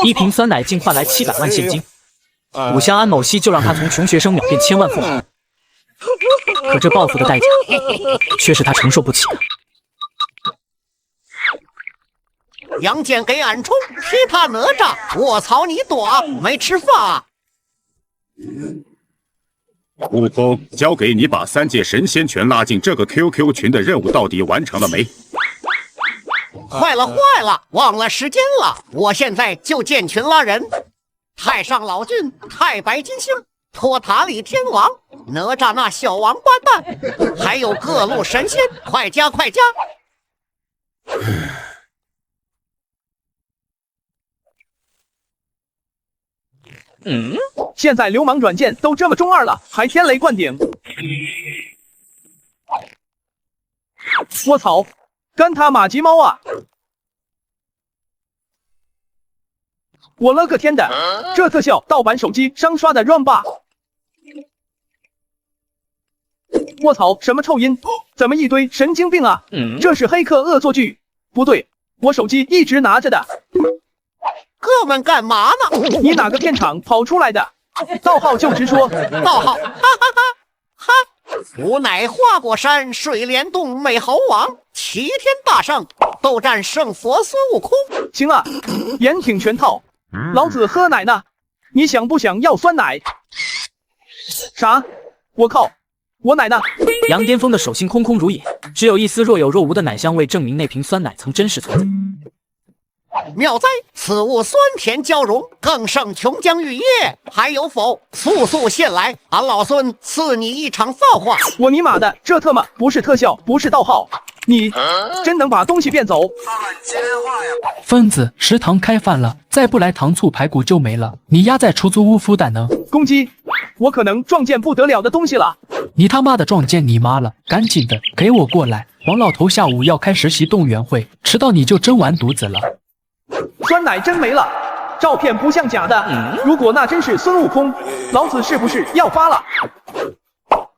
一瓶酸奶竟换来700万现金，武乡安某熙就让他从穷学生秒变千万富豪。可这报复的代价，却是他承受不起的。杨戬给俺冲，踢他哪吒！卧槽你躲，没吃饭。悟空，交给你把3界神仙全拉进这个 QQ 群的任务到底完成了没？坏了，忘了时间了！我现在就建群拉人。太上老君、太白金星、托塔李天王、哪吒那小王八蛋，还有各路神仙，快加！现在流氓软件都这么中二了，还天雷灌顶！我操，干他马吉猫啊！我了个天的，这特效盗版手机商刷的软吧！我操，什么臭音？怎么一堆神经病啊？这是黑客恶作剧？不对，我手机一直拿着的。哥们干嘛呢？你哪个片场跑出来的？盗号就直说。盗号，哈！吾乃花果山水帘洞美猴王，齐天大圣，斗战胜佛孙悟空。行啊，严挺全套。老子喝奶呢，你想不想要酸奶？啥？我靠，我奶呢？杨巅峰的手心空空如也，只有一丝若有若无的奶香味，证明那瓶酸奶曾真实存在。妙哉，此物酸甜交融，更胜琼浆玉液，还有否？速现来，俺老孙赐你一场造化！我尼玛的，这特么不是特效，不是盗号，你真能把东西变走？疯子，食堂开饭了，再不来糖醋排骨就没了。你丫在出租屋孵蛋呢？公鸡，我可能撞见不得了的东西了。你他妈的撞见你妈了！赶紧的，给我过来！王老头下午要开实习动员会，迟到你就真完犊子了。酸奶真没了，照片不像假的。如果那真是孙悟空，老子是不是要发了？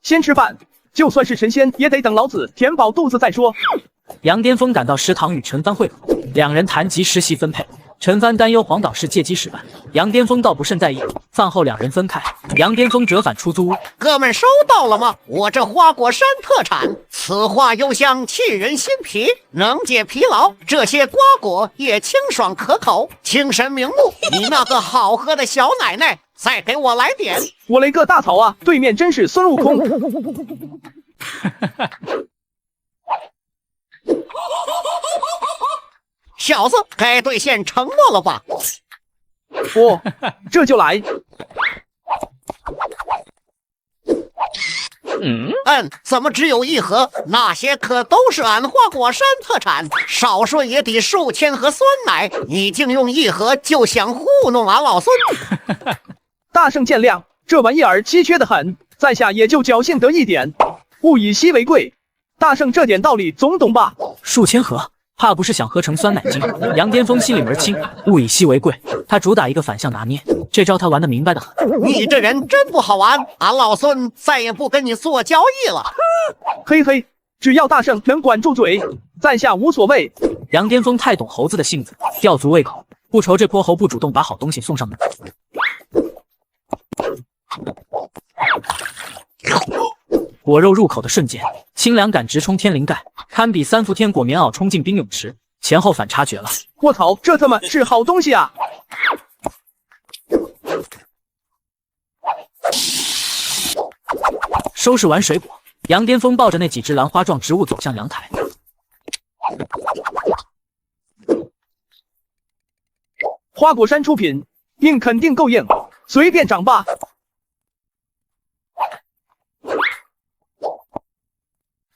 先吃饭，就算是神仙也得等老子填饱肚子再说。杨巅峰赶到食堂与陈帆会合，两人谈及实习分配。陈帆担忧黄岛市借机使绊，杨巅峰倒不甚在意。饭后两人分开，杨巅峰折返出租屋。哥们收到了吗？我这花果山特产，此花幽香，沁人心脾，能解疲劳。这些瓜果也清爽可口，精神明目。你那个好喝的小奶奶，再给我来点。我勒个大草啊！对面真是孙悟空。小子，该兑现承诺了吧？这就来。怎么只有一盒？那些可都是俺花果山特产，少说也得数千盒酸奶，你竟用一盒就想糊弄俺老孙？大圣见谅，这玩意儿稀缺的很，在下也就侥幸得一点。物以稀为贵，大圣这点道理总懂吧？数千盒。怕不是想喝成酸奶精？杨巅峰心里门清，物以稀为贵，他主打一个反向拿捏，这招他玩得明白的很。你这人真不好玩，俺老孙再也不跟你做交易了。嘿嘿，只要大圣能管住嘴，在下无所谓。杨巅峰太懂猴子的性子，吊足胃口，不愁这泼猴不主动把好东西送上门。果肉入口的瞬间，清凉感直冲天灵盖，堪比3伏天果棉袄冲进冰泳池，前后反差绝了。我操，这他妈是好东西啊！收拾完水果，杨巅峰抱着那几只兰花状植物走向阳台。花果山出品，硬肯定够硬，随便长吧。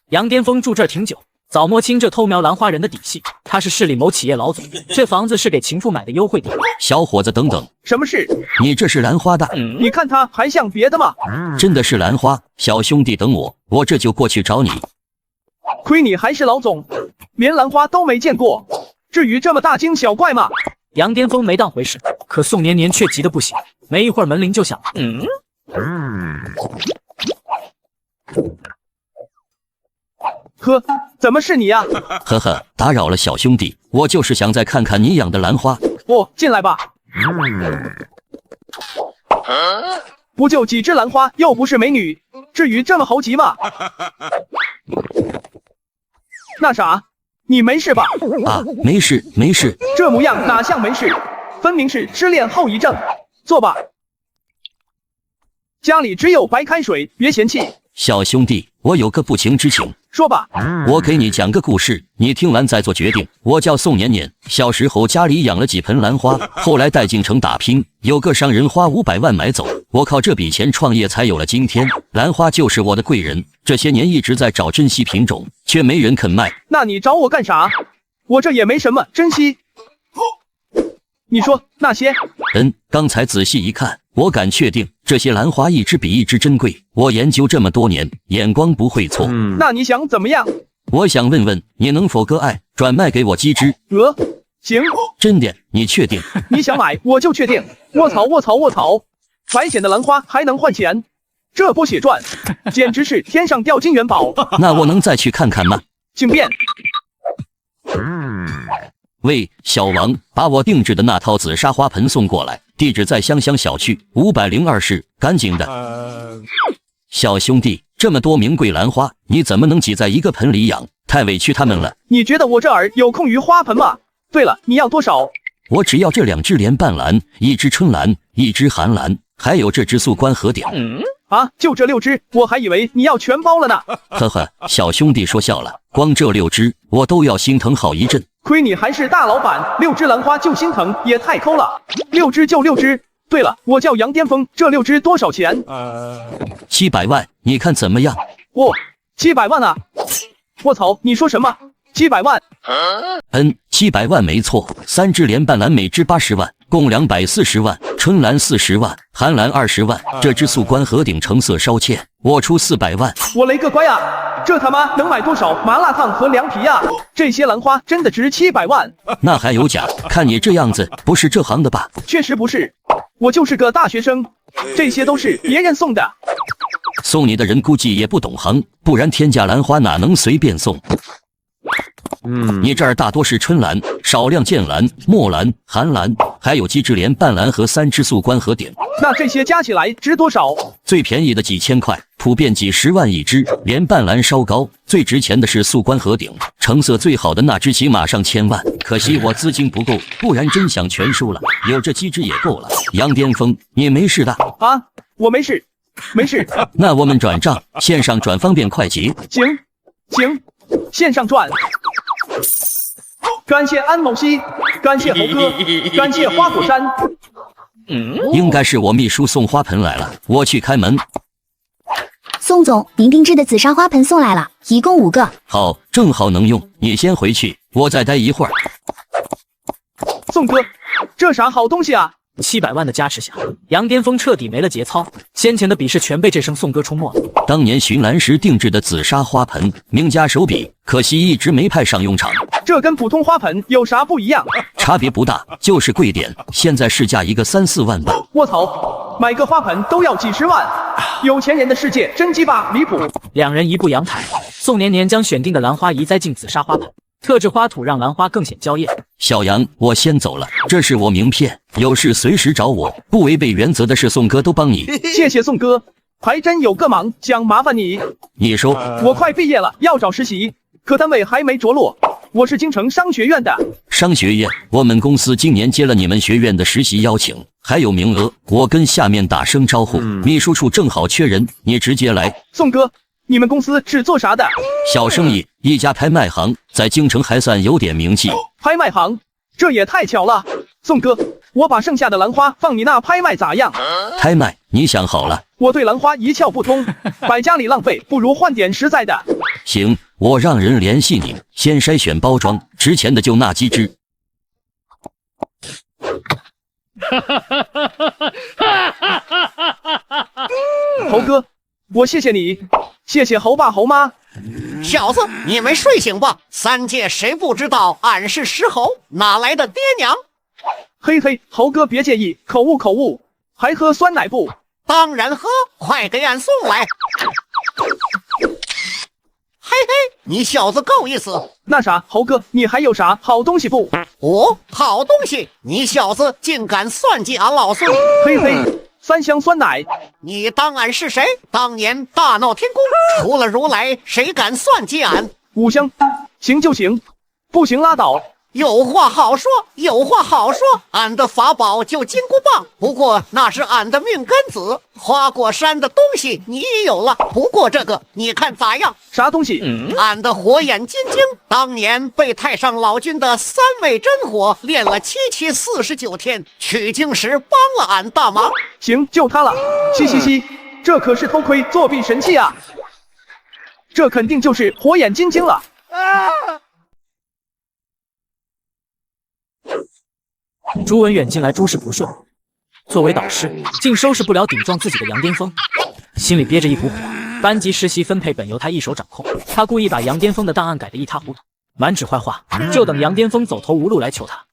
杨巅峰住这儿挺久，早摸清这偷苗兰花人的底细。他是市里某企业老总，这房子是给情妇买的优惠点。小伙子，等等，什么事？你这是兰花的？你看它还像别的吗？真的是兰花，小兄弟等我，我这就过去找你。亏你还是老总，连兰花都没见过，至于这么大惊小怪吗？杨巅峰没当回事，可宋年年却急得不行。没一会儿门铃就响了。呵，怎么是你呀？呵呵，打扰了小兄弟，我就是想再看看你养的兰花。进来吧。不就几只兰花，又不是美女，至于这么猴急吗？那啥，你没事吧？啊，没事没事。这模样哪像没事，分明是失恋后遗症。坐吧，家里只有白开水，别嫌弃。小兄弟，我有个不情之请。说吧。我给你讲个故事，你听完再做决定。我叫宋年年，小时候家里养了几盆兰花，后来带进城打拼，有个商人花500万买走，我靠这笔钱创业才有了今天。兰花就是我的贵人，这些年一直在找珍稀品种，却没人肯卖。那你找我干啥？我这也没什么珍稀。你说那些？刚才仔细一看，我敢确定这些兰花一只比一只珍贵。我研究这么多年，眼光不会错。那你想怎么样？我想问问你能否割爱转卖给我几只？行。真的？你确定？你想买我就确定。卧槽卧槽卧槽！白捡的兰花还能换钱？这波血赚，简直是天上掉金元宝。那我能再去看看吗？请便。喂，小王，把我定制的那套紫砂花盆送过来，地址在香香小区502室，赶紧的。小兄弟，这么多名贵兰花，你怎么能挤在一个盆里养？太委屈他们了。你觉得我这儿有空余花盆吗？对了，你要多少？我只要这2只莲瓣兰，1只春兰，1只寒兰，还有这只素冠和鼎。啊，就这6只，我还以为你要全包了呢。呵呵，小兄弟说笑了，光这6只我都要心疼好一阵。亏你还是大老板，6只兰花就心疼，也太抠了。6只就6只。对了，我叫杨巅峰，这6只多少钱？700万，你看怎么样？700万啊！我操，你说什么？700万？700万没错，3只莲瓣兰每只80万，共240万，春兰40万，寒兰20万，这只素冠和鼎成色稍欠，我出400万。我雷个乖啊！这他妈能买多少麻辣烫和凉皮呀？这些兰花真的值700万？那还有假？看你这样子，不是这行的吧？确实不是，我就是个大学生，这些都是别人送的。送你的人估计也不懂行，不然天价兰花哪能随便送？你这儿大多是春兰，少量剑兰、墨兰、寒兰，还有几只莲瓣兰和3只素冠和鼎。那这些加起来值多少？最便宜的几千块，普遍几10万一只。莲瓣兰稍高，最值钱的是素冠和鼎，成色最好的那只起码上1000万。可惜我资金不够，不然真想全收了。有这几只也够了。杨巅峰，你没事的啊？我没事，没事。那我们转账，线上转方便快捷。行，线上转。感谢安某西，感谢猴哥，感谢花果山。应该是我秘书送花盆来了，我去开门。宋总，您定制的紫砂花盆送来了，一共5个。好，正好能用，你先回去，我再待一会儿。宋哥，这啥好东西啊？700万的加持下，杨巅峰彻底没了节操，先前的比试全被这声宋哥出没了。当年寻兰时定制的紫砂花盆，名家手笔，可惜一直没派上用场。这跟普通花盆有啥不一样？差别不大，就是贵点。现在市价一个3、4万吧。我操，买个花盆都要几十万，有钱人的世界真鸡巴离谱。两人移步阳台，宋年年将选定的兰花移栽进紫砂花盆。特制花土让兰花更显娇艳。小杨，我先走了，这是我名片，有事随时找我，不违背原则的事宋哥都帮你。谢谢宋哥，还真有个忙想麻烦你。你说？我快毕业了，要找实习，可单位还没着落。我是京城商学院的。商学院，我们公司今年接了你们学院的实习邀请，还有名额，我跟下面打声招呼。秘书处正好缺人，你直接来。宋哥，你们公司是做啥的？小生意，一家拍卖行，在京城还算有点名气。拍卖行，这也太巧了。宋哥，我把剩下的兰花放你那拍卖咋样？拍卖，你想好了？我对兰花一窍不通，摆家里浪费，不如换点实在的。行，我让人联系你，先筛选包装，值钱的就那几只。猴哥，我谢谢你，谢谢猴爸猴妈。小子，你没睡醒吧？3届谁不知道俺是石猴，哪来的爹娘？嘿嘿，猴哥别介意，口误口误。还喝酸奶不？当然喝，快给俺送来。嘿嘿，你小子够意思。那啥，猴哥，你还有啥好东西不？哦，好东西！你小子竟敢算计俺老孙！嘿嘿，三香酸奶，你当俺是谁？当年大闹天宫，除了如来，谁敢算计俺？五香，行就行，不行拉倒。有话好说，有话好说。俺的法宝就金箍棒，不过那是俺的命根子。花果山的东西你也有了，不过这个你看咋样？啥东西？俺的火眼金睛，当年被太上老君的3味真火炼了7期49天，取经时帮了俺大忙。行，就它了。嘻嘻嘻，这可是偷窥作弊神器啊！这肯定就是火眼金睛了。朱文远近来诸事不顺，作为导师，竟收拾不了顶撞自己的杨巅峰，心里憋着一股火。班级实习分配本由他一手掌控，他故意把杨巅峰的档案改得一塌糊涂，满纸坏话，就等杨巅峰走投无路来求他。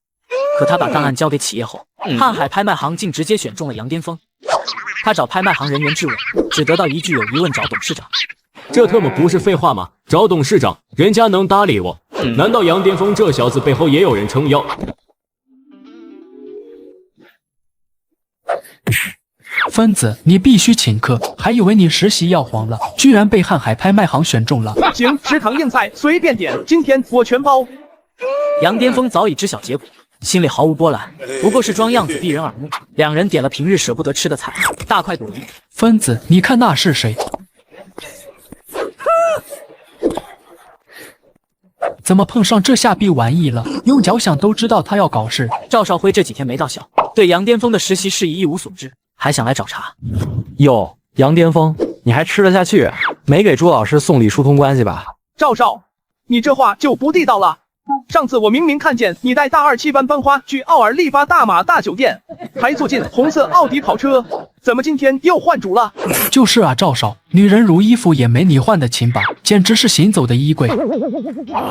可他把档案交给企业后，瀚海拍卖行竟直接选中了杨巅峰。他找拍卖行人员质问，只得到一句有疑问找董事长。这特么不是废话吗？找董事长，人家能搭理我？难道杨巅峰这小子背后也有人撑腰？疯子，你必须请客，还以为你实习要黄了，居然被瀚海拍卖行选中了。行，食堂硬菜随便点，今天我全包。杨巅峰早已知晓结果，心里毫无波澜，不过是装样子避人耳目。两人点了平日舍不得吃的菜，大快朵颐。疯子，你看那是谁？怎么碰上这下逼玩意了？用脚想都知道他要搞事。赵少辉这几天没到校，对杨巅峰的实习事宜一无所知，还想来找茬。哟，杨巅峰，你还吃得下去？没给朱老师送礼疏通关系吧？赵少，你这话就不地道了。上次我明明看见你带大27班班花去奥尔利巴大马大酒店，还坐进红色奥迪跑车，怎么今天又换主了？就是啊，赵少，女人如衣服也没你换的勤吧，简直是行走的衣柜。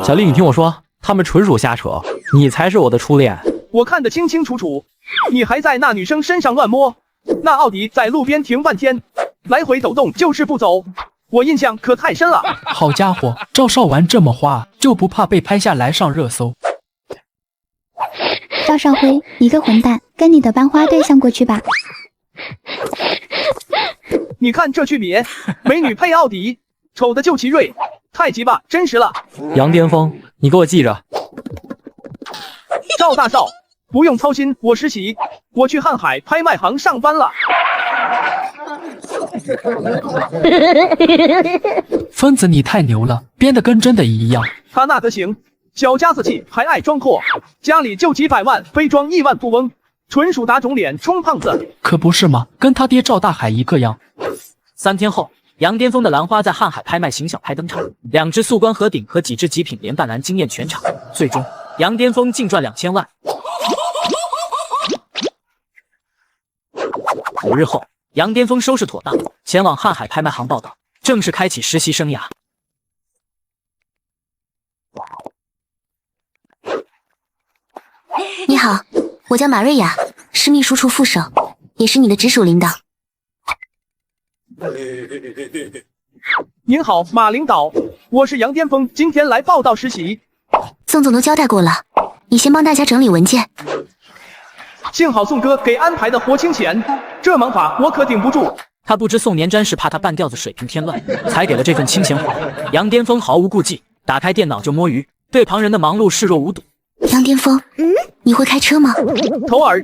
小丽，你听我说，他们纯属瞎扯，你才是我的初恋。我看得清清楚楚，你还在那女生身上乱摸，那奥迪在路边停半天，来回抖动就是不走。我印象可太深了。好家伙，赵少玩这么花，就不怕被拍下来上热搜？赵少辉，你个混蛋，跟你的班花对象过去吧。你看这区别，美女配奥迪，丑的就奇瑞，太极吧，真实了。杨巅峰，你给我记着。赵大少，不用操心，我实习，我去瀚海拍卖行上班了。疯子，你太牛了，编得跟真的一样。他那个行，小家子气，还爱装阔，家里就几百万，非装亿万富翁，纯属打肿脸充胖子。可不是吗？跟他爹赵大海一个样。3天后，杨巅峰的兰花在瀚海拍卖行小拍登场，2只素关河鼎和几只极品连半蓝惊艳全场，最终杨巅峰净赚2000万。5日后，杨巅峰收拾妥当，前往瀚海拍卖行报道，正式开启实习生涯。你好，我叫马瑞雅，是秘书处副手，也是你的直属领导。您好，马领导，我是杨巅峰，今天来报道实习。宋总都交代过了，你先帮大家整理文件。幸好宋哥给安排的活清闲，这忙法我可顶不住。他不知宋年瞻是怕他半吊子水平添乱，才给了这份清闲活。杨巅峰毫无顾忌，打开电脑就摸鱼，对旁人的忙碌视若无睹。杨巅峰，你会开车吗？头儿，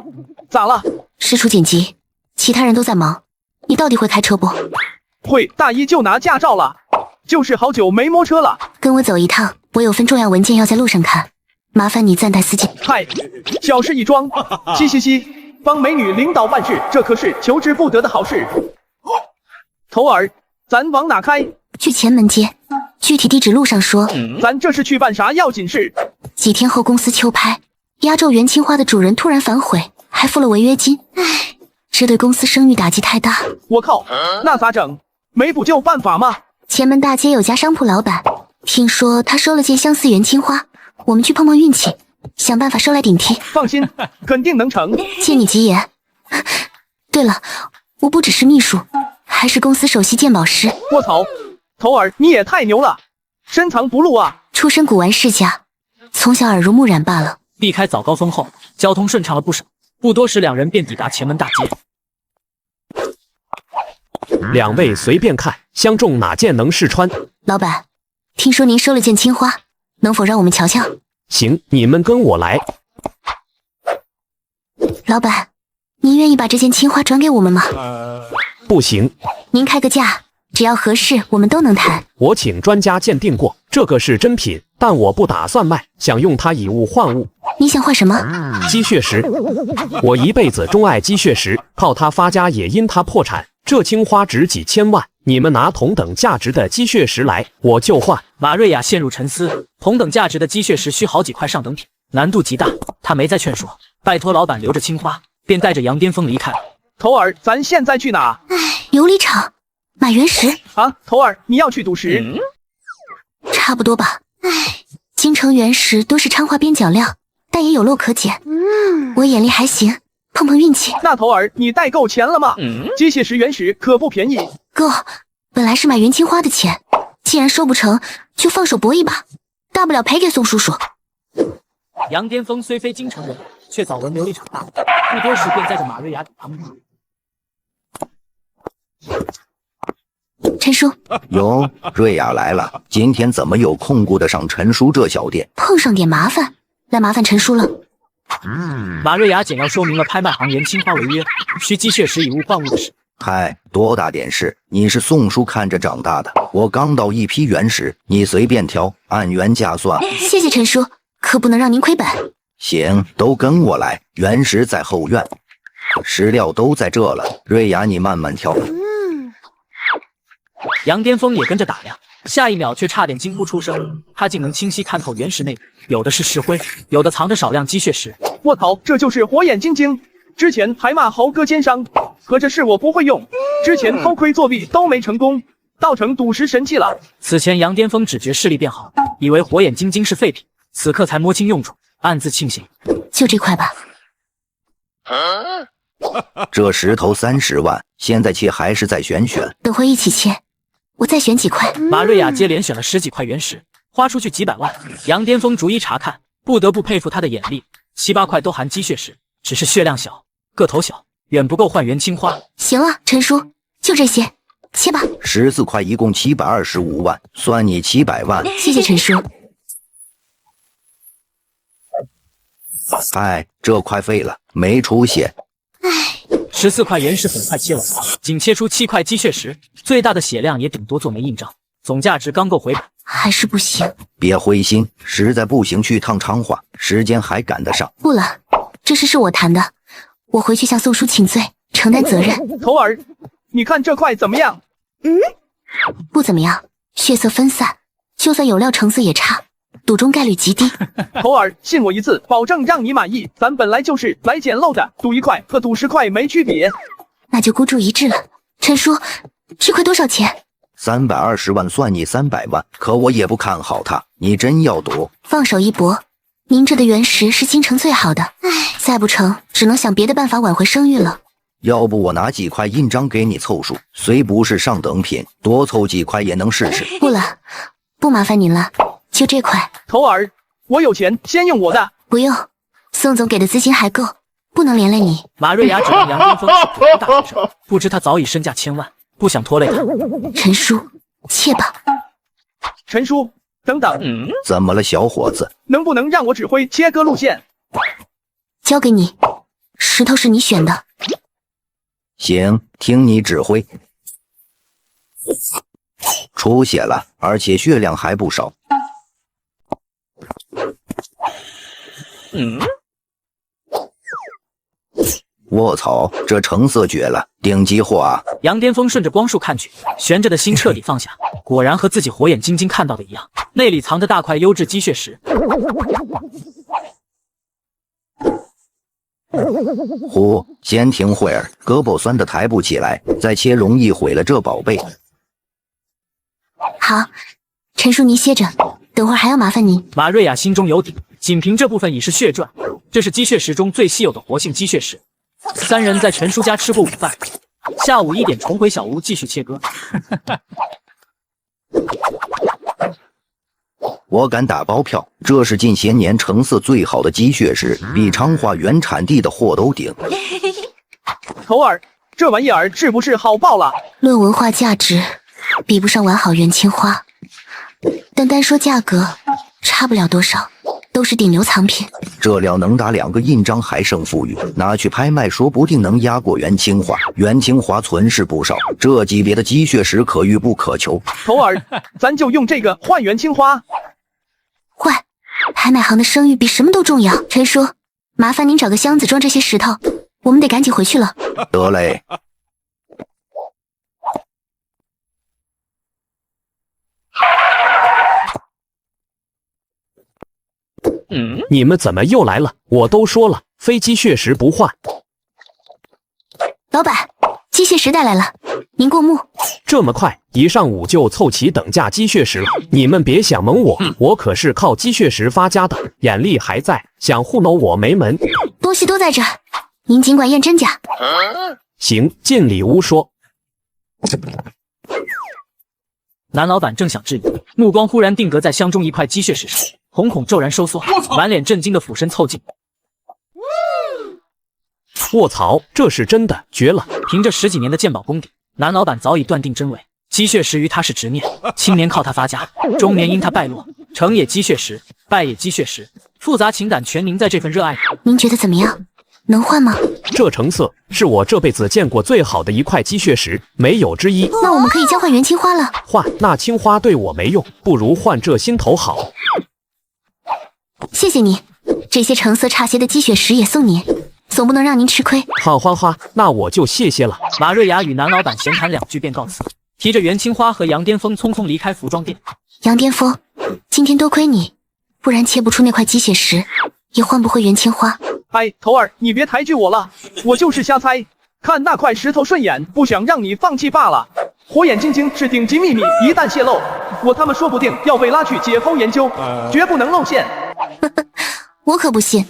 咋了？事出紧急，其他人都在忙，你到底会开车不？会，大一就拿驾照了，就是好久没摸车了。跟我走一趟，我有份重要文件要在路上看，麻烦你暂带司机。嗨，小事一桩，嘻嘻嘻，帮美女领导办事，这可是求之不得的好事。头儿，咱往哪开？去前门街，具体地址路上说。咱这是去办啥要紧事？几天后公司秋拍，压轴元青花的主人突然反悔，还付了违约金。唉，这对公司声誉打击太大。我靠，那咋整？没补救办法吗？前门大街有家商铺老板，听说他收了件相似元青花，我们去碰碰运气，想办法收来顶替。放心，肯定能成。借你吉言。对了，我不只是秘书，还是公司首席鉴宝师。卧槽，头儿你也太牛了，深藏不露啊！出身古玩世家，从小耳濡目染罢了。避开早高峰后，交通顺畅了不少。不多时，两人便抵达前门大街。两位随便看，相中哪件能试穿？老板，听说您收了件青花，能否让我们瞧瞧？行，你们跟我来。老板，您愿意把这件青花转给我们吗？不行，您开个价，只要合适，我们都能谈。我请专家鉴定过，这个是真品，但我不打算卖，想用它以物换物。你想换什么？鸡血石，我一辈子钟爱鸡血石，靠它发家也因它破产。这青花值几千万，你们拿同等价值的鸡血石来，我就换。马瑞亚陷入沉思，同等价值的鸡血石需好几块上等品，难度极大。他没再劝说，拜托老板留着青花，便带着杨巅峰离开了。头儿，咱现在去哪？琉璃厂买原石啊？头儿，你要去赌石？差不多吧。京城原石都是昌化边角料，但也有漏可捡。我眼力还行，碰碰运气。那头儿，你带够钱了吗？机械石原石可不便宜。够，本来是买元青花的钱，既然收不成，就放手搏一把，大不了赔给宋叔叔。杨巅峰虽非京城人，却早闻琉璃厂大名，不多时便载着马瑞雅抵达目的地。陈叔，哟，瑞雅来了，今天怎么有空顾得上陈叔这小店？碰上点麻烦，来麻烦陈叔了。马瑞雅简要说明了拍卖行元青花违约，需鸡血石以物换物的事。嗨，多大点事？你是宋叔看着长大的，我刚到一批原石，你随便挑，按原价算。谢谢陈叔，可不能让您亏本。行，都跟我来，原石在后院，石料都在这了。瑞雅，你慢慢挑。杨巅峰也跟着打量，下一秒却差点惊呼出声，他竟能清晰看透原石内部，有的是石灰，有的藏着少量鸡血石。我操，这就是火眼金睛！之前还骂猴哥奸商，可这事我不会用。之前偷窥作弊都没成功，倒成赌石神器了。此前杨巅峰只觉视力变好，以为火眼金睛是废品，此刻才摸清用处，暗自庆幸。就这块吧。这石头30万，现在切还是在选？等会一起切，我再选几块。马瑞雅接连选了10几块原石，花出去几百万。杨巅峰逐一查看，不得不佩服他的眼力，7、8块都含鸡血石，只是血量小，个头小，远不够换元青花。行了，陈叔，就这些，切吧。14块，一共725万，算你700万。谢谢陈叔。哎，这块废了，没出息。14块原石很快切完，仅切出7块鸡血石，最大的血量也顶多做枚印章，总价值刚够回本。还是不行。别灰心，实在不行去趟昌化，时间还赶得上。不了，这事是我谈的，我回去向宋叔请罪，承担责任。头儿，你看这块怎么样？不怎么样，血色分散，就算有料成色也差，赌中概率极低。头儿，信我一次，保证让你满意。咱本来就是来捡漏的，赌1块和赌10块没区别。那就孤注一掷了。陈叔，这块多少钱？320万，算你300万。可我也不看好它，你真要赌？放手一搏。您这的原石是京城最好的，再不成，只能想别的办法挽回声誉了。要不我拿几块印章给你凑数，虽不是上等品，多凑几块也能试试。不了，不麻烦您了，就这块。头儿，我有钱，先用我的。不用，宋总给的资金还够，不能连累你。马瑞雅只让杨巅峰是普通大学生，不知他早已身价千万，不想拖累他。陈叔，切吧。陈叔，等等。怎么了，小伙子？能不能让我指挥切割路线？交给你，石头是你选的。行，听你指挥。出血了，而且血量还不少。卧槽，这成色绝了，顶级货啊！杨巅峰顺着光束看去，悬着的心彻底放下，果然和自己火眼金睛看到的一样，内里藏着大块优质鸡血石。呼，先停会儿，胳膊酸的抬不起来，再切容易毁了这宝贝。好，陈叔您歇着，等会儿还要麻烦您。马瑞雅心中有底，仅凭这部分已是血赚，这是鸡血石中最稀有的活性鸡血石。三人在陈叔家吃过午饭，下午1点重回小屋继续切割。我敢打包票，这是近些年成色最好的鸡血石，比昌化原产地的货都顶。头儿，这玩意儿是不是好爆了？论文化价值，比不上完好元青花，但单说价格，差不了多少，都是顶流藏品。这料能打2个印章还剩富裕，拿去拍卖说不定能压过元青花。元青花存世不少，这级别的鸡血石可遇不可求。头儿，咱就用这个换元青花。换，拍卖行的声誉比什么都重要。陈叔，麻烦您找个箱子装这些石头，我们得赶紧回去了。得嘞。你们怎么又来了？我都说了，非鸡血石不换。老板，鸡血石带来了，您过目。这么快，一上午就凑齐等价鸡血石了？你们别想蒙我，我可是靠鸡血石发家的，眼力还在，想糊弄我没门。东西都在这，您尽管验真假。行，进里屋说。男老板正想质疑，目光忽然定格在箱中一块鸡血石上，瞳孔骤然收缩，满脸震惊的俯身凑近。卧槽，这是真的，绝了！凭着10几年的鉴宝功底，男老板早已断定真伪。鸡血石于他是执念，青年靠他发家，中年因他败落，成也鸡血石，败也鸡血石，复杂情感全凝在这份热爱里。您觉得怎么样？能换吗？这成色是我这辈子见过最好的一块鸡血石，没有之一。那我们可以交换元青花了。换那青花对我没用，不如换这心头好。谢谢你，这些成色差些的鸡血石也送您，总不能让您吃亏。好花花，那我就谢谢了。马瑞雅与男老板闲谈2句便告辞，提着元青花和杨巅峰匆匆离开服装店。杨巅峰，今天多亏你，不然切不出那块鸡血石，也换不回元青花。哎，头儿，你别抬举我了，我就是瞎猜，看那块石头顺眼，不想让你放弃罢了。火眼金睛是顶级秘密，一旦泄露，我他妈说不定要被拉去解剖研究，绝不能露馅。我可不信，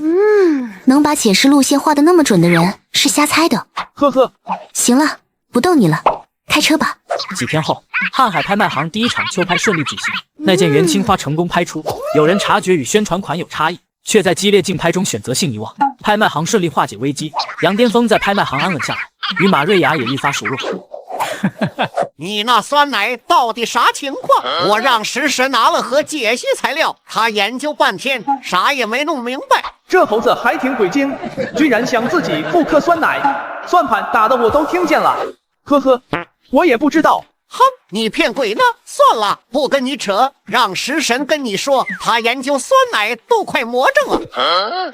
能把解释路线画得那么准的人是瞎猜的。呵呵，行了，不逗你了，开车吧。几天后，瀚海拍卖行第1场秋拍顺利举行，那件元青花成功拍出。有人察觉与宣传款有差异，却在激烈竞拍中选择性遗忘，拍卖行顺利化解危机。杨巅峰在拍卖行安稳下来，与马瑞雅也一发熟络。你那酸奶到底啥情况？我让石神拿了盒解析材料，他研究半天，啥也没弄明白。这猴子还挺鬼精，居然想自己复刻酸奶，算盘打的我都听见了。呵呵，我也不知道。哼，你骗鬼呢？算了，不跟你扯，让食神跟你说，他研究酸奶都快魔怔了。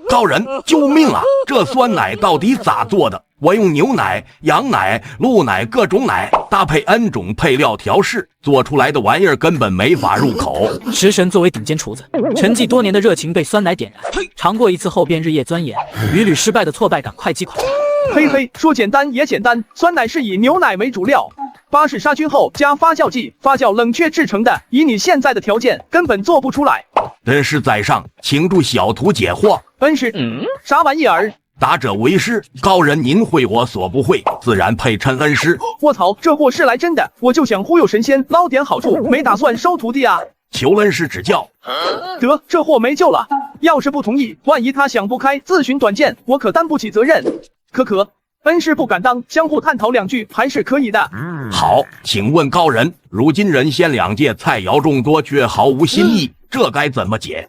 高人，救命啊！这酸奶到底咋做的？我用牛奶、羊奶、鹿奶各种奶搭配 N 种配料调试，做出来的玩意儿根本没法入口。食神作为顶尖厨子，沉寂多年的热情被酸奶点燃，尝过一次后便日夜钻研，屡屡失败的挫败感快击垮。嘿嘿，说简单也简单，酸奶是以牛奶为主料，巴氏杀菌后加发酵剂发酵冷却制成的，以你现在的条件根本做不出来。恩师在上，请助小徒解惑。恩师？啥玩意儿？达者为师，高人您会我所不会，自然配称恩师。卧槽，这货是来真的，我就想忽悠神仙捞点好处，没打算收徒弟啊。求恩师指教。得，这货没救了，要是不同意，万一他想不开自寻短见，我可担不起责任。可，恩师不敢当，相互探讨2句还是可以的。好，请问高人，如今人仙2界菜肴众多，却毫无新意，这该怎么解？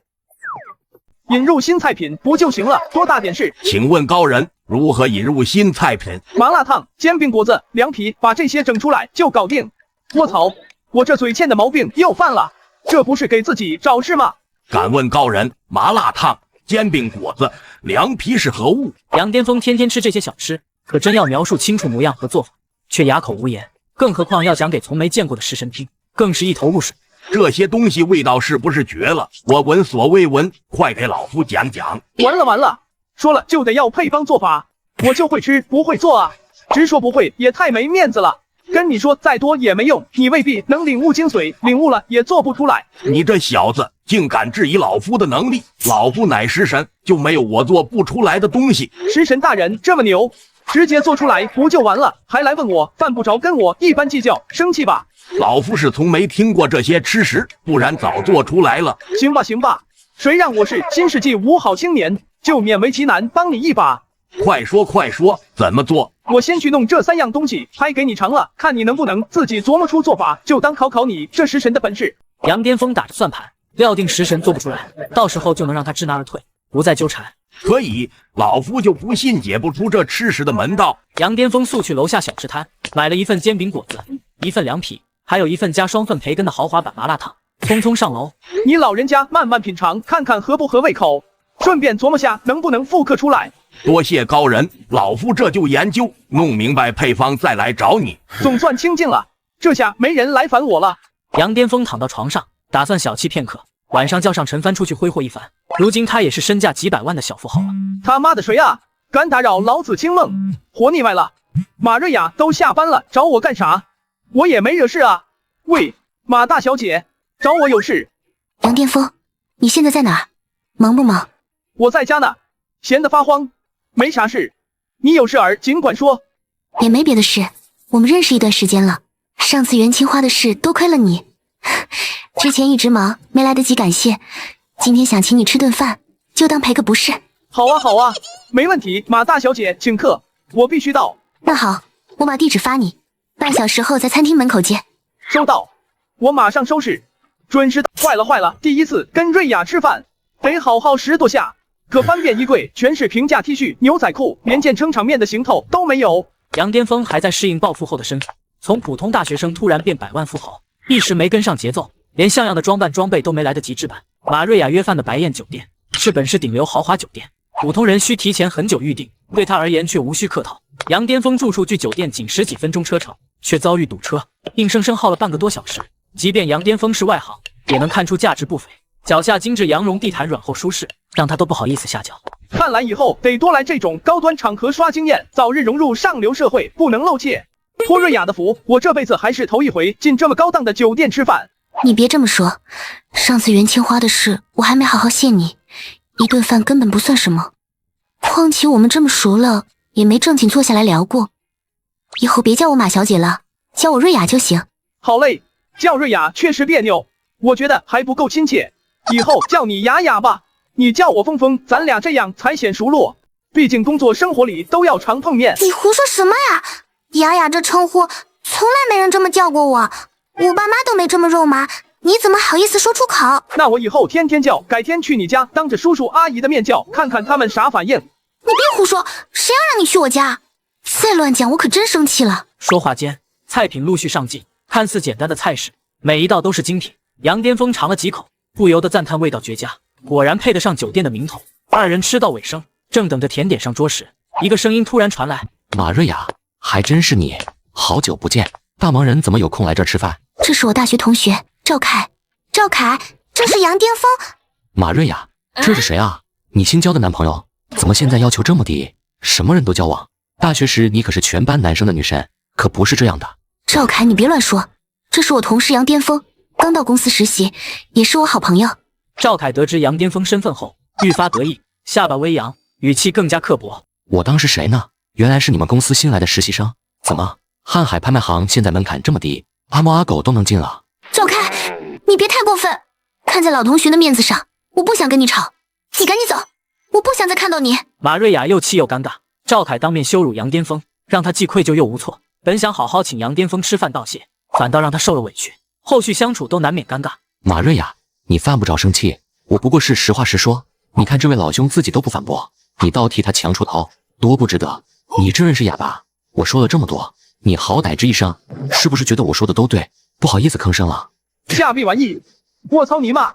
引入新菜品不就行了？多大点事？请问高人，如何引入新菜品？麻辣烫、煎饼果子、凉皮，把这些整出来就搞定。卧槽，我这嘴欠的毛病又犯了，这不是给自己找事吗？敢问高人，麻辣烫、煎饼果子、凉皮是何物？杨巅峰天天吃这些小吃，可真要描述清楚模样和做法，却哑口无言。更何况要讲给从没见过的食神听，更是一头雾水。这些东西味道是不是绝了？我闻所未闻，快给老夫讲讲。完了，说了就得要配方做法，我就会吃不会做啊，直说不会也太没面子了。跟你说再多也没用，你未必能领悟精髓，领悟了也做不出来。你这小子竟敢质疑老夫的能力，老夫乃食神，就没有我做不出来的东西。食神大人这么牛，直接做出来不就完了？还来问我，犯不着跟我一般计较，生气吧？老夫是从没听过这些吃食，不然早做出来了。行吧行吧，谁让我是新世纪5好青年，就勉为其难帮你一把。快说快说，怎么做？我先去弄这3样东西，拍给你尝了，看你能不能自己琢磨出做法，就当考考你这食神的本事。杨巅峰打着算盘，料定食神做不出来，到时候就能让他知难而退，不再纠缠。可以，老夫就不信解不出这吃食的门道。杨巅峰速去楼下小吃摊，买了1份煎饼果子，1份凉皮，还有1份加双份培根的豪华版麻辣烫，匆匆上楼。你老人家慢慢品尝，看看合不合胃口，顺便琢磨下能不能复刻出来。多谢高人，老夫这就研究，弄明白配方再来找你。总算清静了，这下没人来烦我了。杨巅峰躺到床上，打算小憩片刻，晚上叫上陈帆出去挥霍一番。如今他也是身价几百万的小富豪了。他妈的谁啊，敢打扰老子清梦，活腻歪了。马瑞雅都下班了，找我干啥？我也没惹事啊。喂，马大小姐，找我有事。杨巅峰，你现在在哪儿？忙不忙？我在家呢，闲得发慌，没啥事。你有事儿尽管说。也没别的事，我们认识一段时间了，上次元青花的事多亏了你，之前一直忙没来得及感谢，今天想请你吃顿饭，就当赔个不是。好啊好啊，没问题，马大小姐请客，我必须到。那好，我把地址发你，半小时后在餐厅门口见。收到，我马上收拾，准时到。坏了坏了，第一次跟瑞雅吃饭，得好好拾掇下。可翻遍衣柜，全是平价 T 恤、牛仔裤，连件撑场面的行头都没有。杨巅峰还在适应暴富后的身份，从普通大学生突然变百万富豪，一时没跟上节奏，连像样的装扮装备都没来得及置办。马瑞雅约饭的白燕酒店是本市顶流豪华酒店，普通人需提前很久预定，对他而言却无需客套。杨巅峰住处距酒店仅10几分钟车程，却遭遇堵车，硬生生耗了半个多小时。即便杨巅峰是外行，也能看出价值不菲。脚下精致羊绒地毯软厚舒适，让他都不好意思下脚。看来以后得多来这种高端场合刷经验，早日融入上流社会，不能露怯。托瑞雅的福，我这辈子还是头一回进这么高档的酒店吃饭。你别这么说，上次元青花的事我还没好好谢你，一顿饭根本不算什么。况且我们这么熟了，也没正经坐下来聊过。以后别叫我马小姐了，叫我瑞雅就行。好嘞，叫瑞雅确实别扭，我觉得还不够亲切。以后叫你雅雅吧，你叫我峰峰，咱俩这样才显熟络。毕竟工作生活里都要常碰面。你胡说什么呀？雅雅这称呼从来没人这么叫过我，我爸妈都没这么肉麻，你怎么好意思说出口？那我以后天天叫，改天去你家当着叔叔阿姨的面叫，看看他们啥反应。你别胡说，谁要让你去我家？再乱讲我可真生气了。说话间，菜品陆续上进，看似简单的菜式，每一道都是精品。杨巅峰尝了几口，不由得赞叹味道绝佳，果然配得上酒店的名头。二人吃到尾声，正等着甜点上桌时，一个声音突然传来：马瑞雅，还真是你，好久不见，大忙人怎么有空来这吃饭？这是我大学同学赵凯。赵凯，这是杨巅峰。马瑞雅，这是谁啊？你新交的男朋友，怎么现在要求这么低？什么人都交往？大学时你可是全班男生的女神，可不是这样的。赵凯，你别乱说，这是我同事杨巅峰，刚到公司实习，也是我好朋友。赵凯得知杨巅峰身份后，愈发得意，下巴微扬，语气更加刻薄。我当是谁呢？原来是你们公司新来的实习生。怎么，瀚海拍卖行现在门槛这么低，阿猫阿狗都能进了？赵凯，你别太过分，看在老同学的面子上，我不想跟你吵，你赶紧走，我不想再看到你。马瑞雅又气又尴尬，赵凯当面羞辱杨巅峰，让他既愧疚又无措。本想好好请杨巅峰吃饭道谢，反倒让他受了委屈，后续相处都难免尴尬。马瑞雅，你犯不着生气，我不过是实话实说。你看这位老兄自己都不反驳，你倒替他强出头，多不值得。你这人是哑巴，我说了这么多，你好歹吱一声，是不是觉得我说的都对？不好意思吭声了。下必玩意，我操你妈，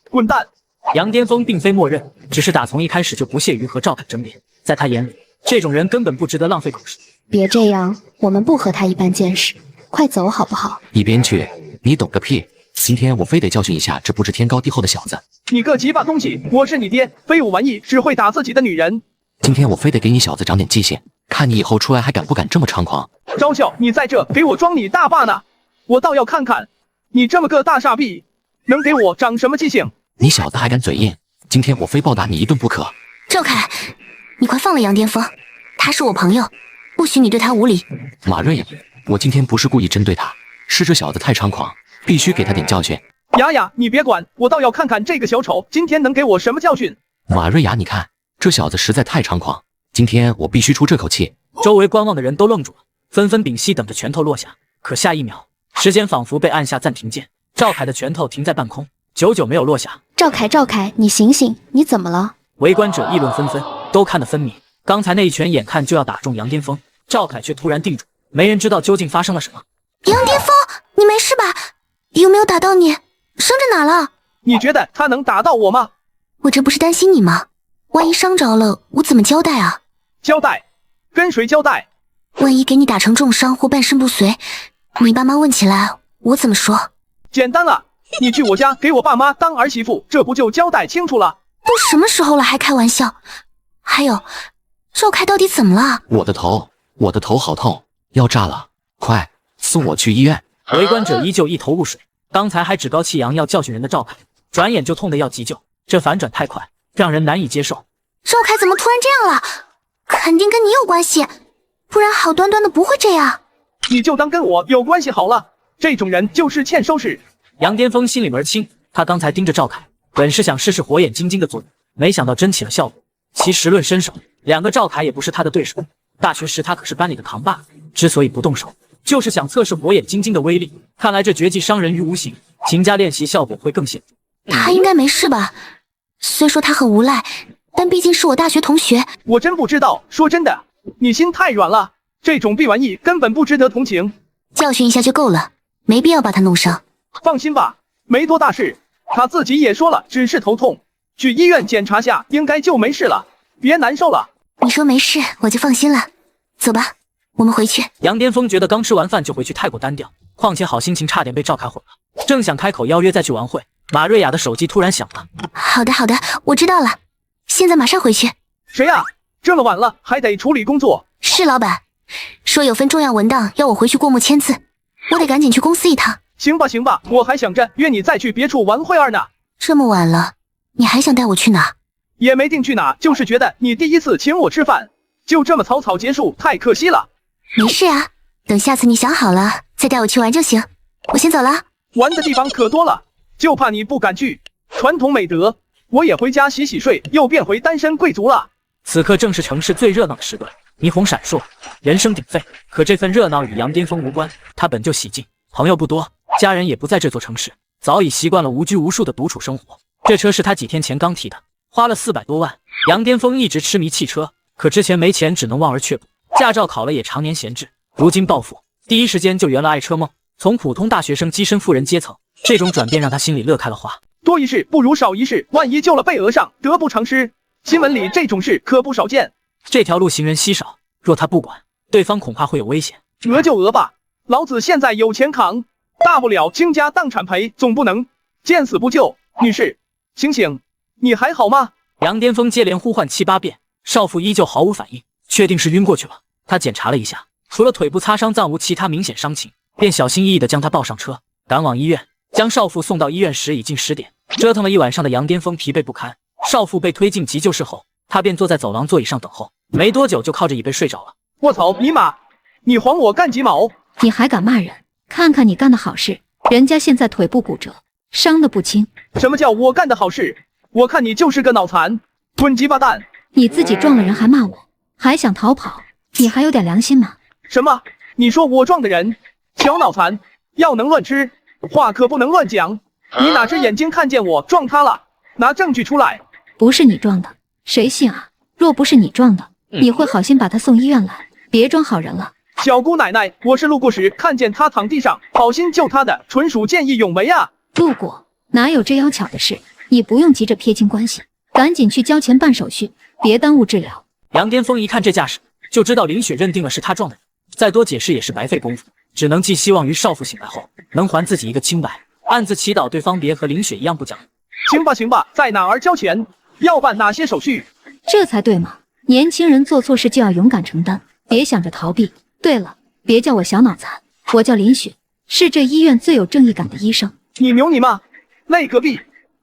滚蛋！杨巅峰并非默认，只是打从一开始就不屑于和赵凯争辩，在他眼里，这种人根本不值得浪费口舌。别这样，我们不和他一般见识，快走好不好？一边去，你懂个屁！今天我非得教训一下这不知天高地厚的小子。你个鸡巴东西，我是你爹，非武玩意只会打自己的女人。今天我非得给你小子长点记性，看你以后出来还敢不敢这么猖狂。招笑，你在这给我装你大爸呢，我倒要看看你这么个大傻逼能给我长什么记性。你小子还敢嘴硬，今天我非暴打你一顿不可。赵凯，你快放了杨巅峰，他是我朋友，不许你对他无礼。马瑞，我今天不是故意针对他，是这小子太猖狂，必须给他点教训。雅雅，你别管，我倒要看看这个小丑今天能给我什么教训。马瑞雅，你看这小子实在太猖狂，今天我必须出这口气。周围观望的人都愣住了，纷纷屏息等着拳头落下。可下一秒，时间仿佛被按下暂停键，赵凯的拳头停在半空，久久没有落下。赵凯，你醒醒，你怎么了？围观者议论纷纷，都看得分明。刚才那一拳眼看就要打中杨巅峰，赵凯却突然定住，没人知道究竟发生了什么。杨巅峰，你没事吧？有没有打到你？伤着哪了？你觉得他能打到我吗？我这不是担心你吗？万一伤着了，我怎么交代啊？交代？跟谁交代？万一给你打成重伤或半身不遂，你爸妈问起来，我怎么说？简单了，你去我家给我爸妈当儿媳妇，这不就交代清楚了？都什么时候了还开玩笑？还有，赵凯到底怎么了？我的头好痛，要炸了，快送我去医院。围观者依旧一头雾水，刚才还趾高气扬要教训人的赵凯，转眼就痛得要急救，这反转太快，让人难以接受。赵凯怎么突然这样了？肯定跟你有关系，不然好端端的不会这样。你就当跟我有关系好了，这种人就是欠收拾。杨巅峰心里门清，他刚才盯着赵凯，本是想试试火眼金睛的作用，没想到真起了效果。其实论身手，两个赵凯也不是他的对手。大学时他可是班里的扛把，之所以不动手，就是想测试火眼金睛的威力。看来这绝技伤人于无形，勤加练习效果会更显著。他应该没事吧？虽说他很无赖，但毕竟是我大学同学。我真不知道，说真的，你心太软了，这种臂玩意根本不值得同情。教训一下就够了，没必要把他弄伤。放心吧，没多大事，他自己也说了，只是头痛，去医院检查下应该就没事了，别难受了。你说没事，我就放心了。走吧，我们回去。杨巅峰觉得刚吃完饭就回去太过单调，况且好心情差点被赵凯毁了。正想开口邀约再去玩会，马瑞雅的手机突然响了。好的，我知道了，现在马上回去。谁啊？这么晚了还得处理工作？是老板，说有份重要文档要我回去过目签字，我得赶紧去公司一趟。行吧，我还想着约你再去别处玩会儿呢。这么晚了，你还想带我去哪？也没定去哪，就是觉得你第一次请我吃饭，就这么草草结束，太可惜了。没事啊，等下次你想好了再带我去玩就行。我先走了。玩的地方可多了，就怕你不敢去。传统美德，我也回家洗洗睡，又变回单身贵族了。此刻正是城市最热闹的时段，霓虹闪烁，人声鼎沸。可这份热闹与杨巅峰无关，他本就喜静，朋友不多，家人也不在这座城市，早已习惯了无拘无束的独处生活。这车是他几天前刚提的，花了400多万。杨巅峰一直痴迷汽车，可之前没钱只能望而却步，驾照考了也常年闲置。如今暴富，第一时间就圆了爱车梦，从普通大学生跻身富人阶层，这种转变让他心里乐开了花。多一事不如少一事，万一救了被讹上，得不偿失。新闻里这种事可不少见。这条路行人稀少，若他不管，对方恐怕会有危险。讹就讹吧，老子现在有钱扛，大不了倾家荡产赔，总不能见死不救。女士，醒醒，你还好吗？杨巅峰接连呼唤7、8遍，少妇依旧毫无反应，确定是晕过去了。他检查了一下，除了腿部擦伤，暂无其他明显伤情，便小心翼翼地将她抱上车，赶往医院。将少妇送到医院时已近10点，折腾了一晚上的杨巅峰疲惫不堪。少妇被推进急救室后，他便坐在走廊座椅上等候，没多久就靠着椅背睡着了。我操你妈！你还我干几毛？你还敢骂人？看看你干的好事，人家现在腿部骨折，伤得不轻。什么叫我干的好事？我看你就是个脑残，滚鸡巴蛋！你自己撞了人还骂我，还想逃跑？你还有点良心吗？什么？你说我撞的人？小脑残，药能乱吃，话可不能乱讲。你哪只眼睛看见我撞他了？拿证据出来！不是你撞的，谁信啊？若不是你撞的，你会好心把他送医院来，别装好人了。小姑奶奶，我是路过时看见他躺地上，好心救他的，纯属见义勇为啊！路过哪有这妖巧的事？你不用急着撇清关系，赶紧去交钱办手续，别耽误治疗。杨巅峰一看这架势，就知道林雪认定了是他撞的人，再多解释也是白费功夫，只能寄希望于少妇醒来后能还自己一个清白，暗自祈祷对方别和林雪一样不讲理。行吧，在哪儿交钱？要办哪些手续？这才对嘛！年轻人做错事就要勇敢承担，别想着逃避。对了，别叫我小脑残，我叫林雪，是这医院最有正义感的医生。你牛你妈！累个屁！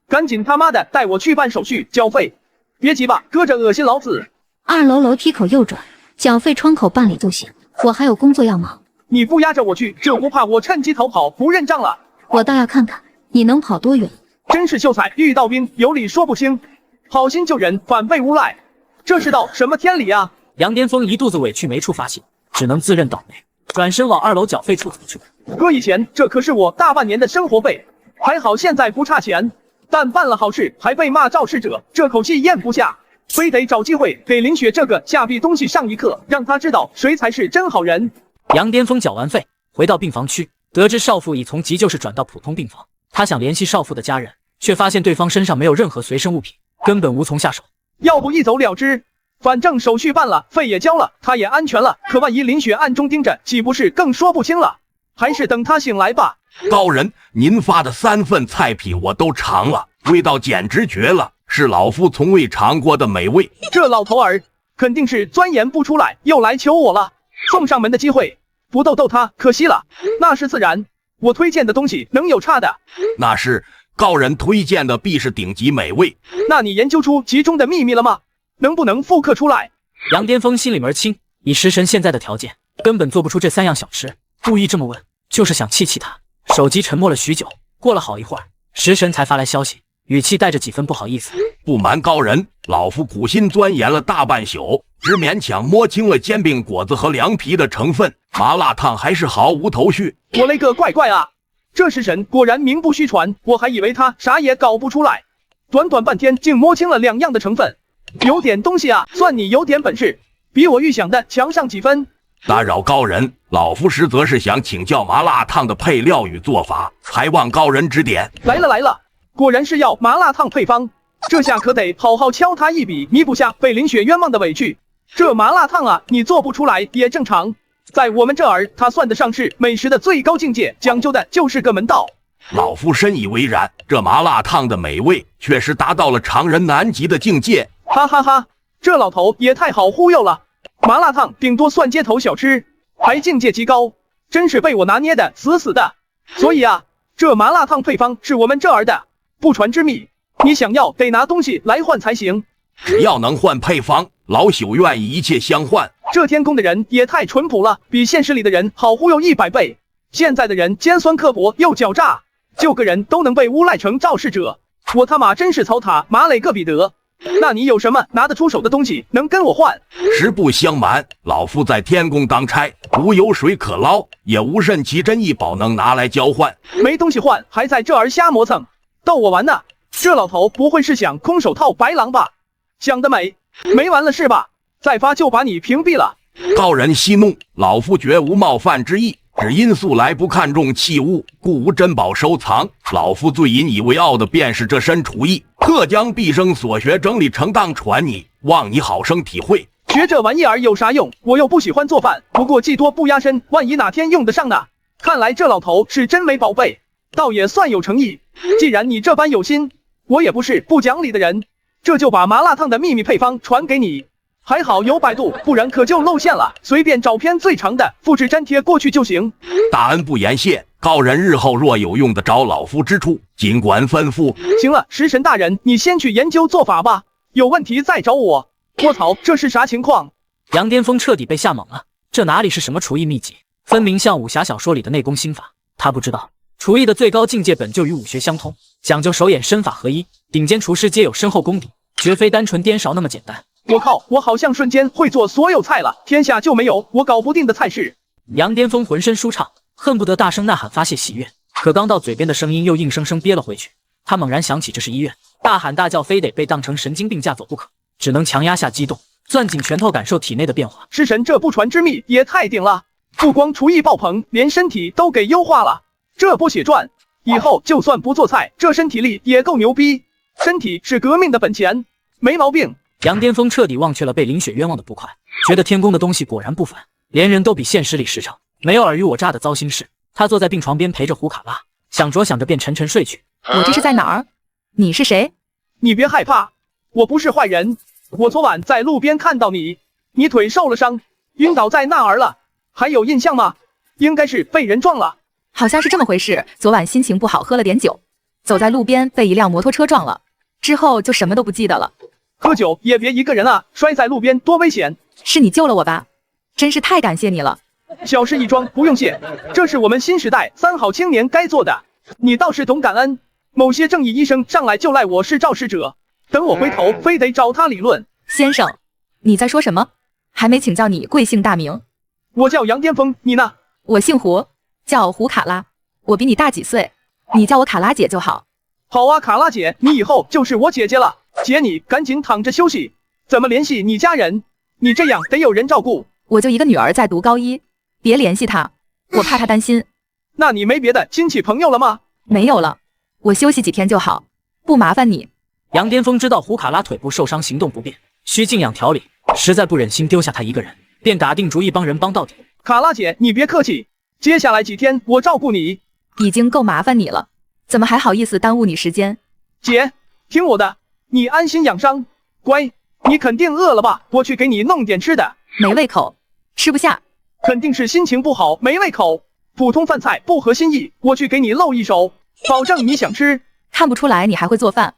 赶紧他妈的带我去办手续交费！别急吧，搁着恶心老子。2楼楼梯口右转，缴费窗口办理就行。我还有工作要忙。你不押着我去，这不怕我趁机逃跑不认账了？我倒要看看你能跑多远。真是秀才遇到兵，有理说不清，好心救人反被诬赖，这是道什么天理啊！杨巅峰一肚子委屈没处发泄，只能自认倒霉，转身往2楼缴费处走去。哥，以前这可是我大半年的生活费，还好现在不差钱，但办了好事还被骂肇事者，这口气咽不下，非得找机会给林雪这个下逼东西上一课，让他知道谁才是真好人。杨巅峰缴完费，回到病房区，得知少妇已从急救室转到普通病房，他想联系少妇的家人，却发现对方身上没有任何随身物品，根本无从下手。要不一走了之，反正手续办了，费也交了，他也安全了。可万一林雪暗中盯着，岂不是更说不清了？还是等他醒来吧。高人，您发的3份菜品我都尝了，味道简直绝了，是老夫从未尝过的美味。这老头儿肯定是钻研不出来，又来求我了。送上门的机会不逗他可惜了。那是自然，我推荐的东西能有差的？那是高人推荐的必是顶级美味。那你研究出其中的秘密了吗？能不能复刻出来？杨巅峰心里门清，以食神现在的条件，根本做不出这3样小吃，故意这么问，就是想气他。手机沉默了许久，过了好一会儿，食神才发来消息，语气带着几分不好意思。不瞒高人，老夫苦心钻研了大半宿，只勉强摸清了煎饼果子和凉皮的成分，麻辣烫还是毫无头绪。我勒个乖乖啊！这食神果然名不虚传，我还以为他啥也搞不出来，短短半天竟摸清了2样的成分，有点东西啊！算你有点本事，比我预想的强上几分。打扰高人，老夫实则是想请教麻辣烫的配料与做法，还望高人指点。来了，果然是要麻辣烫配方，这下可得好好敲他一笔，弥补下被林雪冤枉的委屈。这麻辣烫啊，你做不出来也正常，在我们这儿，它算得上是美食的最高境界，讲究的就是个门道。老夫深以为然，这麻辣烫的美味确实达到了常人难及的境界。哈哈哈，这老头也太好忽悠了。麻辣烫顶多算街头小吃，还境界极高，真是被我拿捏的死死的。所以啊，这麻辣烫配方是我们这儿的不传之秘，你想要得拿东西来换才行。只要能换配方，老朽愿意一切相换。这天宫的人也太淳朴了，比现实里的人好忽悠100倍。现在的人尖酸刻薄又狡诈，就个人都能被诬赖成肇事者，我他妈真是草塔马累个彼得。那你有什么拿得出手的东西能跟我换？实不相瞒，老夫在天宫当差，无油水可捞，也无甚奇珍异宝能拿来交换。没东西换，还在这儿瞎磨蹭，逗我玩呢？这老头不会是想空手套白狼吧？想得美，没完了是吧？再发就把你屏蔽了。高人息怒，老夫绝无冒犯之意，只因素来不看重器物，故无珍宝收藏。老夫最引以为傲的便是这身厨艺，特将毕生所学整理成当传你，望你好生体会。学这玩意儿有啥用？我又不喜欢做饭，不过技多不压身，万一哪天用得上呢？看来这老头是真没宝贝，倒也算有诚意。既然你这般有心，我也不是不讲理的人，这就把麻辣烫的秘密配方传给你。还好有百度，不然可就露馅了。随便找篇最长的，复制粘贴过去就行。大恩不言谢，高人日后若有用得着老夫之处，尽管吩咐。行了，食神大人，你先去研究做法吧，有问题再找我。我操，这是啥情况？杨巅峰彻底被吓懵了，这哪里是什么厨艺秘籍，分明像武侠小说里的内功心法。他不知道，厨艺的最高境界本就与武学相通，讲究手眼身法合一，顶尖厨师皆有深厚功底，绝非单纯颠勺那么简单。我靠，我好像瞬间会做所有菜了，天下就没有我搞不定的菜式。杨巅峰浑身舒畅，恨不得大声呐喊发泄喜悦，可刚到嘴边的声音又硬生生憋了回去。他猛然想起这是医院，大喊大叫非得被当成神经病架走不可，只能强压下激动，攥紧拳头感受体内的变化。食神这不传之秘也太顶了，不光厨艺爆棚，连身体都给优化了。这不血赚，以后就算不做菜，这身体力也够牛逼。身体是革命的本钱，没毛病。杨巅峰彻底忘却了被林雪冤枉的不快，觉得天宫的东西果然不凡，连人都比现实里实诚，没有尔虞我诈的糟心事。他坐在病床边陪着胡卡拉，想着想着便沉沉睡去。我这是在哪儿？你是谁？你别害怕，我不是坏人。我昨晚在路边看到你，你腿受了伤，晕倒在那儿了，还有印象吗？应该是被人撞了。好像是这么回事，昨晚心情不好，喝了点酒，走在路边被一辆摩托车撞了，之后就什么都不记得了。喝酒也别一个人啊，摔在路边多危险。是你救了我吧？真是太感谢你了。小事一桩，不用谢。这是我们新时代3好青年该做的。你倒是懂感恩。某些正义医生上来就赖我是肇事者，等我回头非得找他理论。先生，你在说什么？还没请教你贵姓大名。我叫杨巅峰，你呢？我姓胡，叫胡卡拉。我比你大几岁，你叫我卡拉姐就好。好啊，卡拉姐，你以后就是我姐姐了。姐，你赶紧躺着休息。怎么联系你家人？你这样得有人照顾。我就一个女儿在读高一，别联系她，我怕她担心。那你没别的亲戚朋友了吗？没有了，我休息几天就好，不麻烦你。杨巅峰知道胡卡拉腿部受伤，行动不便，需静养调理，实在不忍心丢下他一个人，便打定主意帮人帮到底。卡拉姐，你别客气，接下来几天我照顾你。已经够麻烦你了，怎么还好意思耽误你时间？姐，听我的，你安心养伤，乖。你肯定饿了吧？我去给你弄点吃的。没胃口，吃不下。肯定是心情不好，没胃口。普通饭菜不合心意，我去给你露一手，保证你想吃。看不出来你还会做饭，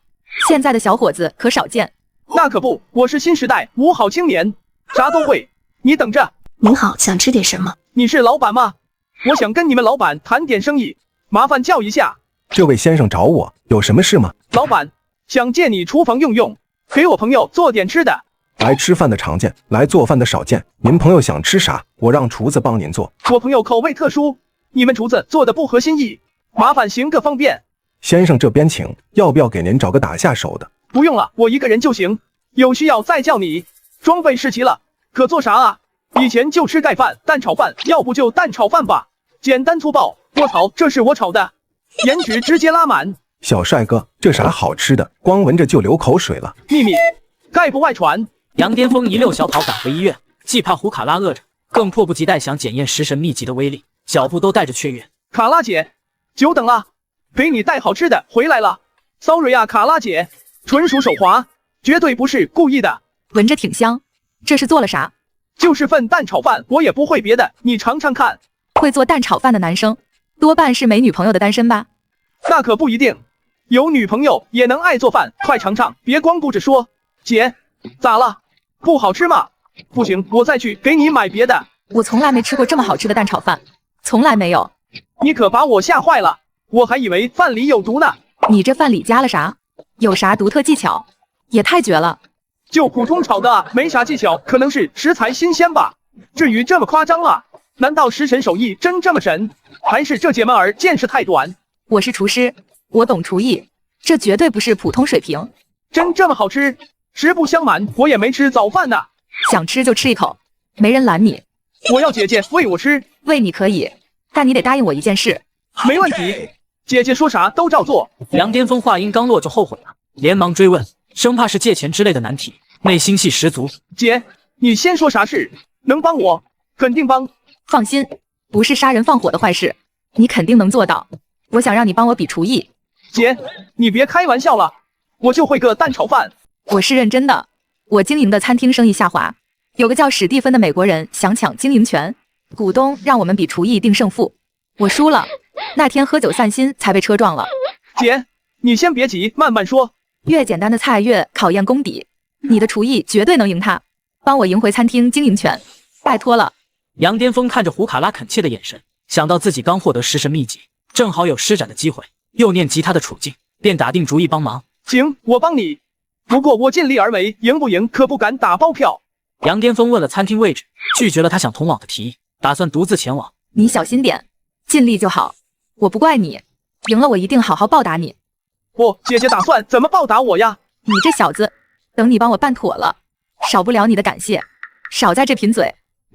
现在的小伙子可少见。那可不，我是新时代5好青年，啥都会。你等着。您好，想吃点什么？你是老板吗？我想跟你们老板谈点生意，麻烦叫一下。这位先生找我有什么事吗？老板，想借你厨房用用，给我朋友做点吃的。来吃饭的常见，来做饭的少见。您朋友想吃啥，我让厨子帮您做。我朋友口味特殊，你们厨子做的不合心意，麻烦行个方便。先生这边请，要不要给您找个打下手的？不用了，我一个人就行，有需要再叫你。装备是齐了，可做啥啊？以前就吃盖饭、蛋炒饭，要不就蛋炒饭吧，简单粗暴。卧槽，这是我炒的，颜值直接拉满。小帅哥，这啥好吃的，光闻着就流口水了。秘密，概不外传。杨巅峰一溜小跑赶回医院，既怕胡卡拉饿着，更迫不及待想检验食神秘籍的威力，脚步都带着雀跃。卡拉姐，久等了，给你带好吃的回来了。Sorry 啊，卡拉姐，纯属手滑，绝对不是故意的。闻着挺香，这是做了啥？就是份蛋炒饭，我也不会别的，你尝尝看。会做蛋炒饭的男生，多半是没女朋友的单身吧？那可不一定，有女朋友也能爱做饭，快尝尝，别光顾着说。姐，咋了？不好吃吗？不行，我再去给你买别的。我从来没吃过这么好吃的蛋炒饭，从来没有。你可把我吓坏了，我还以为饭里有毒呢。你这饭里加了啥？有啥独特技巧？也太绝了。就普通炒的啊，没啥技巧，可能是食材新鲜吧。至于这么夸张啊？难道食神手艺真这么神？还是这姐们儿见识太短？我是厨师，我懂厨艺，这绝对不是普通水平。真这么好吃？实不相瞒，我也没吃早饭呢。想吃就吃一口，没人拦你。我要姐姐喂我吃。喂你可以，但你得答应我一件事。没问题，姐姐说啥都照做。杨巅峰话音刚落就后悔了，连忙追问，生怕是借钱之类的难题，内心戏十足。姐，你先说啥事？能帮我？肯定帮。放心，不是杀人放火的坏事，你肯定能做到。我想让你帮我比厨艺。姐，你别开玩笑了，我就会个蛋炒饭。我是认真的，我经营的餐厅生意下滑，有个叫史蒂芬的美国人想抢经营权，股东让我们比厨艺定胜负，我输了。那天喝酒散心才被车撞了。姐，你先别急，慢慢说。越简单的菜越考验功底，你的厨艺绝对能赢他，帮我赢回餐厅经营权，拜托了。杨巅峰看着胡卡拉恳切的眼神，想到自己刚获得食神秘籍，正好有施展的机会，又念及他的处境，便打定主意帮忙。行，我帮你，不过我尽力而为，赢不赢可不敢打包票。杨巅峰问了餐厅位置，拒绝了他想同往的提议，打算独自前往。你小心点，尽力就好，我不怪你，赢了我一定好好报答你。姐姐打算怎么报答我呀？你这小子，等你帮我办妥了，少不了你的感谢，少在这贫嘴。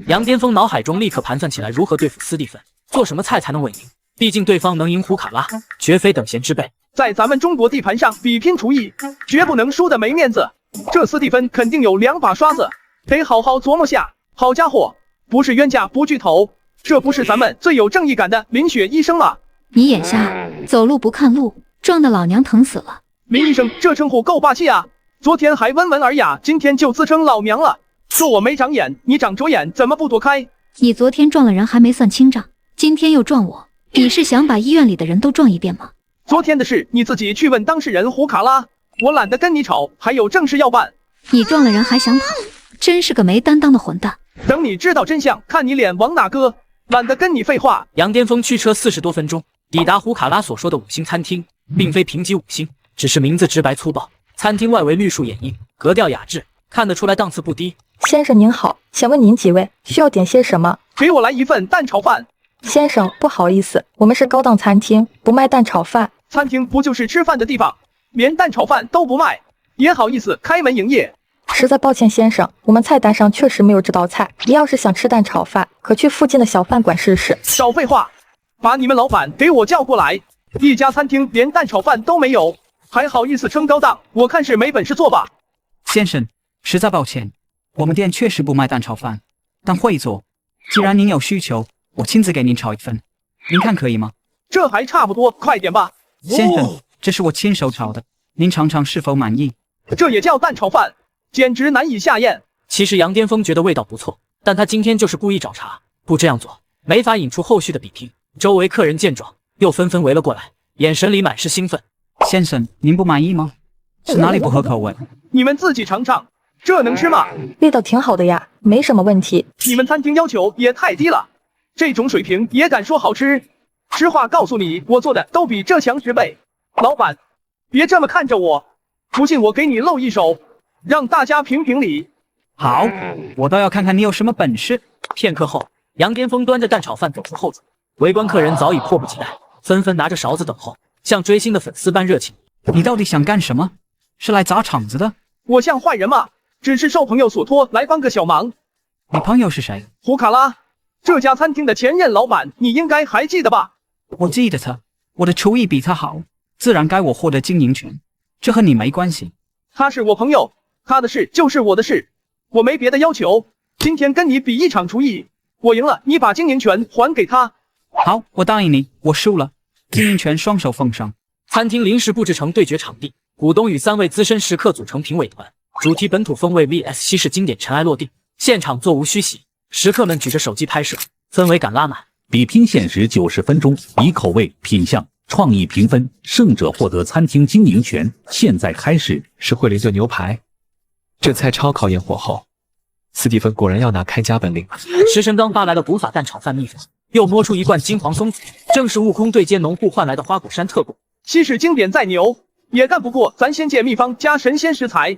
杨巅峰脑海中立刻盘算起来如何对付斯蒂芬，做什么菜才能稳赢，毕竟对方能赢胡卡拉，绝非等闲之辈。在咱们中国地盘上比拼厨艺，绝不能输得没面子。这斯蒂芬肯定有2把刷子，得好好琢磨下。好家伙，不是冤家不聚头，这不是咱们最有正义感的林雪医生吗？你眼瞎，走路不看路，撞得老娘疼死了。林医生这称呼够霸气啊！昨天还温文尔雅，今天就自称老娘了。说我没长眼，你长着眼，怎么不躲开？你昨天撞了人还没算清账，今天又撞我，你是想把医院里的人都撞一遍吗？昨天的事你自己去问当事人胡卡拉，我懒得跟你吵，还有正事要办。你撞了人还想跑，真是个没担当的混蛋。等你知道真相，看你脸往哪搁。懒得跟你废话。杨巅峰驱车40多分钟，抵达胡卡拉所说的5星餐厅，并非评级5星，只是名字直白粗暴。餐厅外围绿树掩映，格调雅致，看得出来档次不低。先生您好，请问您几位？需要点些什么？给我来一份蛋炒饭。先生，不好意思，我们是高档餐厅，不卖蛋炒饭。餐厅不就是吃饭的地方，连蛋炒饭都不卖，也好意思开门营业？实在抱歉，先生，我们菜单上确实没有这道菜。你要是想吃蛋炒饭，可去附近的小饭馆试试。少废话，把你们老板给我叫过来！一家餐厅连蛋炒饭都没有，还好意思称高档？我看是没本事做吧。先生，实在抱歉，我们店确实不卖蛋炒饭，但会做。既然您有需求，我亲自给您炒一份，您看可以吗？这还差不多，快点吧。先生，这是我亲手炒的，您尝尝是否满意？这也叫蛋炒饭，简直难以下咽。其实杨巅峰觉得味道不错，但他今天就是故意找茬，不这样做没法引出后续的比拼。周围客人见状，又纷纷围了过来，眼神里满是兴奋。先生，您不满意吗？是哪里不合口味？你们自己尝尝，这能吃吗？味道挺好的呀，没什么问题。你们餐厅要求也太低了，这种水平也敢说好吃？实话告诉你，我做的都比这强10倍。老板，别这么看着我，不信我给你露一手，让大家评评理。好，我倒要看看你有什么本事。片刻后，杨巅峰端着蛋炒饭走出后厨，围观客人早已迫不及待，纷纷拿着勺子等候，像追星的粉丝般热情。你到底想干什么？是来砸场子的？我像坏人吗？只是受朋友所托来帮个小忙。你朋友是谁？胡卡拉，这家餐厅的前任老板，你应该还记得吧？我记得他，我的厨艺比他好，自然该我获得经营权，这和你没关系。他是我朋友，他的事就是我的事，我没别的要求。今天跟你比一场厨艺，我赢了，你把经营权还给他。好，我答应你，我输了，经营权双手奉上。餐厅临时布置成对决场地，股东与3位资深食客组成评委团，主题本土风味 vs 西式经典尘埃落定，现场座无虚席，食客们举着手机拍摄，氛围感拉满。比拼限时90分钟，以口味、品相、创意评分，胜者获得餐厅经营权。现在开始。是惠灵顿牛排，这菜超考验火候，斯蒂芬果然要拿开家本领了。食神刚发来的古法蛋炒饭秘粉，又摸出一罐金黄松子，正是悟空对接农户换来的花果山特供。西式经典再牛，也干不过咱仙界秘方加神仙食材。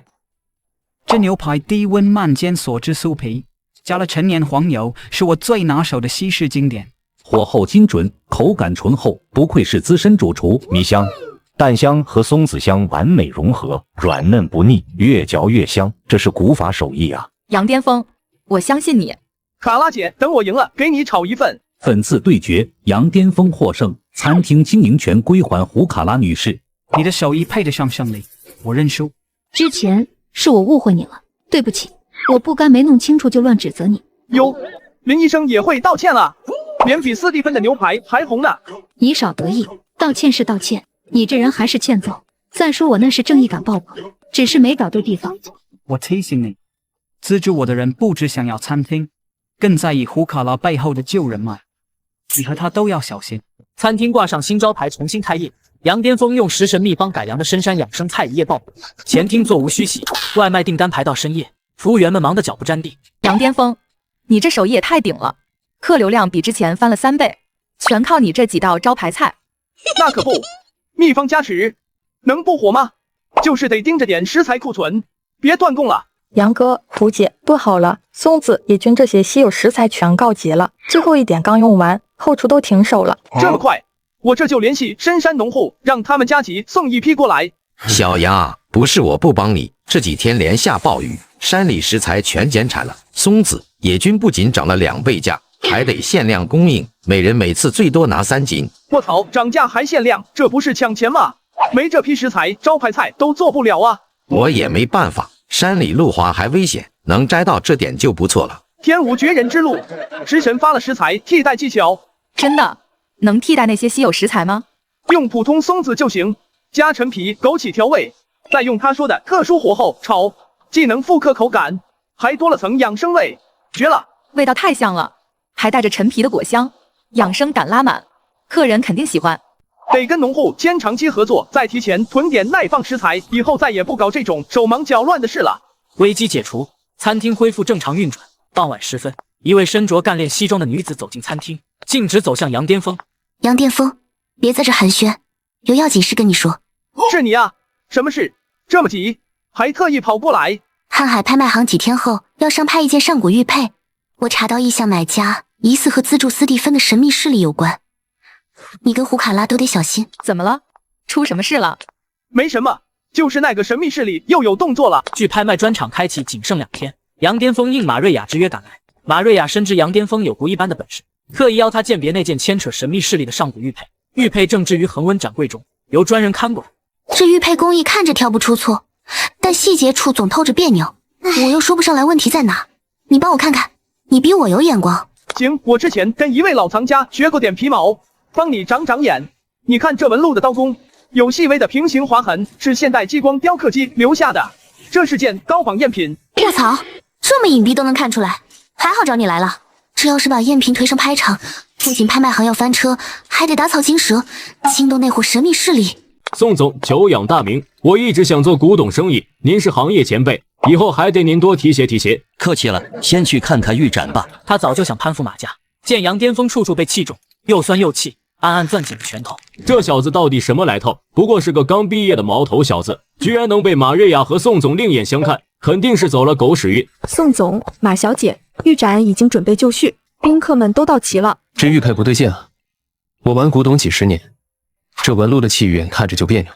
这牛排低温慢煎锁汁酥皮，加了陈年黄油，是我最拿手的西式经典。火候精准，口感醇厚，不愧是资深主厨。米香、蛋香和松子香完美融合，软嫩不腻，越嚼越香，这是古法手艺啊！杨巅峰，我相信你。卡拉姐，等我赢了，给你炒一份。粉刺对决，杨巅峰获胜，餐厅经营权归还胡卡拉女士。你的手艺配得上胜利，我认输。之前是我误会你了，对不起，我不该没弄清楚就乱指责你。哟，林医生也会道歉了，脸比斯蒂芬的牛排还红呢。你少得意，道歉是道歉，你这人还是欠揍。再说我那是正义感爆棚，只是没找对地方。我提醒你，资助我的人不只想要餐厅，更在意胡卡拉背后的旧人脉，你和他都要小心。餐厅挂上新招牌，重新开业。杨巅峰用食神秘方改良的深山养生菜一夜爆火，前厅座无虚席，外卖订单排到深夜，服务员们忙得脚不沾地。杨巅峰，你这手艺也太顶了，客流量比之前翻了3倍，全靠你这几道招牌菜。那可不，秘方加持，能不火吗？就是得盯着点食材库存，别断供了。杨哥、胡姐，不好了，松子、野菌这些稀有食材全告急了，最后一点刚用完，后厨都停手了。这么快？我这就联系深山农户，让他们加急送一批过来。小杨，不是我不帮你，这几天连下暴雨，山里食材全减产了，松子、野菌不仅涨了2倍价，还得限量供应，每人每次最多拿3斤。我操，涨价还限量，这不是抢钱吗？没这批食材，招牌菜都做不了啊。我也没办法，山里路滑还危险，能摘到这点就不错了。天无绝人之路，食神发了食材替代技巧。真的？能替代那些稀有食材吗？用普通松子就行，加陈皮、枸杞调味，再用他说的特殊火候炒，既能复刻口感，还多了层养生味，绝了！味道太香了，还带着陈皮的果香，养生感拉满，客人肯定喜欢。得跟农户签长期合作，再提前囤点耐放食材，以后再也不搞这种手忙脚乱的事了。危机解除，餐厅恢复正常运转。傍晚时分，一位身着干练西装的女子走进餐厅，径直走向杨巅峰。杨巅峰，别在这寒暄，有要紧事跟你说。是你啊？什么事？这么急，还特意跑过来？瀚海拍卖行几天后要上拍一件上古玉佩，我查到意向买家疑似和资助斯蒂芬的神秘势力有关，你跟胡卡拉都得小心。怎么了？出什么事了？没什么，就是那个神秘势力又有动作了。距拍卖专场开启仅剩2天，杨巅峰应马瑞亚之约赶来。马瑞亚深知杨巅峰有不一般的本事，特意邀他鉴别那件牵扯神秘势力的上古玉佩。玉佩正置于恒温展柜中，由专人看管。这玉佩工艺看着挑不出错，但细节处总透着别扭，我又说不上来问题在哪。你帮我看看，你比我有眼光。行，我之前跟一位老藏家学过点皮毛，帮你长长眼。你看这纹路的刀工，有细微的平行划痕，是现代激光雕刻机留下的。这是件高仿赝品。卧槽，这么隐蔽都能看出来，还好找你来了。这要是把赝品推上拍场，不仅拍卖行要翻车，还得打草惊蛇，惊动那伙神秘势力。宋总久仰大名，我一直想做古董生意，您是行业前辈，以后还得您多提携提携。客气了，先去看看玉展吧。他早就想攀附马家，见杨巅峰处处被器重，又酸又气，暗暗攥紧了拳头。这小子到底什么来头？不过是个刚毕业的毛头小子，居然能被马瑞亚和宋总另眼相看，肯定是走了狗屎运。宋总，马小姐，玉展已经准备就绪，宾客们都到齐了。这玉佩不对劲啊！我玩古董几十年，这纹路的气韵看着就别扭，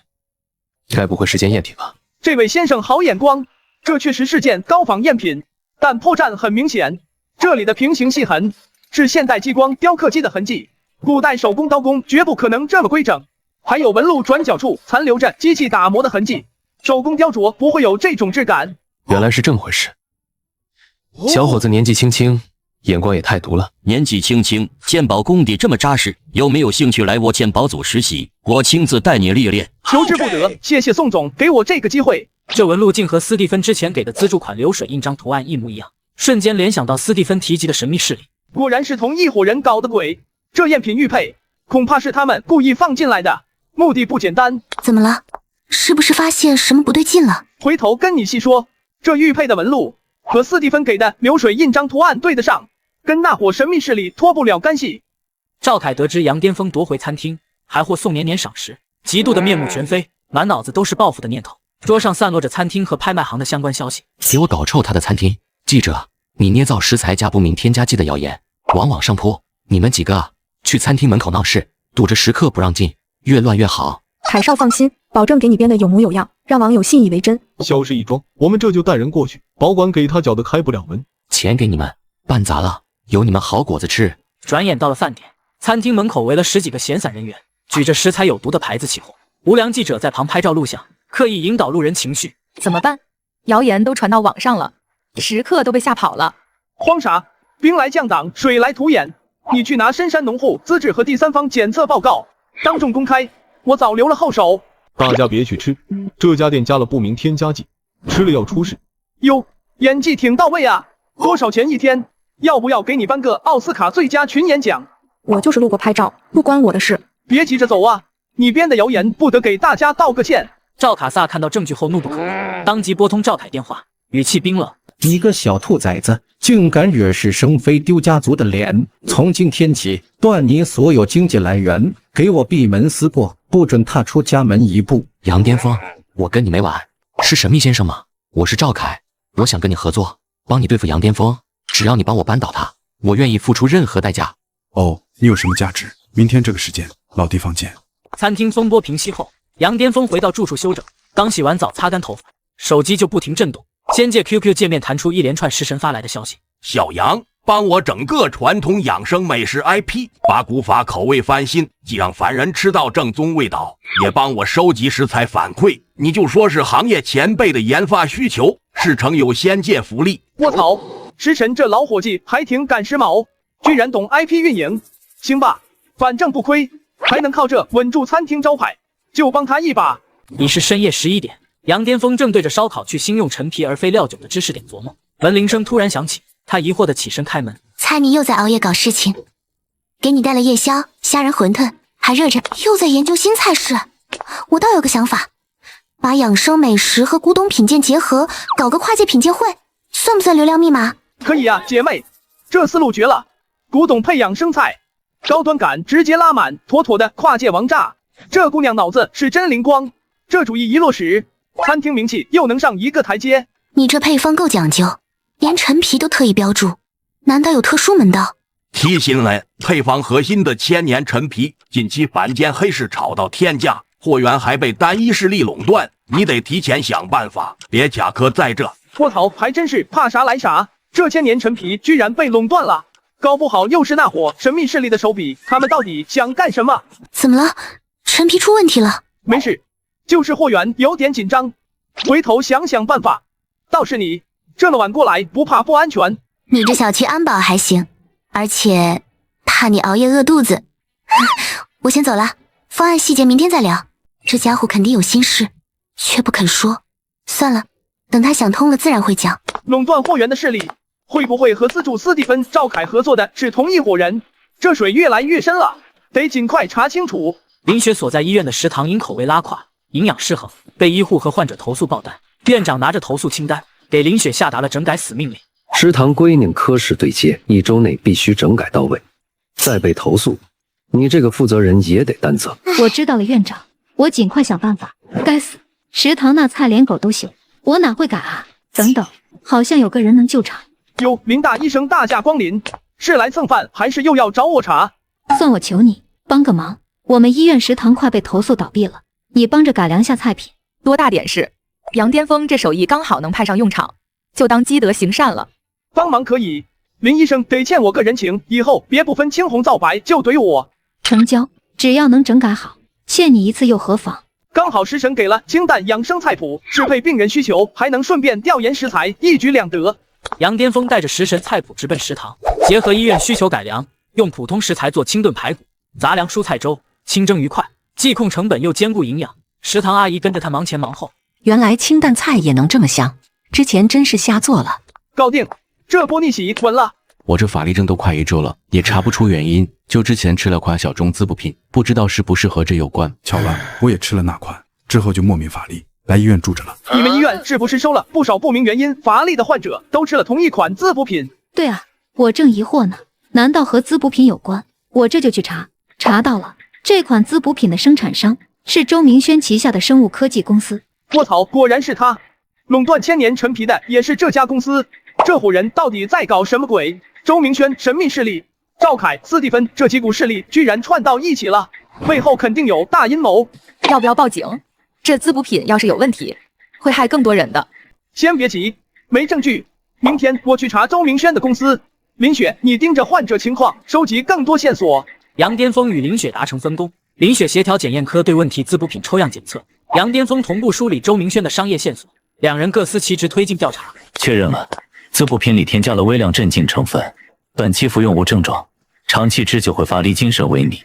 该不会是件赝品吧？这位先生好眼光，这确实是件高仿赝品，但破绽很明显，这里的平行细痕是现代激光雕刻机的痕迹，古代手工刀工绝不可能这么规整。还有纹路转角处残留着机器打磨的痕迹，手工雕琢不会有这种质感。原来是这么回事。小伙子年纪轻轻，眼光也太毒了。年纪轻轻，鉴宝功底这么扎实，有没有兴趣来我鉴宝组实习？我亲自带你历练。求之不得，谢谢宋总给我这个机会。这纹路竟和斯蒂芬之前给的资助款流水印章图案一模一样，瞬间联想到斯蒂芬提及的神秘势力。果然是同一伙人搞的鬼，这赝品玉佩恐怕是他们故意放进来的，目的不简单。怎么了？是不是发现什么不对劲了？回头跟你细说。这玉佩的纹路和斯蒂芬给的流水印章图案对得上，跟那伙神秘势力脱不了干系。赵凯得知杨巅峰夺回餐厅，还获宋年年赏识，极度的面目全非，满脑子都是报复的念头。桌上散落着餐厅和拍卖行的相关消息。给我搞臭他的餐厅！记者，你捏造食材加不明添加剂的谣言，往网上泼。你们几个去餐厅门口闹事，堵着食客不让进，越乱越好。海少放心，保证给你编的有模有样，让网友信以为真。小事一桩，我们这就带人过去，保管给他搅得开不了门。钱给你们，办砸了，有你们好果子吃。转眼到了饭点，餐厅门口围了10几个闲散人员，举着食材有毒的牌子起哄。无良记者在旁拍照录像，刻意引导路人情绪。怎么办？谣言都传到网上了，食客都被吓跑了。慌啥？兵来将挡，水来土掩。你去拿深山农户资质和第三方检测报告，当众公开，我早留了后手。大家别去吃，这家店加了不明添加剂，吃了要出事。哟，演技挺到位啊！多少钱一天？要不要给你颁个奥斯卡最佳群演奖？我就是路过拍照，不关我的事。别急着走啊！你编的谣言不得给大家道个歉。赵卡萨看到证据后怒不可遏，当即拨通赵凯电话，语气冰冷：“你个小兔崽子，竟敢惹是生非，丢家族的脸！从今天起，断你所有经济来源，给我闭门思过，不准踏出家门一步。”杨巅峰，我跟你没完。是神秘先生吗？我是赵凯，我想跟你合作，帮你对付杨巅峰。只要你帮我扳倒他，我愿意付出任何代价。哦，你有什么价值？明天这个时间，老地方见。餐厅风波平息后，杨巅峰回到住处休整，刚洗完澡擦干头发，手机就不停震动。先借 QQ 界面弹出一连串食神发来的消息：小杨，帮我整个传统养生美食 IP， 把古法口味翻新，既让凡人吃到正宗味道，也帮我收集食材反馈。你就说是行业前辈的研发需求，事成有先界福利。我操，食神这老伙计还挺赶时髦，居然懂 IP 运营。行吧，反正不亏，还能靠这稳住餐厅招牌，就帮他一把。已是深夜11点，杨巅峰正对着烧烤去新用陈皮而非料酒的知识点琢磨，门铃声突然响起，他疑惑地起身开门。猜你又在熬夜搞事情，给你带了夜宵、虾仁馄饨，还热着，又在研究新菜式。我倒有个想法，把养生美食和古董品鉴结合，搞个跨界品鉴会，算不算流量密码？可以啊，姐妹，这思路绝了，古董配养生菜，高端感直接拉满，妥妥的跨界王炸。这姑娘脑子是真灵光，这主意一落实，餐厅名气又能上一个台阶。你这配方够讲究，连陈皮都特意标注，难道有特殊门道？提醒了，配方核心的千年陈皮近期坊间黑市炒到天价，货源还被单一势力垄断，你得提前想办法，别卡壳在这。我操，还真是怕啥来啥，这千年陈皮居然被垄断了，搞不好又是那伙神秘势力的手笔，他们到底想干什么？怎么了？陈皮出问题了？没事，就是货源有点紧张，回头想想办法。倒是你这么晚过来，不怕不安全？你这小区安保还行，而且怕你熬夜饿肚子。我先走了，方案细节明天再聊。这家伙肯定有心事，却不肯说。算了，等他想通了自然会讲。垄断货源的势力会不会和资助斯蒂芬、赵凯合作的是同一伙人？这水越来越深了，得尽快查清楚。林雪所在医院的食堂因口味拉胯、营养失衡，被医护和患者投诉爆单。院长拿着投诉清单，给林雪下达了整改死命令。食堂归宁科室对接，1周内必须整改到位。再被投诉，你这个负责人也得担责。我知道了，院长，我尽快想办法。该死，食堂那菜连狗都嫌，我哪会改啊？等等，好像有个人能救场。哟，林大医生大驾光临，是来蹭饭还是又要找我茬？算我求你帮个忙，我们医院食堂快被投诉倒闭了，你帮着改良下菜品。多大点事？杨巅峰这手艺刚好能派上用场，就当积德行善了。帮忙可以，林医生得欠我个人情，以后别不分青红皂白就怼我。成交，只要能整改好，欠你一次又何妨？刚好食神给了清淡养生菜谱，适配病人需求，还能顺便调研食材，一举两得。杨巅峰带着食神菜谱直奔食堂，结合医院需求改良，用普通食材做清炖排骨、杂粮蔬菜粥，清蒸愉快，既控成本又兼顾营养。食堂阿姨跟着他忙前忙后。原来清淡菜也能这么香，之前真是瞎做了。搞定，这波逆袭稳了。我这法力证都快1周了，也查不出原因。就之前吃了款小众滋补品，不知道是不是和这有关。巧了，我也吃了那款，之后就莫名乏力，来医院住着了。你们医院是不是收了不少不明原因乏力的患者，都吃了同一款滋补品？对啊，我正疑惑呢，难道和滋补品有关？我这就去查。查到了，这款滋补品的生产商是周明轩旗下的生物科技公司。卧槽，果然是他！垄断千年陈皮的也是这家公司，这伙人到底在搞什么鬼？周明轩神秘势力、赵凯、斯蒂芬这几股势力居然串到一起了，背后肯定有大阴谋。要不要报警？这滋补品要是有问题，会害更多人的。先别急，没证据，明天我去查周明轩的公司。林雪，你盯着患者情况，收集更多线索。杨巅峰与林雪达成分工，林雪协调检验科对问题滋补品抽样检测。杨巅峰同步梳理周明轩的商业线索，两人各司其职推进调查。确认了，滋补品里添加了微量镇静成分，短期服用无症状，长期吃就会乏力、精神萎靡，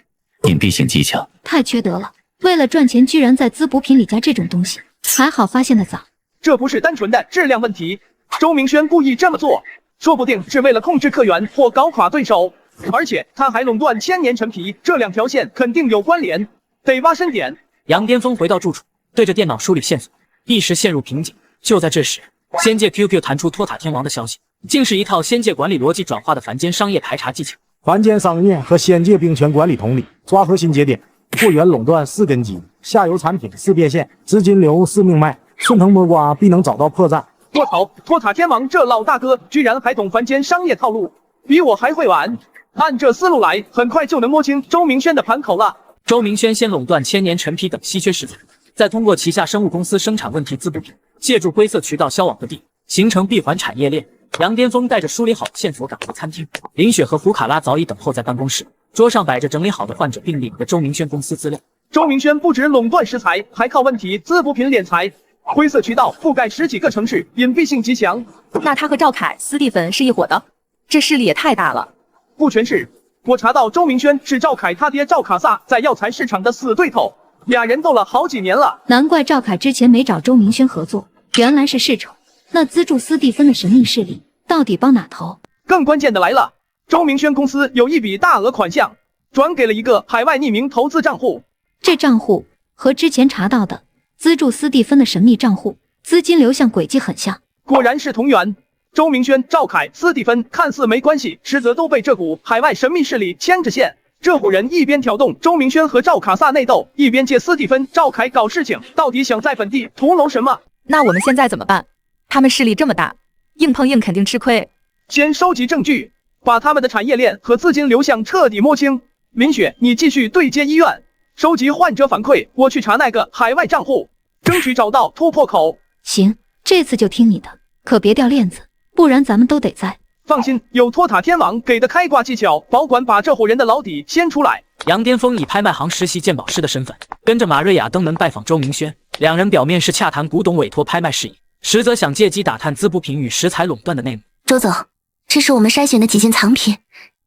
隐蔽性极强。太缺德了，为了赚钱居然在滋补品里加这种东西，还好发现的早。这不是单纯的质量问题，周明轩故意这么做，说不定是为了控制客源或搞垮对手，而且他还垄断千年陈皮，这两条线肯定有关联，得挖深点。杨巅峰回到住处，对着电脑梳理线索，一时陷入瓶颈。就在这时，仙界 QQ 弹出托塔天王的消息，竟是一套仙界管理逻辑转化的凡间商业排查技巧。凡间商业和仙界兵权管理同理，抓核心节点，货源垄断4根基，下游产品4变现，资金流4命脉，顺藤摸瓜必能找到破绽。我操，托塔天王这老大哥居然还懂凡间商业套路，比我还会玩。按这思路来，很快就能摸清周明轩的盘口了。周明轩先垄断千年陈皮等稀缺食材，再通过旗下生物公司生产问题滋补品，借助灰色渠道销往各地，形成闭环产业链。杨巅峰带着梳理好的线索赶回餐厅，林雪和胡卡拉早已等候在办公室，桌上摆着整理好的患者病历和周明轩公司资料。周明轩不止垄断食材，还靠问题滋补品敛财，灰色渠道覆盖10几个城市，隐蔽性极强。那他和赵凯、斯蒂芬是一伙的，这势力也太大了。不全是，我查到周明轩是赵凯他爹赵卡萨在药材市场的死对头，俩人斗了好几年了。难怪赵凯之前没找周明轩合作，原来是世仇。那资助斯蒂芬的神秘势力到底帮哪头？更关键的来了，周明轩公司有一笔大额款项转给了一个海外匿名投资账户，这账户和之前查到的资助斯蒂芬的神秘账户资金流向轨迹很像。果然是同源。周明轩、赵凯、斯蒂芬看似没关系，实则都被这股海外神秘势力牵着线。这伙人一边挑动周明轩和赵卡萨内斗，一边借斯蒂芬、赵凯搞事情，到底想在本地图谋什么？那我们现在怎么办？他们势力这么大，硬碰硬肯定吃亏。先收集证据，把他们的产业链和资金流向彻底摸清。林雪，你继续对接医院，收集患者反馈，我去查那个海外账户，争取找到突破口。行，这次就听你的，可别掉链子，不然咱们都得栽。放心，有托塔天王给的开挂技巧，保管把这伙人的老底掀出来。杨巅峰以拍卖行实习鉴宝师的身份，跟着马瑞亚登门拜访周明轩。两人表面是洽谈古董委托拍卖事宜，实则想借机打探滋补品与食材垄断的内幕。周总，这是我们筛选的几件藏品，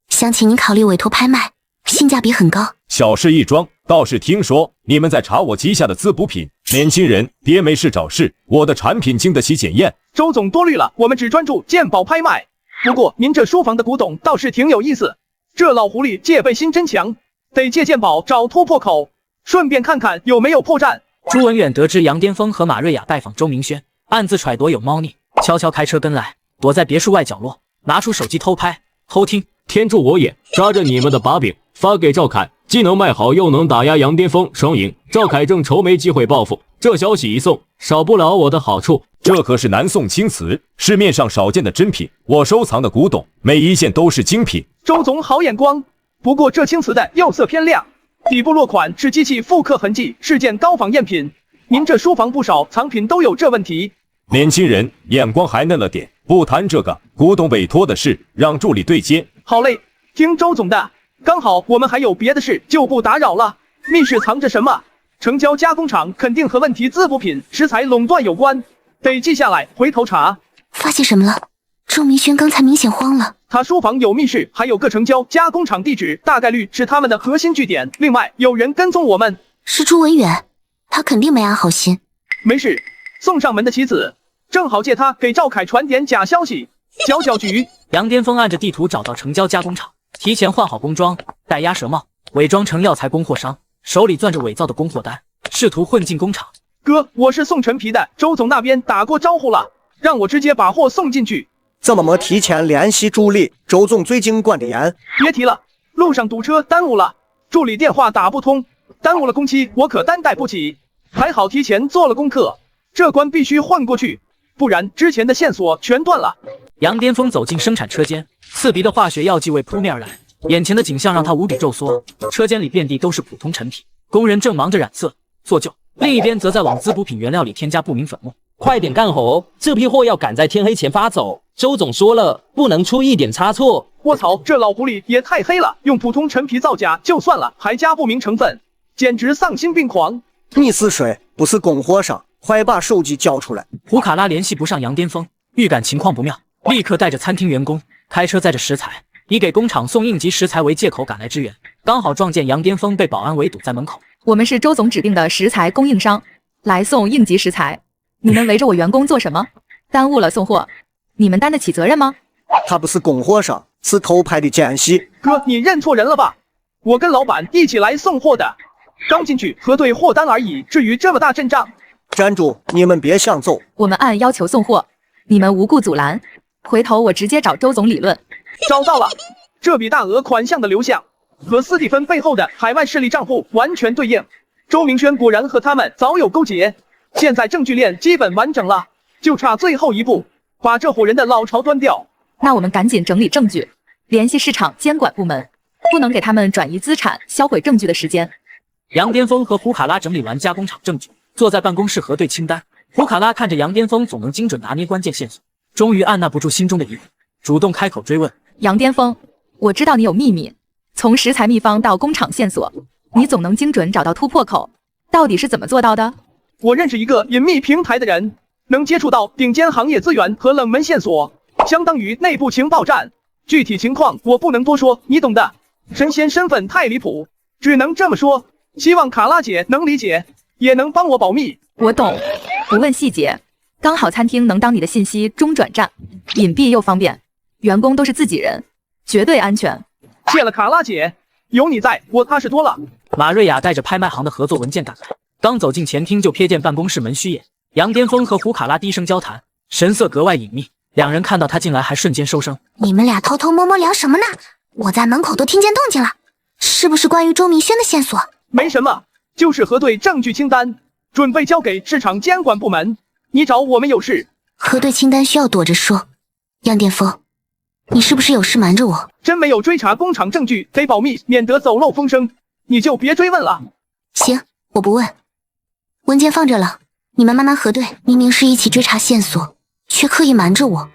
想请您考虑委托拍卖，性价比很高。小事一桩，倒是听说你们在查我旗下的滋补品。年轻人别没事找事，我的产品经得起检验。周总多虑了，我们只专注鉴宝拍卖。不过您这书房的古董倒是挺有意思，这老狐狸戒备心真强，得借鉴宝找突破口，顺便看看有没有破绽。朱文远得知杨巅峰和马瑞亚拜访周明轩，暗自揣度有猫腻，悄悄开车跟来，躲在别墅外角落，拿出手机偷拍偷听。天助我也！抓着你们的把柄发给赵凯，既能卖好又能打压杨巅峰，双赢。赵凯正愁没机会报复，这消息一送，少不了我的好处。这可是南宋青瓷，市面上少见的珍品，我收藏的古董每一件都是精品。周总好眼光，不过这青瓷的釉色偏亮，底部落款是机器复刻痕迹，是件高仿赝品。您这书房不少藏品都有这问题。年轻人眼光还嫩了点，不谈这个古董委托的事，让助理对接。好嘞，听周总的。刚好我们还有别的事，就不打扰了。密室藏着什么？成交加工厂肯定和问题滋补品食材垄断有关，得记下来，回头查。发现什么了？周明轩刚才明显慌了。他书房有密室，还有个成交加工厂地址，大概率是他们的核心据点。另外有人跟踪我们，是朱文远，他肯定没安好心。没事，送上门的棋子，正好借他给赵凯传点假消息，搅搅局。杨巅峰按着地图找到成交加工厂，提前换好工装，戴鸭舌帽，伪装成药材供货商，手里攥着伪造的供货单，试图混进工厂。哥，我是送陈皮的，周总那边打过招呼了，让我直接把货送进去。怎么没提前联系助理？周总最近管得严。别提了，路上堵车耽误了，助理电话打不通，耽误了工期我可担待不起。还好提前做了功课，这关必须混过去，不然之前的线索全断了。杨巅峰走进生产车间，刺鼻的化学药剂味扑面而来，眼前的景象让他无比皱缩。车间里遍地都是普通陈皮，工人正忙着染色做旧，另一边则在往滋补品原料里添加不明粉末。快点干活，这批货要赶在天黑前发走。周总说了，不能出一点差错。我操，这老狐狸也太黑了，用普通陈皮造假就算了，还加不明成分，简直丧心病狂。你是谁？不是供货商，快把手机交出来。胡卡拉联系不上杨巅峰，预感情况不妙，立刻带着餐厅员工开车载着食材，以给工厂送应急食材为借口赶来支援，刚好撞见杨巅峰被保安围堵在门口。我们是周总指定的食材供应商，来送应急食材，你们围着我员工做什么？耽误了送货，你们担得起责任吗？他不是供货商，是偷拍的奸细。哥，你认错人了吧？我跟老板一起来送货的，刚进去核对货单而已，至于这么大阵仗？站住！你们别想走。我们按要求送货，你们无故阻拦，回头我直接找周总理论。找到了，这笔大额款项的流向和斯蒂芬背后的海外势力账户完全对应。周明轩果然和他们早有勾结，现在证据链基本完整了，就差最后一步，把这伙人的老巢端掉。那我们赶紧整理证据，联系市场监管部门，不能给他们转移资产、销毁证据的时间。杨巅峰和胡卡拉整理完加工厂证据，坐在办公室核对清单。胡卡拉看着杨巅峰总能精准拿捏关键线索，终于按捺不住心中的疑惑，主动开口追问：杨巅峰，我知道你有秘密，从食材秘方到工厂线索，你总能精准找到突破口，到底是怎么做到的？我认识一个隐秘平台的人，能接触到顶尖行业资源和冷门线索，相当于内部情报站。具体情况我不能多说，你懂的。神仙身份太离谱，只能这么说，希望卡拉姐能理解，也能帮我保密。我懂，不问细节。刚好餐厅能当你的信息中转站，隐蔽又方便，员工都是自己人，绝对安全。谢了卡拉姐，有你在我踏实多了。马瑞亚带着拍卖行的合作文件赶来，刚走进前厅就瞥见办公室门虚掩，杨巅峰和胡卡拉低声交谈，神色格外隐秘。两人看到他进来，还瞬间收声。你们俩偷偷摸摸聊什么呢？我在门口都听见动静了，是不是关于周明轩的线索？没什么，就是核对证据清单，准备交给市场监管部门。你找我们有事？核对清单需要躲着说。杨巅峰，你是不是有事瞒着我？真没有，追查工厂证据得保密，免得走漏风声。你就别追问了。行，我不问。文件放着了，你们慢慢核对。明明是一起追查线索，却刻意瞒着我，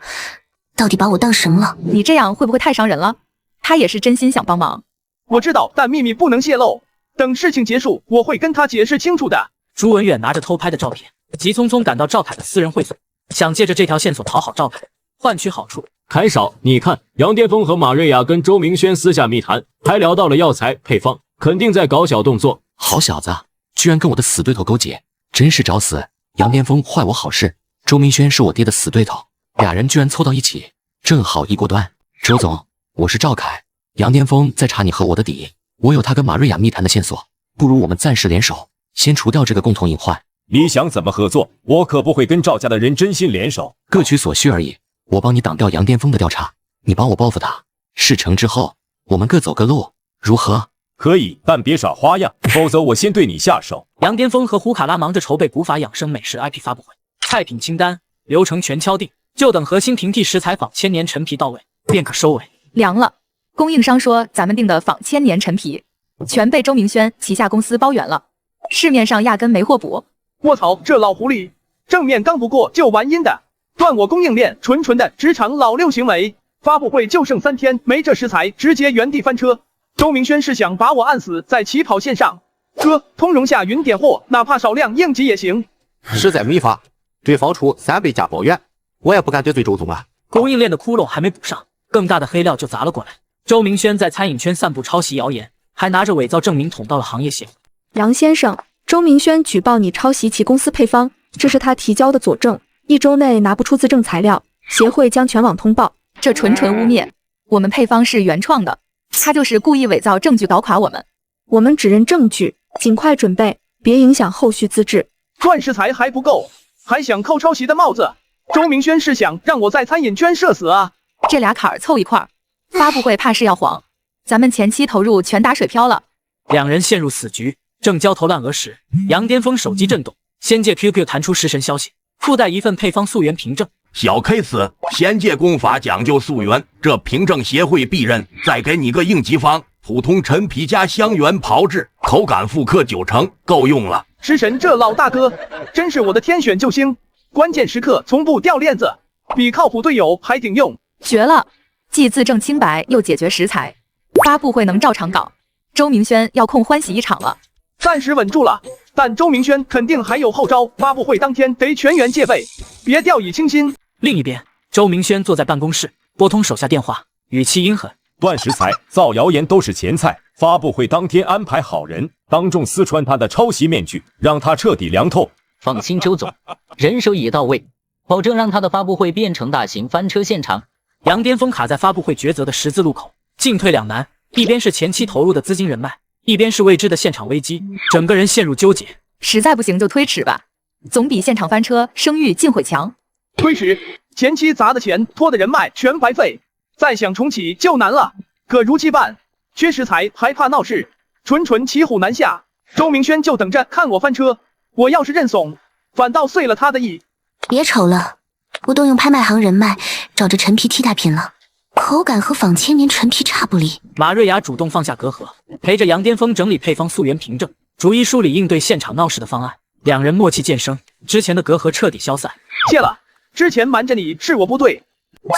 到底把我当什么了？你这样会不会太伤人了？他也是真心想帮忙。我知道，但秘密不能泄露。等事情结束，我会跟他解释清楚的。朱文远拿着偷拍的照片，急匆匆赶到赵凯的私人会所，想借着这条线索讨好赵凯，换取好处。凯少，你看，杨巅峰和马瑞亚跟周明轩私下密谈，还聊到了药材配方，肯定在搞小动作。好小子，居然跟我的死对头勾结，真是找死！杨巅峰坏我好事，周明轩是我爹的死对头，俩人居然凑到一起，正好一锅端。周总，我是赵凯，杨巅峰在查你和我的底，我有他跟马瑞亚密谈的线索，不如我们暂时联手，先除掉这个共同隐患。你想怎么合作？我可不会跟赵家的人真心联手，各取所需而已。我帮你挡掉杨巅峰的调查，你帮我报复他。事成之后，我们各走各路，如何？可以，但别耍花样，否则我先对你下手。杨巅峰和胡卡拉忙着筹备古法养生美食 IP 发布会，菜品清单、流程全敲定，就等核心平替食材仿千年陈皮到位，便可收尾。凉了，供应商说咱们订的仿千年陈皮，全被周明轩旗下公司包圆了，市面上压根没货补。卧槽，这老狐狸，正面刚不过就玩阴的，断我供应链，纯的职场老六行为。发布会就剩3天，没这食材，直接原地翻车。周明轩是想把我按死在起跑线上。哥，通融下云点货，哪怕少量应急也行。实在没法，对方出3倍价包圆，我也不敢得罪周总啊。供应链的窟窿还没补上，更大的黑料就砸了过来。周明轩在餐饮圈散布抄袭谣言，还拿着伪造证明捅到了行业协会。杨先生，周明轩举报你抄袭其公司配方，这是他提交的佐证，1周内拿不出自证材料，协会将全网通报。这纯污蔑，我们配方是原创的，他就是故意伪造证据搞垮我们。我们只认证据，尽快准备，别影响后续资质。赚食材还不够，还想扣抄袭的帽子？周明轩是想让我在餐饮圈社死啊？这俩坎儿凑一块儿，发布会怕是要黄，咱们前期投入全打水漂了。两人陷入死局，正焦头烂额时，杨巅峰手机震动，仙界 QQ 弹出食神消息，附带一份配方溯源凭证。小 case， 仙界功法讲究溯源，这凭证协会必认。再给你个应急方，普通陈皮加香橼炮制，口感复刻90%，够用了。食神这老大哥真是我的天选救星，关键时刻从不掉链子，比靠谱队友还顶用，绝了！既自证清白，又解决食材，发布会能照常搞。周明轩要空欢喜一场了。暂时稳住了，但周明轩肯定还有后招，发布会当天得全员戒备，别掉以轻心。另一边，周明轩坐在办公室，拨通手下电话，语气阴狠：断食材、造谣言都是前菜，发布会当天安排好人，当众撕穿他的抄袭面具，让他彻底凉透。放心，周总，人手已到位，保证让他的发布会变成大型翻车现场。杨巅峰卡在发布会抉择的十字路口，进退两难，一边是前期投入的资金人脉，一边是未知的现场危机，整个人陷入纠结。实在不行就推迟吧，总比现场翻车声誉尽毁强。推迟，前期砸的钱拖的人脉全白费，再想重启就难了。可如期办，缺食材还怕闹事，纯骑虎难下。周明轩就等着看我翻车，我要是认怂，反倒碎了他的意。别瞅了，我动用拍卖行人脉，找着陈皮替代品了，口感和仿千年陈皮差不离。马瑞雅主动放下隔阂，陪着杨巅峰整理配方溯源凭证，逐一梳理应对现场闹事的方案。两人默契渐生，之前的隔阂彻底消散。谢了，之前瞒着你是我不对，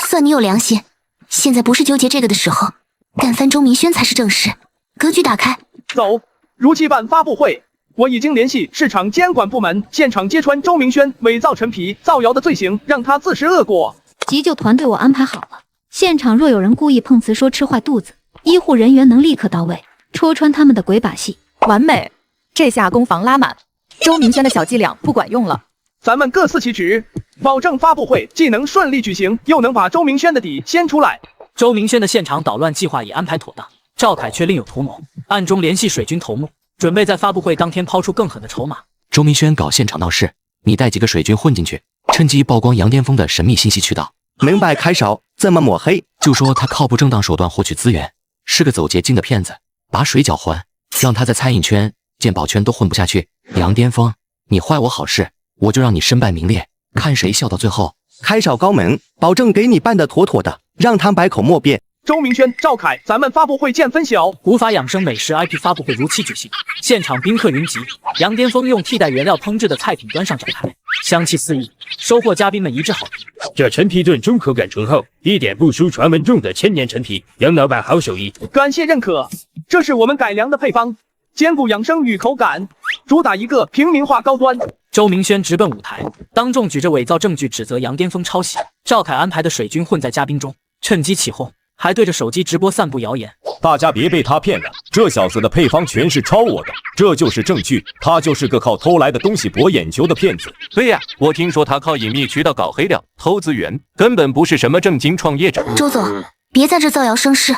算你有良心。现在不是纠结这个的时候，干翻周明轩才是正事。格局打开，走。如期办发布会，我已经联系市场监管部门，现场揭穿周明轩伪造陈皮、造谣的罪行，让他自食恶果。急救团队我安排好了，现场若有人故意碰瓷说吃坏肚子，医护人员能立刻到位，戳穿他们的鬼把戏。完美，这下攻防拉满，周明轩的小伎俩不管用了。咱们各司其职，保证发布会既能顺利举行，又能把周明轩的底掀出来。周明轩的现场捣乱计划已安排妥当，赵凯却另有图谋，暗中联系水军头目，准备在发布会当天抛出更狠的筹码。周明轩搞现场闹事，你带几个水军混进去，趁机曝光杨巅峰的神秘信息渠道，明白开少怎么抹黑？就说他靠不正当手段获取资源，是个走捷径的骗子，把水搅浑，让他在餐饮圈、鉴宝圈都混不下去。杨巅峰，你坏我好事，我就让你身败名裂，看谁笑到最后。开少高门，保证给你办得妥妥的，让他百口莫辩。周明轩、赵凯，咱们发布会见分晓。无法养生美食 IP 发布会如期举行，现场宾客云集。杨巅峰用替代原料烹制的菜品端上展台，香气四溢，收获嘉宾们一致好评。这陈皮炖中口感醇厚，一点不输传闻中的千年陈皮，杨老板好手艺，感谢认可。这是我们改良的配方，兼顾养生与口感，主打一个平民化高端。周明轩直奔舞台，当众举着伪造证据指责杨巅峰抄袭。赵凯安排的水军混在嘉宾中，趁机起哄，还对着手机直播散布谣言。大家别被他骗了，这小子的配方全是抄我的，这就是证据。他就是个靠偷来的东西博眼球的骗子。对呀，我听说他靠隐秘渠道搞黑料、偷资源，根本不是什么正经创业者。周总，别在这造谣生事，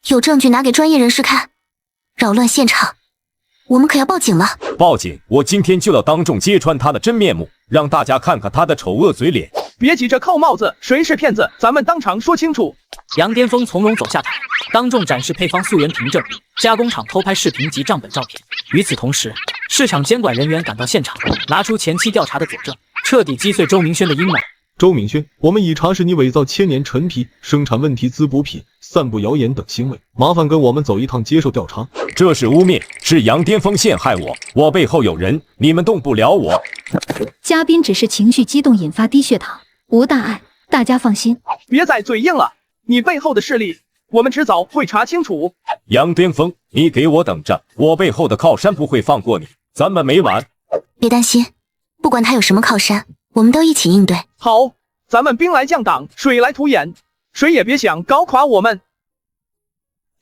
有证据拿给专业人士看，扰乱现场，我们可要报警了。报警！我今天就要当众揭穿他的真面目，让大家看看他的丑恶嘴脸。别急着扣帽子，谁是骗子，咱们当场说清楚。杨巅峰从容走下台，当众展示配方溯源凭证、加工厂偷拍视频及账本照片。与此同时，市场监管人员赶到现场，拿出前期调查的佐证，彻底击碎周明轩的阴谋。周明轩，我们已查实你伪造千年陈皮、生产问题滋补品、散布谣言等行为，麻烦跟我们走一趟接受调查。这是污蔑，是杨巅峰陷害我，我背后有人，你们动不了我。嘉宾只是情绪激动引发低血糖，无大碍，大家放心。别再嘴硬了，你背后的势力，我们迟早会查清楚。杨巅峰，你给我等着，我背后的靠山不会放过你，咱们没完。别担心，不管他有什么靠山，我们都一起应对。好，咱们兵来将挡，水来土掩，谁也别想搞垮我们。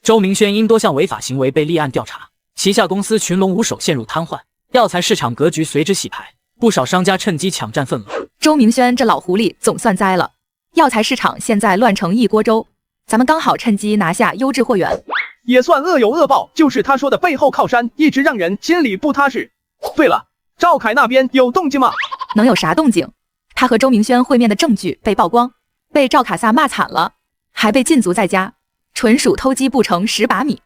周明轩因多项违法行为被立案调查，旗下公司群龙无首陷入瘫痪，药材市场格局随之洗牌，不少商家趁机抢占份额。周明轩这老狐狸总算栽了，药材市场现在乱成一锅粥，咱们刚好趁机拿下优质货源，也算恶有恶报。就是他说的背后靠山，一直让人心里不踏实。对了，赵凯那边有动静吗？能有啥动静？他和周明轩会面的证据被曝光，被赵卡萨骂惨了，还被禁足在家，纯属偷鸡不成蚀把米。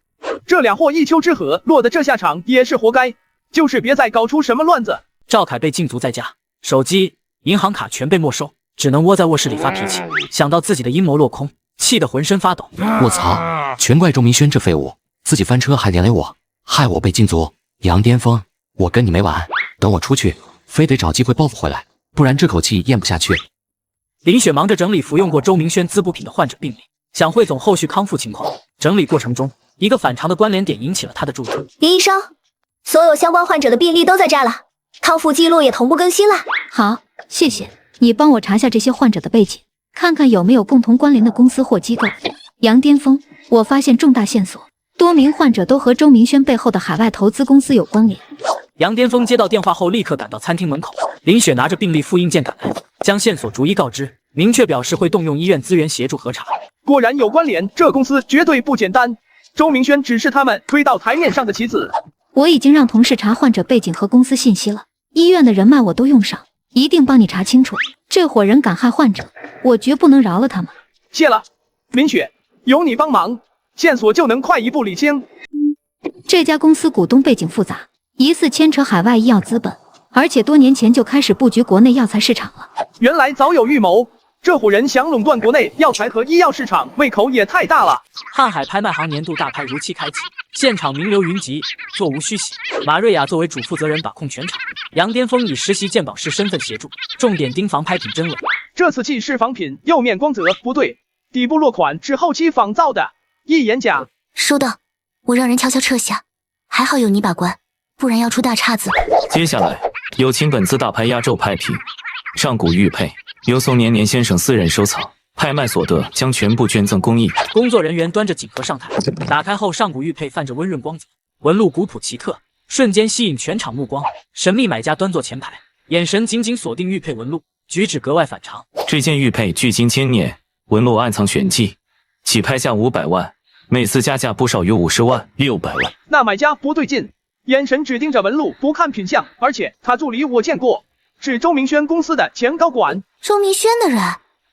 这俩货一丘之貉，落得这下场也是活该，就是别再搞出什么乱子。赵凯被禁足在家，手机、银行卡全被没收，只能窝在卧室里发脾气。想到自己的阴谋落空，气得浑身发抖。我操！全怪周明轩这废物，自己翻车还连累我，害我被禁足。杨巅峰，我跟你没完！等我出去，非得找机会报复回来，不然这口气咽不下去。林雪忙着整理服用过周明轩滋补品的患者病历，想汇总后续康复情况。整理过程中，一个反常的关联点引起了他的注意。林医生，所有相关患者的病历都在这了，康复记录也同步更新了。好，谢谢你帮我查下这些患者的背景，看看有没有共同关联的公司或机构。杨巅峰，我发现重大线索，多名患者都和周明轩背后的海外投资公司有关联。杨巅峰接到电话后立刻赶到餐厅门口，林雪拿着病历复印件赶来，将线索逐一告知，明确表示会动用医院资源协助核查。果然有关联，这公司绝对不简单。周明轩只是他们推到台面上的棋子。我已经让同事查患者背景和公司信息了，医院的人脉我都用上，一定帮你查清楚。这伙人敢害患者，我绝不能饶了他们。谢了，林雪，有你帮忙，线索就能快一步理清。这家公司股东背景复杂，疑似牵扯海外医药资本，而且多年前就开始布局国内药材市场了。原来早有预谋，这伙人想垄断国内药材和医药市场，胃口也太大了。瀚海拍卖行年度大拍如期开启，现场名流云集，座无虚席。马瑞亚作为主负责人把控全场，杨巅峰以实习鉴宝师身份协助，重点盯防拍品真伪。这次记是仿品，釉面光泽不对，底部落款是后期仿造的，一眼假。收到，我让人悄悄撤下，还好有你把关，不然要出大岔子。接下来有请本次大拍压轴拍品上古玉佩，由宋年年先生私人收藏，拍卖所得将全部捐赠公益。工作人员端着锦盒上台，打开后上古玉佩泛着温润光泽，纹路古朴奇特，瞬间吸引全场目光。神秘买家端坐前排，眼神紧紧锁定玉佩纹路，举止格外反常。这件玉佩距今千年，纹路暗藏玄机，起拍价500万，每次加价不少于50万、600万。那买家不对劲，眼神只盯着纹路，不看品相，而且他助理我见过，是周明轩公司的前高管。周明轩的人，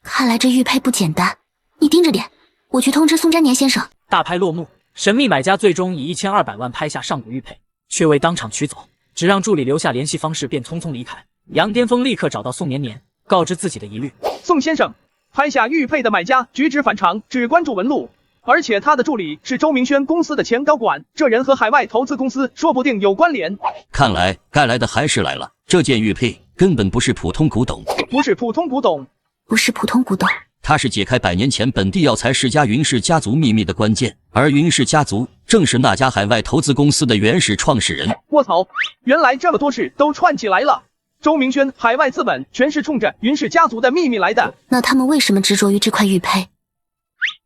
看来这玉佩不简单，你盯着点，我去通知宋占年先生。大拍落幕，神秘买家最终以1200万拍下上古玉佩，却未当场取走，只让助理留下联系方式便匆匆离开。杨巅峰立刻找到宋年年，告知自己的疑虑。宋先生，拍下玉佩的买家举止反常，只关注纹路，而且他的助理是周明轩公司的前高管，这人和海外投资公司说不定有关联。看来该来的还是来了，这件玉佩根本不是普通古董，不是普通古董，不是普通古董，它是解开100年前本地药材世家云氏家族秘密的关键，而云氏家族正是那家海外投资公司的原始创始人。卧槽，原来这么多事都串起来了。周明轩海外资本全是冲着云氏家族的秘密来的。那他们为什么执着于这块玉佩？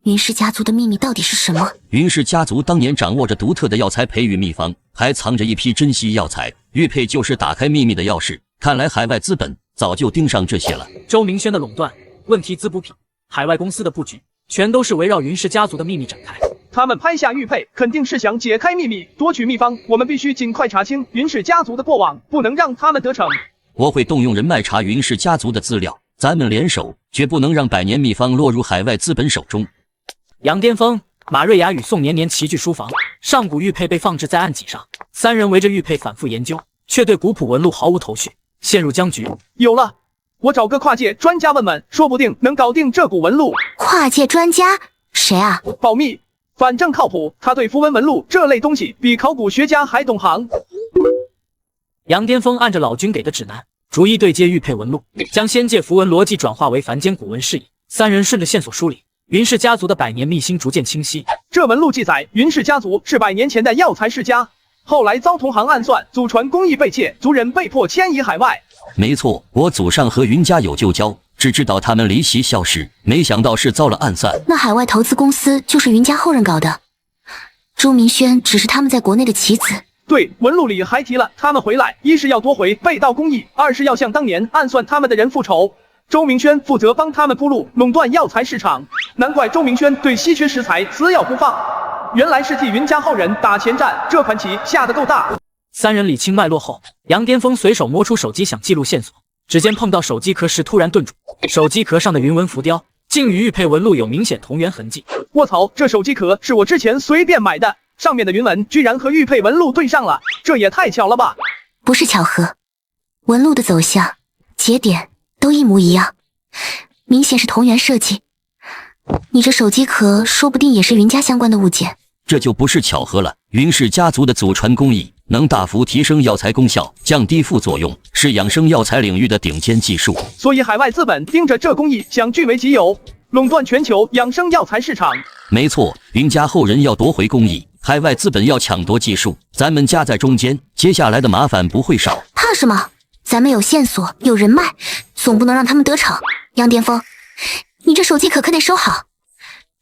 云氏家族的秘密到底是什么？云氏家族当年掌握着独特的药材培育秘方，还藏着一批珍稀药材，玉佩就是打开秘密的钥匙。看来海外资本早就盯上这些了。周明轩的垄断、问题滋补品、海外公司的布局，全都是围绕云氏家族的秘密展开。他们拍下玉佩，肯定是想解开秘密，夺取秘方。我们必须尽快查清云氏家族的过往，不能让他们得逞。我会动用人脉查云氏家族的资料，咱们联手，绝不能让100年秘方落入海外资本手中。杨巅峰、马瑞雅与宋年年齐聚书房，上古玉佩被放置在案几上，三人围着玉佩反复研究，却对古朴纹路毫无头绪，陷入僵局。有了，我找个跨界专家问问，说不定能搞定这股纹路。跨界专家？谁啊？保密，反正靠谱，他对符文纹路这类东西比考古学家还懂行。杨巅峰按着老君给的指南，逐一对接玉佩纹路，将仙界符文逻辑转化为凡间古文释义。三人顺着线索梳理，云氏家族的100年秘辛逐渐清晰。这纹路记载，云氏家族是100年前的药材世家，后来遭同行暗算，祖传工艺被窃，族人被迫迁移海外。没错，我祖上和云家有旧交，只知道他们离奇消失，没想到是遭了暗算。那海外投资公司就是云家后人搞的，周明轩只是他们在国内的棋子。对，纹路里还提了他们回来，一是要夺回被盗工艺，二是要向当年暗算他们的人复仇。周明轩负责帮他们铺路，垄断药材市场，难怪周明轩对稀缺食材死咬不放，原来是替云家后人打前站，这盘棋下得够大。三人理清脉络后，杨巅峰随手摸出手机想记录线索，指尖碰到手机壳时突然顿住，手机壳上的云纹浮雕竟与玉佩纹路有明显同源痕迹。卧槽，这手机壳是我之前随便买的，上面的云纹居然和玉佩纹路对上了，这也太巧了吧？不是巧合，纹路的走向、节点都一模一样，明显是同源设计。你这手机壳说不定也是云家相关的物件，这就不是巧合了。云氏家族的祖传工艺能大幅提升药材功效，降低副作用，是养生药材领域的顶尖技术。所以海外资本盯着这工艺想据为己有，垄断全球养生药材市场。没错，云家后人要夺回工艺，海外资本要抢夺技术，咱们夹在中间，接下来的麻烦不会少。怕什么？咱们有线索，有人脉，总不能让他们得逞。杨巅峰，你这手机壳可得收好，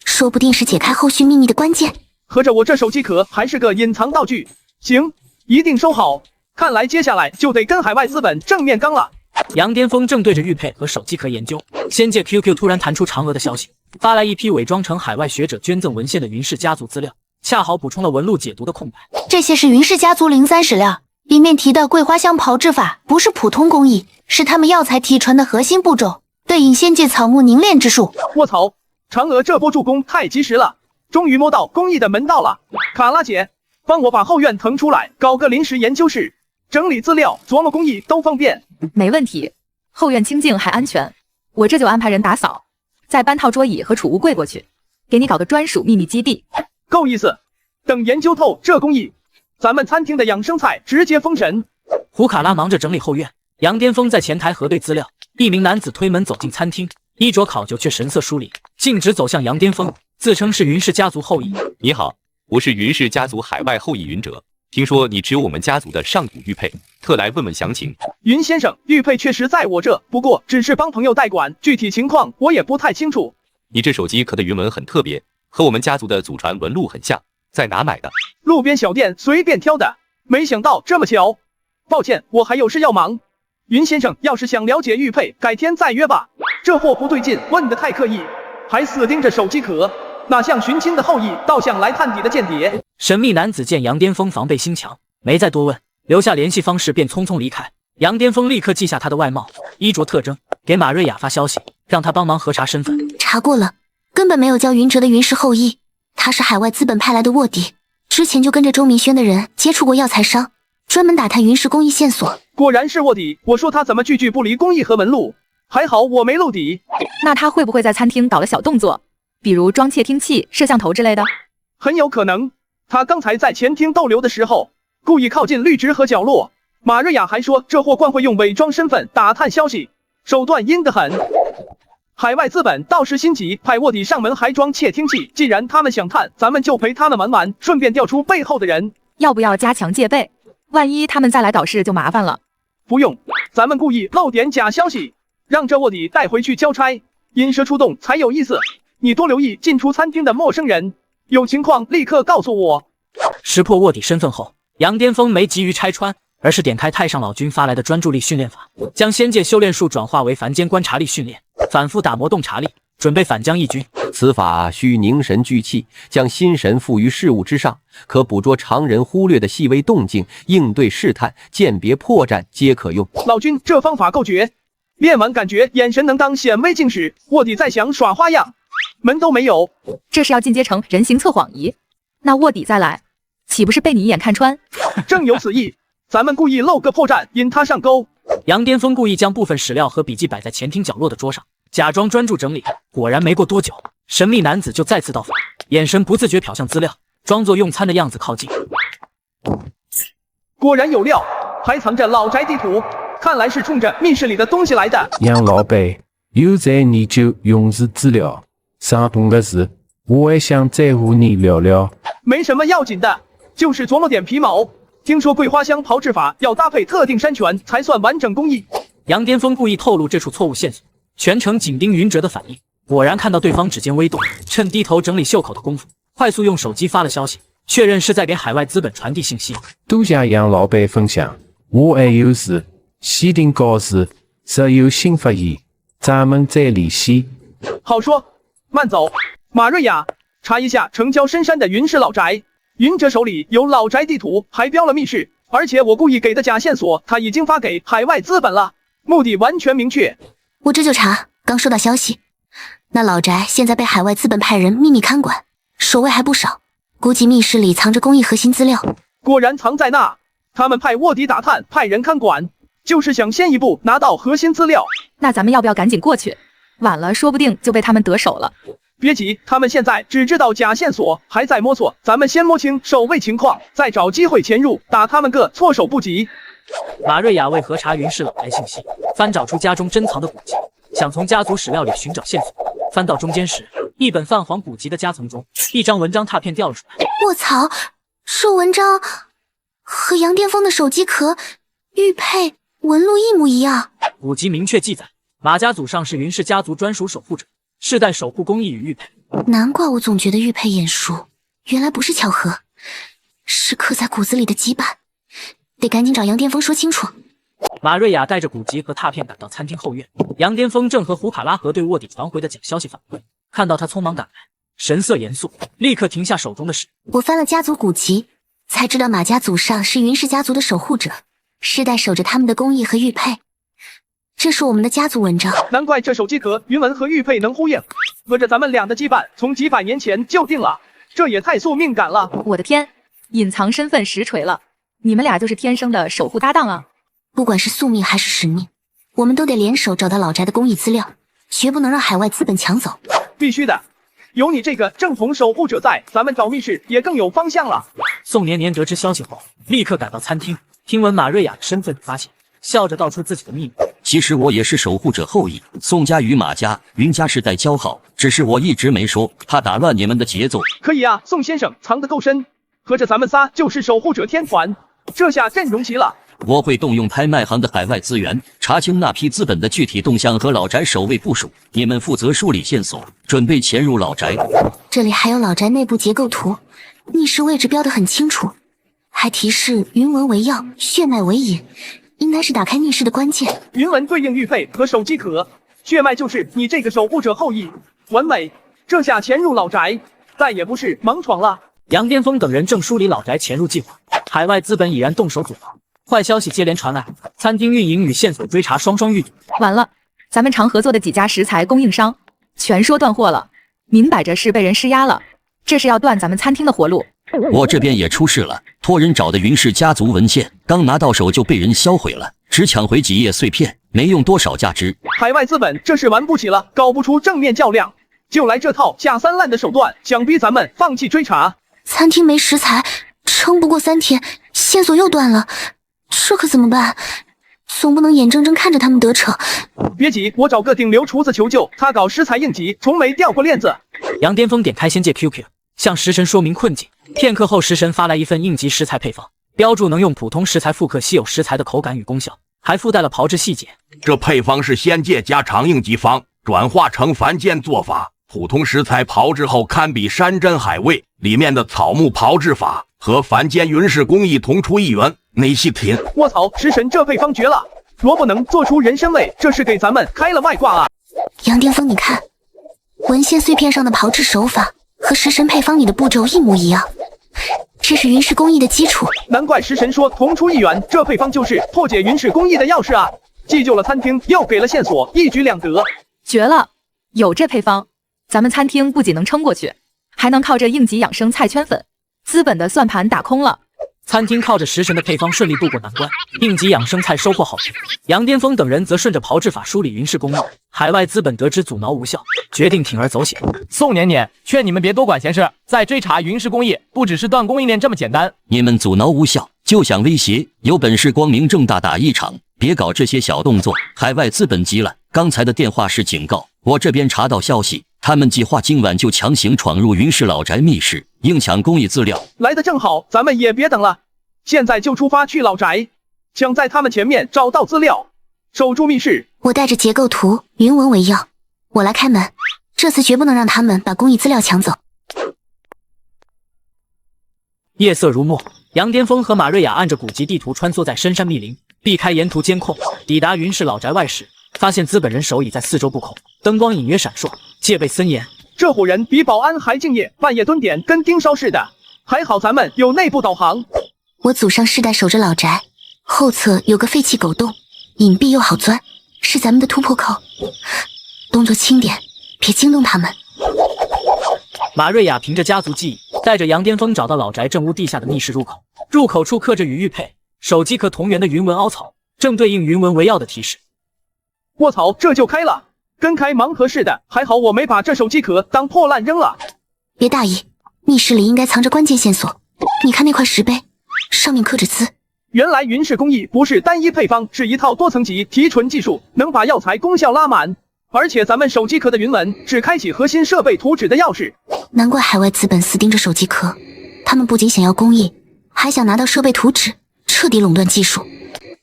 说不定是解开后续秘密的关键。合着我这手机壳还是个隐藏道具，行，一定收好。看来接下来就得跟海外资本正面刚了。杨巅峰正对着玉佩和手机壳研究，仙界 QQ 突然弹出嫦娥的消息，发来一批伪装成海外学者捐赠文献的云氏家族资料，恰好补充了纹路解读的空白。这些是云氏家族03史料，里面提的桂花香炮制法不是普通工艺，是他们药材提纯的核心步骤，对应仙界草木凝练之术。卧槽，嫦娥这波助攻太及时了，终于摸到工艺的门道了。卡拉姐，帮我把后院腾出来，搞个临时研究室，整理资料，琢磨工艺都方便。没问题，后院清静还安全，我这就安排人打扫，再搬套桌椅和储物柜过去，给你搞个专属秘密基地。够意思，等研究透这工艺，咱们餐厅的养生菜直接封神。胡卡拉忙着整理后院，杨巅峰在前台核对资料。一名男子推门走进餐厅，衣着考究却神色疏离，径直走向杨巅峰，自称是云氏家族后裔。你好，我是云氏家族海外后裔云哲，听说你持有我们家族的上古玉佩，特来问问详情。云先生，玉佩确实在我这，不过只是帮朋友代管，具体情况我也不太清楚。你这手机壳的云纹很特别，和我们家族的祖传纹路很像，在哪买的？路边小店随便挑的，没想到这么巧。抱歉，我还有事要忙。云先生，要是想了解玉佩，改天再约吧。这货不对劲，问得太刻意，还死盯着手机壳，哪像寻亲的后裔，倒像来探底的间谍。神秘男子见杨巅峰防备心强，没再多问，留下联系方式便匆匆离开。杨巅峰立刻记下他的外貌、衣着特征，给马瑞亚发消息，让他帮忙核查身份。查过了，根本没有叫云哲的云氏后裔，他是海外资本派来的卧底，之前就跟着周明轩的人接触过药材商，专门打探云氏工艺线索。果然是卧底，我说他怎么句句不离工艺和门路，还好我没露底。那他会不会在餐厅搞了小动作，比如装窃听器、摄像头之类的？很有可能，他刚才在前厅逗留的时候，故意靠近绿植和角落。马瑞亚还说，这货惯会用伪装身份打探消息，手段阴得很。海外资本倒是心急，派卧底上门还装窃听器。既然他们想探，咱们就陪他们玩玩，顺便调出背后的人。要不要加强戒备？万一他们再来搞事就麻烦了。不用，咱们故意漏点假消息，让这卧底带回去交差，引蛇出洞才有意思。你多留意进出餐厅的陌生人，有情况立刻告诉我。识破卧底身份后，杨巅峰没急于拆穿，而是点开太上老君发来的专注力训练法，将仙界修炼术转化为凡间观察力训练，反复打磨洞察力，准备反将一军。此法需凝神聚气，将心神附于事物之上，可捕捉常人忽略的细微动静，应对试探、鉴别破绽皆可用。老君，这方法够绝！练完感觉眼神能当显微镜使，卧底再想耍花样，门都没有。这是要进阶成人形测谎仪，那卧底再来，岂不是被你一眼看穿？正有此意，咱们故意露个破绽，引他上钩。杨巅峰故意将部分史料和笔记摆在前厅角落的桌上，假装专注整理。果然没过多久，神秘男子就再次到访，眼神不自觉瞟向资料，装作用餐的样子靠近。果然有料，还藏着老宅地图，看来是冲着密室里的东西来的。杨老板，又在研究用字资料，上动的事，我也想再和你聊聊。没什么要紧的，就是琢磨点皮毛。听说桂花香炮制法要搭配特定山泉才算完整工艺。杨巅峰故意透露这处错误线索，全程紧盯云哲的反应。果然看到对方指尖微动，趁低头整理袖口的功夫，快速用手机发了消息，确认是在给海外资本传递信息。多谢杨老板分享，我还有事，西定告示，若有新发现，咱们再联系。好说，慢走。马瑞亚，查一下城郊深山的云氏老宅。云哲手里有老宅地图，还标了密室，而且我故意给的假线索，他已经发给海外资本了，目的完全明确。我这就查，刚收到消息，那老宅现在被海外资本派人秘密看管，守卫还不少，估计密室里藏着工艺核心资料。果然藏在那，他们派卧底打探，派人看管，就是想先一步拿到核心资料。那咱们要不要赶紧过去？晚了说不定就被他们得手了。别急，他们现在只知道假线索，还在摸索，咱们先摸清守卫情况，再找机会潜入，打他们个措手不及。马瑞亚为核查云氏老宅信息，翻找出家中珍藏的古籍，想从家族史料里寻找线索。翻到中间时，一本泛黄古籍的夹层中，一张文章拓片掉了出来。卧槽，这文章和杨巅峰的手机壳、玉佩、纹路一模一样。古籍明确记载，马家祖上是云氏家族专属守护者，世代守护工艺与玉佩。难怪我总觉得玉佩眼熟，原来不是巧合，是刻在骨子里的羁绊，得赶紧找杨巅峰说清楚。马瑞亚带着古籍和拓片赶到餐厅后院，杨巅峰正和胡卡拉核对卧底传回的假消息反馈，看到他匆忙赶来，神色严肃，立刻停下手中的事。我翻了家族古籍，才知道马家祖上是云氏家族的守护者，世代守着他们的工艺和玉佩。这是我们的家族文章，难怪这手机壳、云纹和玉佩能呼应，合着咱们俩的羁绊从几百年前就定了，这也太宿命感了。我的天，隐藏身份实锤了，你们俩就是天生的守护搭档啊！不管是宿命还是使命，我们都得联手找到老宅的工艺资料，绝不能让海外资本抢走。必须的，有你这个正统守护者在，咱们找密室也更有方向了。宋年年得知消息后，立刻赶到餐厅，听闻马瑞亚的身份发现，笑着道出自己的秘密。其实我也是守护者后裔，宋家与马家、云家世代交好，只是我一直没说，怕打乱你们的节奏。可以啊，宋先生藏得够深，合着咱们仨就是守护者天团，这下阵容齐了。我会动用拍卖行的海外资源，查清那批资本的具体动向和老宅守卫部署。你们负责梳理线索，准备潜入老宅。这里还有老宅内部结构图，密室位置标得很清楚，还提示云纹为要，血脉为引，应该是打开密室的关键。云纹对应玉佩和手机壳，血脉就是你这个守护者后裔，完美。这下潜入老宅，再也不是盲闯了。杨巅峰等人正梳理老宅潜入计划，海外资本已然动手阻挠。坏消息接连传来，餐厅运营与线索追查双双遇阻。完了，咱们常合作的几家食材供应商全说断货了，明摆着是被人施压了，这是要断咱们餐厅的活路。我这边也出事了，托人找的云氏家族文献，刚拿到手就被人销毁了，只抢回几页碎片，没用多少价值。海外资本这是玩不起了，搞不出正面较量，就来这套下三滥的手段，想逼咱们放弃追查。餐厅没食材，撑不过3天，线索又断了，这可怎么办？总不能眼睁睁看着他们得逞。别急，我找个顶流厨子求救，他搞食材应急，从没掉过链子。杨巅峰点开仙界 QQ， 向食神说明困境。片刻后，食神发来一份应急食材配方，标注能用普通食材复刻稀有食材的口感与功效，还附带了炮制细节。这配方是仙界家常应急方，转化成凡间做法。普通食材炮制后堪比山珍海味，里面的草木炮制法和凡间云氏工艺同出一源。内细品，卧槽，食神这配方绝了！若不能做出人参味，这是给咱们开了外挂啊！杨巅峰，你看，文献碎片上的炮制手法和食神配方里的步骤一模一样，这是云氏工艺的基础。难怪食神说同出一源，这配方就是破解云氏工艺的钥匙啊！既救了餐厅，又给了线索，一举两得，绝了！有这配方，咱们餐厅不仅能撑过去，还能靠着应急养生菜圈粉，资本的算盘打空了。餐厅靠着食神的配方顺利渡过难关，应急养生菜收获好评。杨巅峰等人则顺着炮制法梳理云氏工艺，海外资本得知阻挠无效，决定铤而走险。宋年年，劝你们别多管闲事，再追查云氏工艺，不只是断供应链这么简单。你们阻挠无效，就想威胁，有本事光明正大打一场，别搞这些小动作。海外资本急了，刚才的电话是警告，我这边查到消息，他们计划今晚就强行闯入云氏老宅密室，硬抢工艺资料。来得正好，咱们也别等了，现在就出发去老宅，想在他们前面找到资料，守住密室。我带着结构图、云纹为要，我来开门，这次绝不能让他们把工艺资料抢走。夜色如墨，杨巅峰和马瑞亚按着古籍地图穿梭在深山密林，避开沿途监控，抵达云氏老宅外时，发现资本人手已在四周布控，灯光隐约闪烁，戒备森严。这伙人比保安还敬业，半夜蹲点跟盯梢似的，还好咱们有内部导航。我祖上世代守着老宅，后侧有个废弃狗洞，隐蔽又好钻，是咱们的突破口。动作轻点，别惊动他们。马瑞亚凭着家族记忆，带着杨巅峰找到老宅正屋地下的密室入口。入口处刻着与玉佩、手机壳同源的云纹凹槽，正对应云纹为要的提示。卧槽，这就开了，跟开盲盒似的。还好我没把这手机壳当破烂扔了。别大意，密室里应该藏着关键线索。你看那块石碑，上面刻着字。原来云氏工艺不是单一配方，是一套多层级提纯技术，能把药材功效拉满。而且咱们手机壳的云纹是开启核心设备图纸的钥匙。难怪海外资本死盯着手机壳，他们不仅想要工艺，还想拿到设备图纸，彻底垄断技术。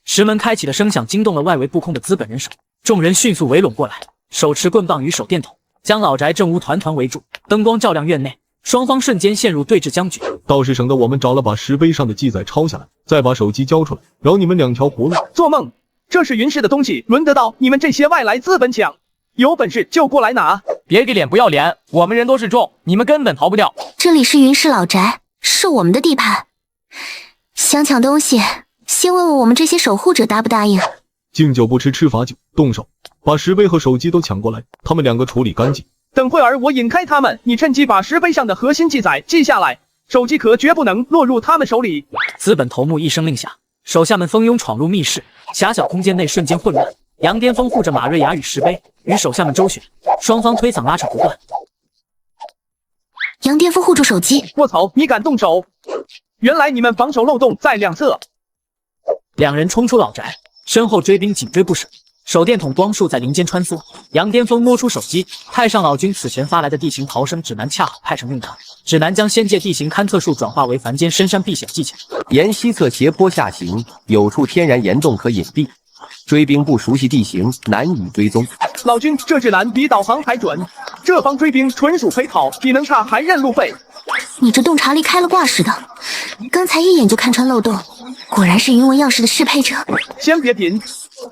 石门开启的声响惊动了外围布控的资本人手，众人迅速围拢过来，手持棍棒与手电筒，将老宅正屋团团围住。灯光照亮院内，双方瞬间陷入对峙僵局。倒是省得我们找了把石碑上的记载抄下来，再把手机交出来，饶你们2条活路。做梦！这是云氏的东西，轮得到你们这些外来资本抢？有本事就过来拿！别给脸不要脸，我们人多势众，你们根本逃不掉。这里是云氏老宅，是我们的地盘，想抢东西，先问问我们这些守护者答不答应。敬酒不吃吃罚酒，动手，把石碑和手机都抢过来，他们2个处理干净。等会儿我引开他们，你趁机把石碑上的核心记载记下来，手机壳绝不能落入他们手里。资本头目一声令下，手下们蜂拥闯入密室，狭小空间内瞬间混乱。杨巅峰护着马瑞亚与石碑，与手下们周旋，双方推搡拉扯不断。杨巅峰护住手机，卧槽，你敢动手！原来你们防守漏洞在两侧。两人冲出老宅，身后追兵紧追不舍，手电筒光束在林间穿梭。杨巅峰摸出手机，太上老君此前发来的地形逃生指南恰好派上用场，指南将仙界地形勘测术转化为凡间深山避险技巧。沿西侧斜坡下行，有处天然岩洞可隐蔽，追兵不熟悉地形，难以追踪。老君，这指南比导航还准，这帮追兵纯属陪跑，体能差还认路费。你这洞察力开了挂似的，刚才一眼就看穿漏洞，果然是云纹钥匙的适配者。先别贫，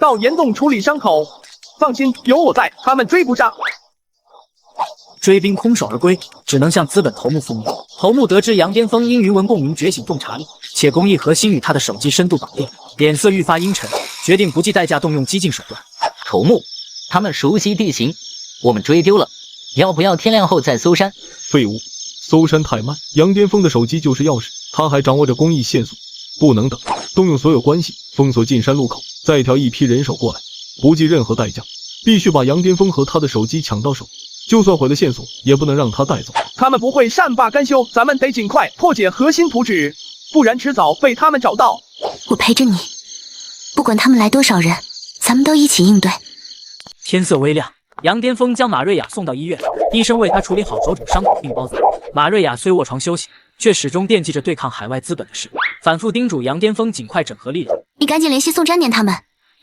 到岩洞处理伤口。放心，有我在，他们追不上。追兵空手而归，只能向资本头目复命。头目得知杨巅峰因云纹共鸣觉醒洞察力，且工艺核心与他的手机深度绑定，脸色愈发阴沉，决定不计代价动用激进手段。头目，他们熟悉地形，我们追丢了，要不要天亮后再搜山？废物，搜山太慢。杨巅峰的手机就是钥匙，他还掌握着公益线索，不能等，动用所有关系封锁进山路口，再调一批人手过来，不计任何代价，必须把杨巅峰和他的手机抢到手。就算毁了线索，也不能让他带走。他们不会善罢甘休，咱们得尽快破解核心图纸，不然迟早被他们找到。我陪着你，不管他们来多少人，咱们都一起应对。天色微亮，杨巅峰将马瑞亚送到医院，医生为他处理好手肘伤口并包扎。马瑞亚虽卧床休息，却始终惦记着对抗海外资本的事，反复叮嘱杨巅峰尽快整合力量。你赶紧联系宋沾点他们，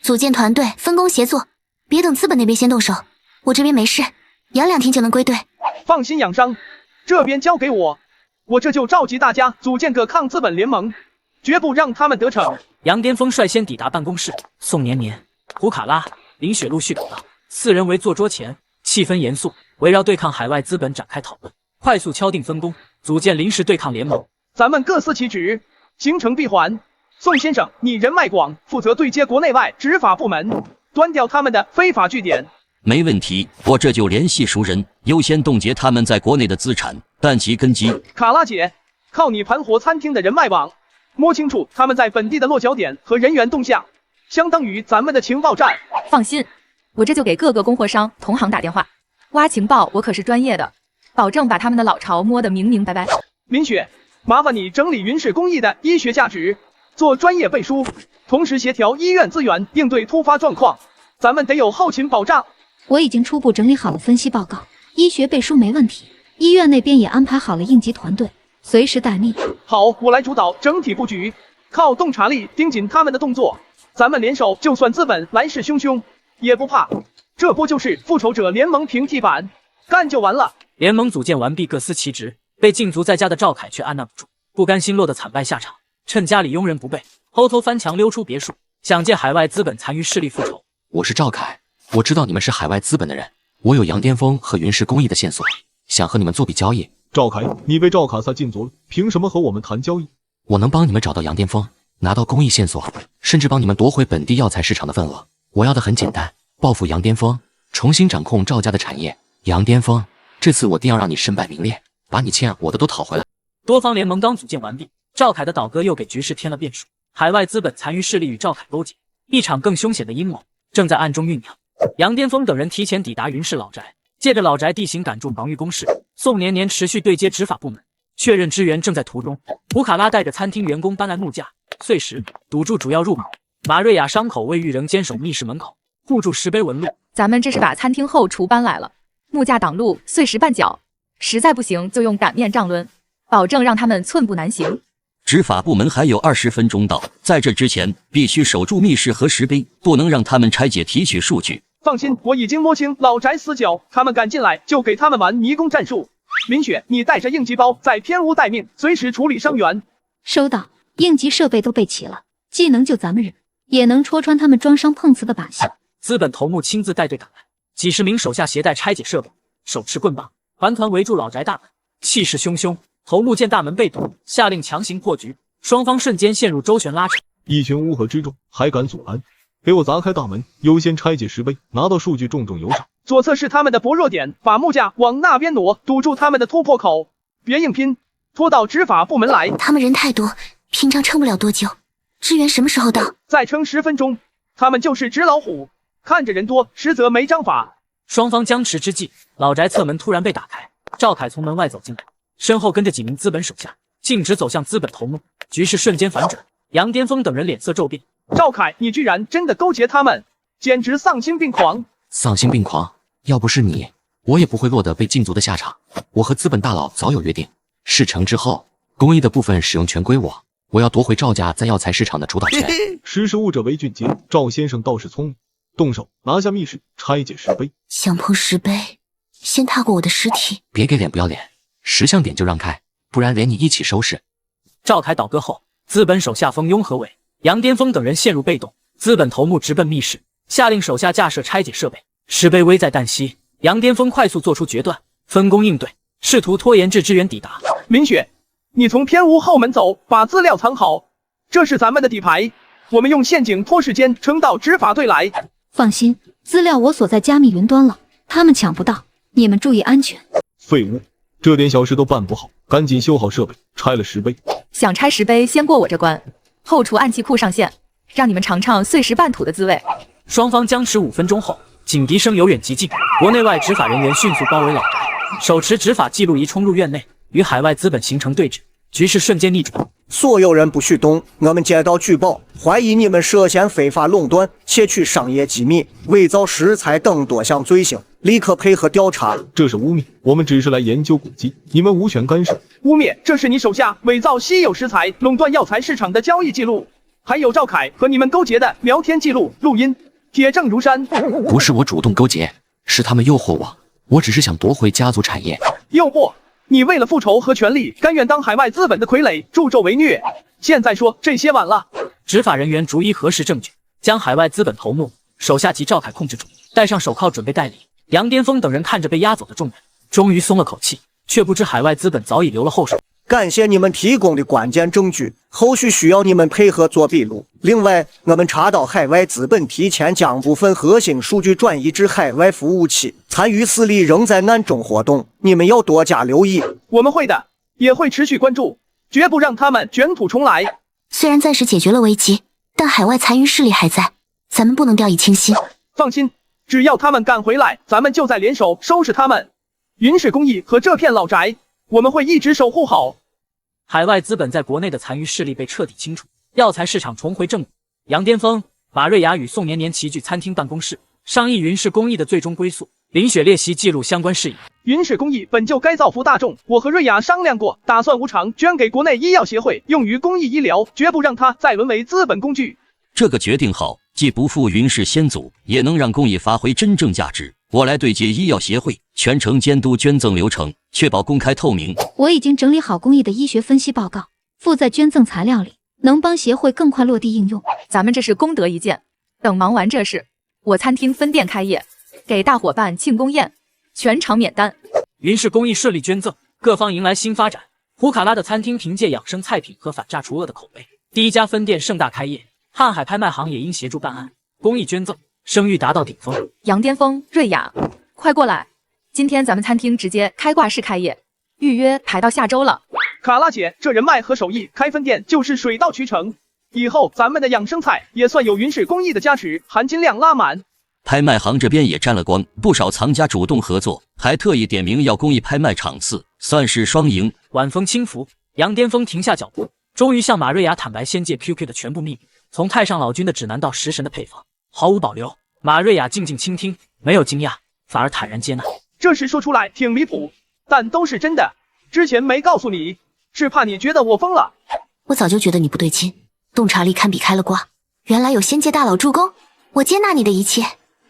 组建团队，分工协作，别等资本那边先动手。我这边没事，养2天就能归队。放心养伤，这边交给我，我这就召集大家组建个抗资本联盟，绝不让他们得逞。杨巅峰率先抵达办公室，宋年年、胡卡拉、林雪陆续赶到，4人围坐桌前，气氛严肃，围绕对抗海外资本展开讨论，快速敲定分工，组建临时对抗联盟。咱们各司其职，形成闭环。宋先生，你人脉广，负责对接国内外执法部门，端掉他们的非法据点。没问题，我这就联系熟人，优先冻结他们在国内的资产，断其根基。卡拉姐，靠你盘活餐厅的人脉网，摸清楚他们在本地的落脚点和人员动向，相当于咱们的情报站。放心，我这就给各个供货商同行打电话，挖情报我可是专业的，保证把他们的老巢摸得明明白白。林雪，麻烦你整理云氏工艺的医学价值，做专业背书，同时协调医院资源，应对突发状况。咱们得有后勤保障。我已经初步整理好了分析报告，医学背书没问题，医院那边也安排好了应急团队，随时待命。好，我来主导整体布局，靠洞察力盯紧他们的动作。咱们联手，就算资本来势汹汹，也不怕。这不就是复仇者联盟平替版？干就完了。联盟组建完毕，各司其职。被禁足在家的赵凯却按捺不住，不甘心落得惨败下场，趁家里佣人不备，偷偷翻墙溜出别墅，想借海外资本残余势力复仇。我是赵凯，我知道你们是海外资本的人，我有杨巅峰和云氏工艺的线索，想和你们做笔交易。赵凯，你被赵卡萨禁足了，凭什么和我们谈交易？我能帮你们找到杨巅峰，拿到工艺线索，甚至帮你们夺回本地药材市场的份额。我要的很简单，报复杨巅峰，重新掌控赵家的产业。杨巅峰，这次我定要让你身败名裂，把你欠我的都讨回来。多方联盟刚组建完毕，赵凯的倒戈又给局势添了变数。海外资本残余势力与赵凯勾结，一场更凶险的阴谋正在暗中酝酿。杨巅峰等人提前抵达云氏老宅，借着老宅地形赶住防御工事。宋年年持续对接执法部门，确认支援正在途中。胡卡拉带着餐厅员工搬来木架、碎石，堵住主要入口。马瑞亚伤口未愈，仍坚守密室门口，护住石碑纹路。咱们这是把餐厅后厨搬来了，木架挡路，碎石绊脚，实在不行就用擀面杖抡，保证让他们寸步难行。执法部门还有20分钟到，在这之前必须守住密室和石碑，不能让他们拆解提取数据。放心，我已经摸清老宅死角，他们敢进来就给他们玩迷宫战术。林雪，你带着应急包在偏屋待命，随时处理伤员。收到，应急设备都备齐了，既能救咱们人，也能戳穿他们装伤碰瓷的把戏。资本头目亲自带队赶来，几十名手下携带拆解设备，手持棍棒，团团围住老宅大门，气势汹汹。头目见大门被堵，下令强行破局，双方瞬间陷入周旋拉扯。一群乌合之众还敢阻拦，给我砸开大门，优先拆解石碑，拿到数据，重重有赏。左侧是他们的薄弱点，把木架往那边挪，堵住他们的突破口。别硬拼，拖到执法部门来。他们人太多，平常撑不了多久。支援什么时候到？再撑10分钟。他们就是纸老虎，看着人多，实则没章法。双方僵持之际，老宅侧门突然被打开，赵凯从门外走进来，身后跟着几名资本手下，径直走向资本头目。局势瞬间反转，杨巅峰等人脸色骤变。赵凯，你居然真的勾结他们，简直丧心病狂！丧心病狂！要不是你，我也不会落得被禁足的下场。我和资本大佬早有约定，事成之后，工艺的部分使用权归我。我要夺回赵家在药材市场的主导权。识时务者为俊杰，赵先生倒是聪明，动手拿下密室，拆解石碑。想碰石碑，先踏过我的尸体。别给脸不要脸，识相点就让开，不然连你一起收拾。赵凯倒戈后，资本手下蜂拥合围，杨巅峰等人陷入被动。资本头目直奔密室，下令手下架设拆解设备。石碑危在旦夕，杨巅峰快速做出决断，分工应对，试图拖延至支援抵达。林雪，你从偏屋后门走，把资料藏好，这是咱们的底牌，我们用陷阱拖时间，撑到执法队来。放心，资料我锁在加密云端了，他们抢不到，你们注意安全。废物，这点小事都办不好，赶紧修好设备，拆了石碑。想拆石碑，先过我这关。后厨暗器库上线，让你们尝尝碎石半土的滋味。双方僵持5分钟后，警笛声由远及近，国内外执法人员迅速包围老宅，手持执法记录仪冲入院内，与海外资本形成对峙，局势瞬间逆转。所有人不许动！我们接到举报，怀疑你们涉嫌非法垄断、窃取商业机密、伪造实材等多项罪行，立刻配合调查。这是污蔑，我们只是来研究古迹，你们无权干涉。污蔑，这是你手下伪造稀有食材、垄断药材市场的交易记录，还有赵凯和你们勾结的聊天记录、录音，铁证如山。不是我主动勾结，是他们诱惑我，我只是想夺回家族产业。诱惑？你为了复仇和权力，甘愿当海外资本的傀儡，助纣为虐。现在说这些晚了。执法人员逐一核实证据，将海外资本头目、手下及赵凯控制住，戴上手铐准备带领。杨巅峰等人看着被押走的众人，终于松了口气，却不知海外资本早已留了后手。感谢你们提供的关键证据，后续需要你们配合做笔录。另外，我们查到海外资本提前将部分核心数据转移至海外服务器，残余势力仍在暗中活动，你们要多加留意。我们会的，也会持续关注，绝不让他们卷土重来。虽然暂时解决了危机，但海外残余势力还在，咱们不能掉以轻心。放心，只要他们敢回来，咱们就再联手收拾他们。云氏工艺和这片老宅，我们会一直守护好。海外资本在国内的残余势力被彻底清除，药材市场重回正轨。杨巅峰、马瑞雅与宋年年齐聚餐厅办公室，商议云氏工艺的最终归宿。林雪列席记录相关事宜。云氏工艺本就该造福大众，我和瑞雅商量过，打算无偿捐给国内医药协会，用于公益医疗，绝不让它再沦为资本工具。这个决定好，既不负云氏先祖，也能让公益发挥真正价值。我来对接医药协会，全程监督捐赠流程，确保公开透明。我已经整理好公益的医学分析报告，附在捐赠材料里，能帮协会更快落地应用。咱们这是功德一件，等忙完这事，我餐厅分店开业，给大伙办庆功宴，全场免单。云氏工艺顺利捐赠，各方迎来新发展。胡卡拉的餐厅凭借养生菜品和反诈除恶的口碑，第一家分店盛大开业。瀚海拍卖行也因协助办案，公益捐赠，声誉达到顶峰。杨巅峰、瑞雅，快过来！今天咱们餐厅直接开挂式开业，预约排到下周了。卡拉姐这人脉和手艺，开分店就是水到渠成。以后咱们的养生菜也算有云氏工艺的加持，含金量拉满。拍卖行这边也沾了光，不少藏家主动合作，还特意点名要公益拍卖场次，算是双赢。晚风轻拂，杨巅峰停下脚步，终于向马瑞雅坦白仙界 QQ 的全部秘密，从太上老君的指南到食神的配方，毫无保留。马瑞雅静静倾听，没有惊讶，反而坦然接纳。这事说出来挺离谱，但都是真的。之前没告诉你，是怕你觉得我疯了。我早就觉得你不对劲，洞察力堪比开了挂。原来有仙界大佬助攻，我接纳你的一切，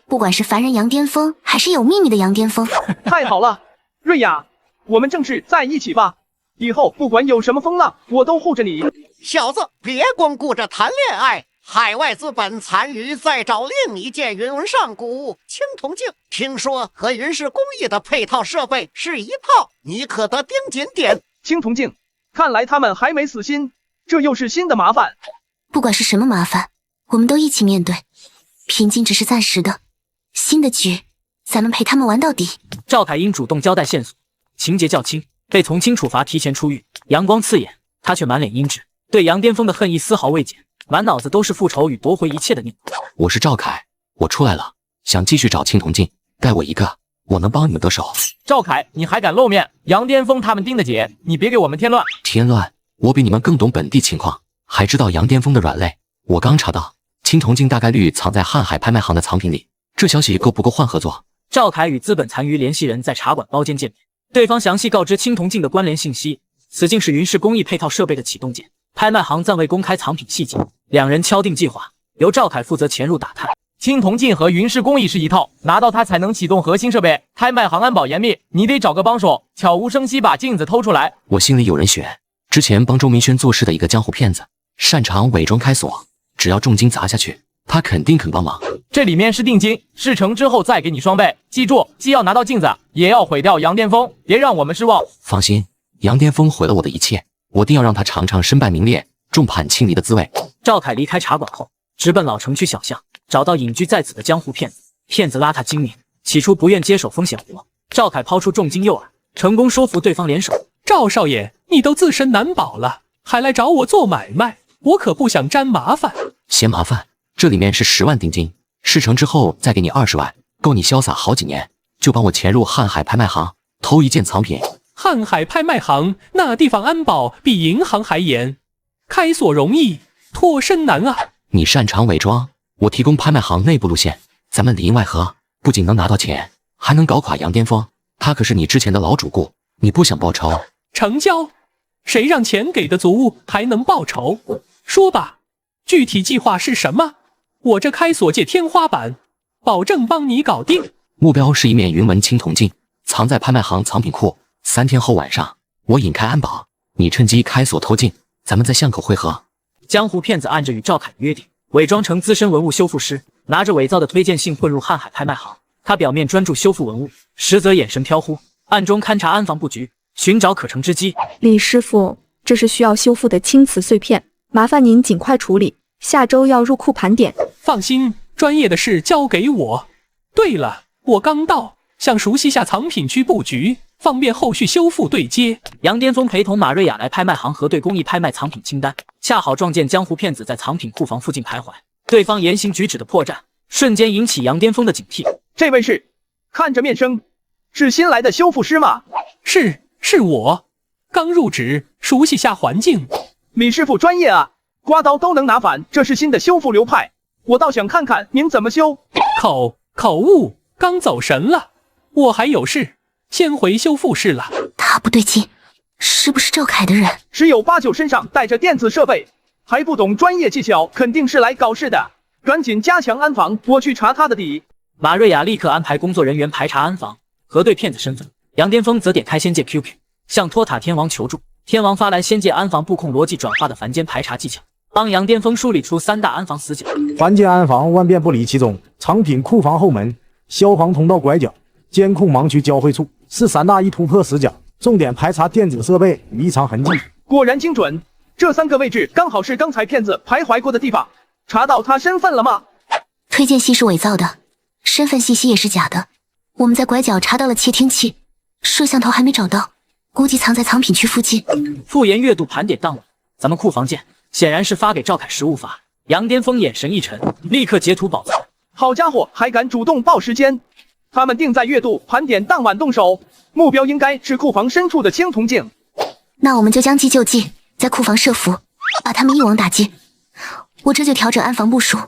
不管是凡人杨巅峰，还是有秘密的杨巅峰。太好了，瑞雅，我们正式在一起吧。以后不管有什么风浪，我都护着你。小子，别光顾着谈恋爱。海外资本残余再找另一件云上古青铜镜，听说和云氏工艺的配套设备是一套，你可得盯紧点。青铜镜，看来他们还没死心，这又是新的麻烦。不管是什么麻烦，我们都一起面对。平静只是暂时的，新的局，咱们陪他们玩到底。赵凯英主动交代线索，情节较轻，被从轻处罚，提前出狱。阳光刺眼，他却满脸阴鸷，对杨巅峰的恨意丝毫未减。满脑子都是复仇与夺回一切的念头。我是赵凯，我出来了，想继续找青铜镜，带我一个，我能帮你们得手。赵凯，你还敢露面？杨巅峰他们盯得紧，你别给我们添乱。添乱？我比你们更懂本地情况，还知道杨巅峰的软肋。我刚查到，青铜镜大概率藏在瀚海拍卖行的藏品里，这消息够不够换合作？赵凯与资本残余联系人在茶馆包间见面，对方详细告知青铜镜的关联信息，此镜是云氏工艺配套设备的启动键。拍卖行暂未公开藏品细节，两人敲定计划，由赵凯负责潜入打探。青铜镜和云氏工艺是一套，拿到它才能启动核心设备。拍卖行安保严密，你得找个帮手，悄无声息把镜子偷出来。我心里有人选，之前帮周明轩做事的一个江湖骗子，擅长伪装开锁，只要重金砸下去，他肯定肯帮忙。这里面是定金，事成之后再给你双倍。记住，既要拿到镜子，也要毁掉杨巅峰，别让我们失望。放心，杨巅峰毁了我的一切，我定要让他尝尝身败名裂、众叛亲离的滋味。赵凯离开茶馆后，直奔老城区小巷，找到隐居在此的江湖骗子，骗子邋遢精明，起初不愿接手风险活。赵凯抛出重金诱饵，成功说服对方联手。赵少爷，你都自身难保了，还来找我做买卖，我可不想沾麻烦。嫌麻烦？这里面是10万定金，事成之后再给你20万，够你潇洒好几年。就帮我潜入瀚海拍卖行，偷一件藏品。瀚海拍卖行那地方安保比银行还严，开锁容易，脱身难啊。你擅长伪装，我提供拍卖行内部路线，咱们里应外合，不仅能拿到钱，还能搞垮杨巅峰。他可是你之前的老主顾，你不想报仇？成交。谁让钱给的足，还能报仇？说吧，具体计划是什么？我这开锁界天花板，保证帮你搞定。目标是一面云纹青铜镜，藏在拍卖行藏品库。3天后晚上，我引开安保，你趁机开锁偷镜，咱们在巷口会合。江湖骗子按着与赵凯约定，伪装成资深文物修复师，拿着伪造的推荐信混入瀚海拍卖行。他表面专注修复文物，实则眼神飘忽，暗中勘察安防布局，寻找可乘之机。李师傅，这是需要修复的青瓷碎片，麻烦您尽快处理，下周要入库盘点。放心，专业的事交给我。对了，我刚到，想熟悉下藏品区布局，方便后续修复对接。杨巅峰陪同马瑞雅来拍卖行核对公益拍卖藏品清单，恰好撞见江湖骗子在藏品库房附近徘徊，对方言行举止的破绽，瞬间引起杨巅峰的警惕。这位是？看着面生，是新来的修复师吗？是我，刚入职，熟悉下环境。李师傅专业啊，刮刀都能拿反，这是新的修复流派，我倒想看看您怎么修。口误，刚走神了，我还有事，先回修复室了。他不对劲，是不是赵凯的人？十有八九身上带着电子设备，还不懂专业技巧，肯定是来搞事的。赶紧加强安防，我去查他的底。马瑞雅立刻安排工作人员排查安防，核对骗子身份。杨巅峰则点开仙界 QQ， 向托塔天王求助。天王发来仙界安防布控逻辑转化的凡间排查技巧，帮杨巅峰梳理出3大安防死角。凡间安防万变不离其宗，藏品库房后门、消防通道拐角、监控盲区交汇处是3大易突破死角，重点排查电子设备与异常痕迹。果然精准，这3个位置刚好是刚才骗子徘徊过的地方。查到他身份了吗？推荐信是伪造的，身份信息也是假的。我们在拐角查到了窃听器，摄像头还没找到，估计藏在藏品区附近。复研月度盘点当晚，咱们库房见。显然是发给赵凯实物发。杨巅峰眼神一沉，立刻截图保存。好家伙，还敢主动报时间！他们定在月度盘点当晚动手，目标应该是库房深处的青铜镜。那我们就将计就计，在库房设伏，把他们一网打尽。我这就调整安防部署，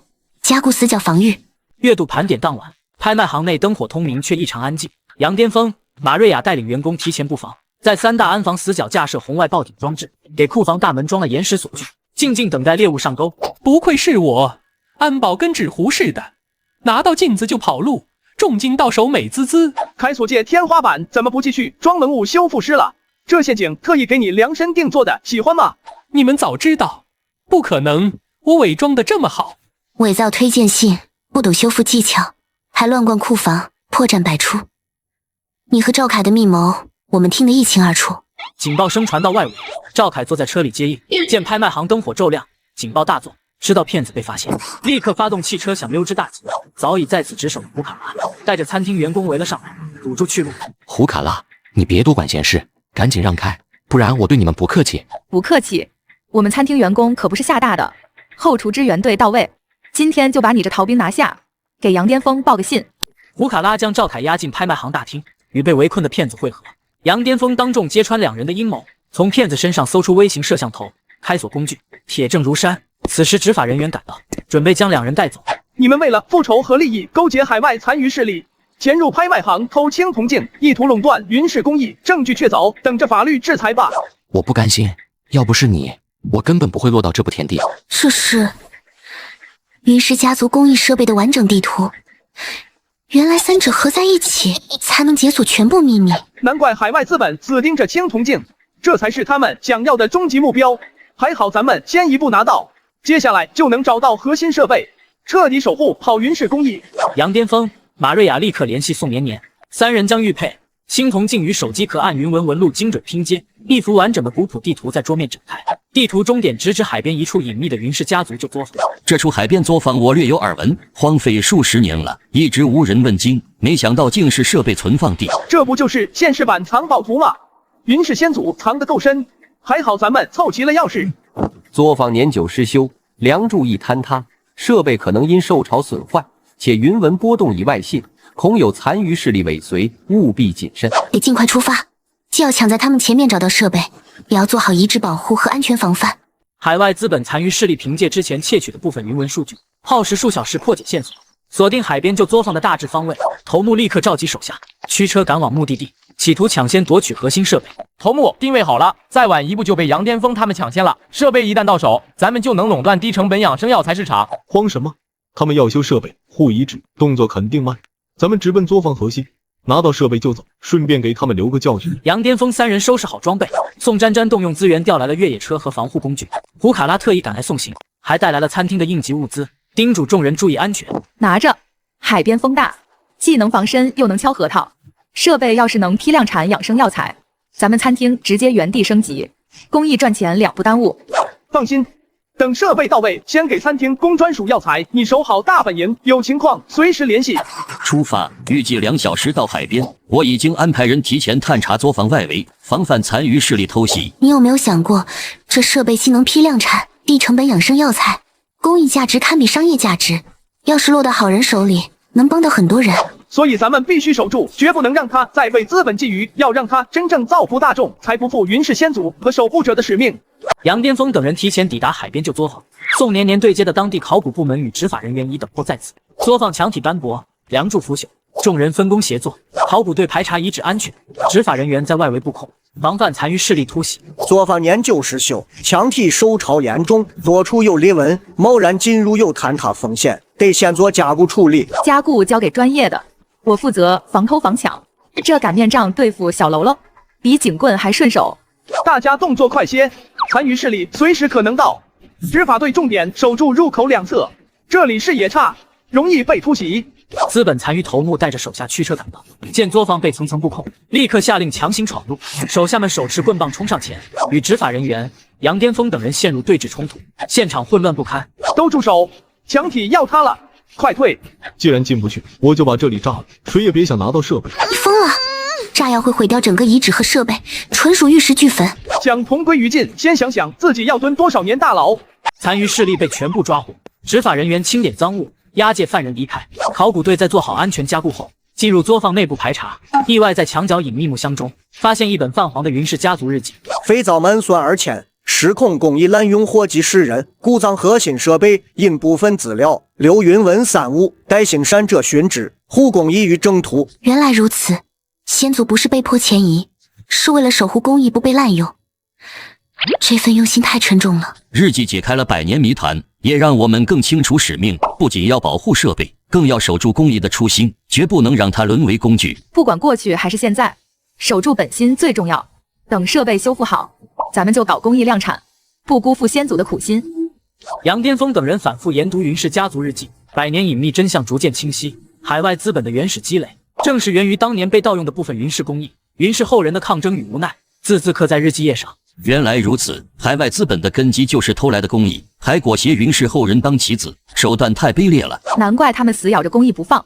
加固死角防御。月度盘点当晚，拍卖行内灯火通明，却异常安静。杨巅峰、马瑞雅带领员工提前布防，在3大安防死角架设红外报警装置，给库房大门装了岩石锁具，静静等待猎物上钩。不愧是我，安保跟纸糊似的，拿到镜子就跑路，重金到手美滋滋。开锁界天花板怎么不继续装文物修复师了？这陷阱特意给你量身定做的，喜欢吗？你们早知道，不可能，我伪装的这么好。伪造推荐信，不懂修复技巧，还乱逛库房，破绽百出。你和赵凯的密谋，我们听得一清二楚。警报声传到外围，赵凯坐在车里接应，见拍卖行灯火骤亮，警报大作，知道骗子被发现，立刻发动汽车想溜之大吉。早已在此值守的胡卡拉带着餐厅员工围了上来，堵住去路。胡卡拉，你别多管闲事，赶紧让开，不然我对你们不客气。不客气，我们餐厅员工可不是吓大的，后厨支援队到位，今天就把你这逃兵拿下，给杨巅峰报个信。胡卡拉将赵凯押进拍卖行大厅，与被围困的骗子会合。杨巅峰当众揭穿2人的阴谋，从骗子身上搜出微型摄像头、开锁工具，铁证如山。此时执法人员赶到，准备将2人带走。你们为了复仇和利益，勾结海外残余势力，潜入拍卖行偷青铜镜，意图垄断云氏工艺，证据确凿，等着法律制裁吧。我不甘心，要不是你，我根本不会落到这步田地。这是云氏家族工艺设备的完整地图，原来3者合在一起才能解锁全部秘密。难怪海外资本死盯着青铜镜，这才是他们想要的终极目标。还好咱们先一步拿到，接下来就能找到核心设备，彻底守护好云氏工艺。杨巅峰、马瑞雅立刻联系宋年年，3人将玉佩、青铜镜与手机壳按云纹纹路精准拼接，一幅完整的古朴地图在桌面展开。地图终点直指海边一处隐秘的云氏家族旧作坊。这处海边作坊我略有耳闻，荒废数十年了，一直无人问津。没想到竟是设备存放地。这不就是现实版藏宝图吗？云氏先祖藏得够深，还好咱们凑齐了钥匙。作坊年久失修，梁柱易坍塌，设备可能因受潮损坏，且云纹波动已外泄，恐有残余势力尾随，务必谨慎。得尽快出发，既要抢在他们前面找到设备，也要做好遗址保护和安全防范。海外资本残余势力凭借之前窃取的部分云纹数据，耗时数小时破解线索，锁定海边旧作坊的大致方位。头目立刻召集手下，驱车赶往目的地，企图抢先夺取核心设备。头目定位好了，再晚一步就被杨巅峰他们抢先了。设备一旦到手，咱们就能垄断低成本养生药材市场。慌什么？他们要修设备、护遗址，动作肯定慢。咱们直奔作坊核心，拿到设备就走，顺便给他们留个教训。杨巅峰三人收拾好装备，宋沾沾动用资源调来了越野车和防护工具，胡卡拉特意赶来送行，还带来了餐厅的应急物资，叮嘱众人注意安全。拿着，海边风大，既能防身又能敲核桃。设备要是能批量产养生药材，咱们餐厅直接原地升级，公益赚钱两不耽误。放心，等设备到位，先给餐厅供专属药材，你守好大本营，有情况随时联系。出发，预计2小时到海边。我已经安排人提前探查作坊外围，防范残余势力偷袭。你有没有想过，这设备既能批量产，低成本养生药材，公益价值堪比商业价值。要是落到好人手里，能帮到很多人。所以咱们必须守住，绝不能让他再为资本觊觎，要让他真正造福大众，才不负云氏先祖和守护者的使命。杨巅峰等人提前抵达海边旧作坊，宋年年对接的当地考古部门与执法人员已等候在此。作坊墙体斑驳，梁柱腐朽，众人分工协作，考古队排查遗址安全，执法人员在外围布控，防范残余势力突袭。作坊年久失修，墙体受潮严重，多处有裂纹，贸然进入有坍塌风险，得先做加固处理。加固交给专业的，我负责防偷防抢。这擀面杖对付小喽啰，比警棍还顺手。大家动作快些，残余势力随时可能到。执法队重点守住入口两侧，这里视野差，容易被突袭。资本残余头目带着手下驱车赶到，见作坊被层层布控，立刻下令强行闯入。手下们手持棍棒冲上前，与执法人员杨巅峰等人陷入对峙冲突，现场混乱不堪。都住手！墙体要塌了，快退！既然进不去，我就把这里炸了，谁也别想拿到设备。你疯了！炸药会毁掉整个遗址和设备，纯属玉石俱焚。想同归于尽，先想想自己要蹲多少年大牢。残余势力被全部抓获，执法人员清点赃物，押解犯人离开。考古队在做好安全加固后，进入作坊内部排查，意外在墙角隐秘木箱中发现一本泛黄的云氏家族日记。非遭门算而迁，失控工艺滥用祸及世人，故障核心设备，因部分资料留云纹散物，待行善者寻之，护工益于正途。原来如此，先祖不是被迫迁移，是为了守护工艺不被滥用。这份用心太沉重了。日记解开了百年谜团，也让我们更清楚使命，不仅要保护设备，更要守住工艺的初心，绝不能让它沦为工具。不管过去还是现在，守住本心最重要。等设备修复好，咱们就搞工艺量产，不辜负先祖的苦心。杨巅峰等人反复研读云氏家族日记，百年隐秘真相逐渐清晰。海外资本的原始积累，正是源于当年被盗用的部分云氏工艺。云氏后人的抗争与无奈，字字刻在日记页上。原来如此，海外资本的根基就是偷来的工艺，还裹挟云氏后人当棋子，手段太卑劣了。难怪他们死咬着工艺不放，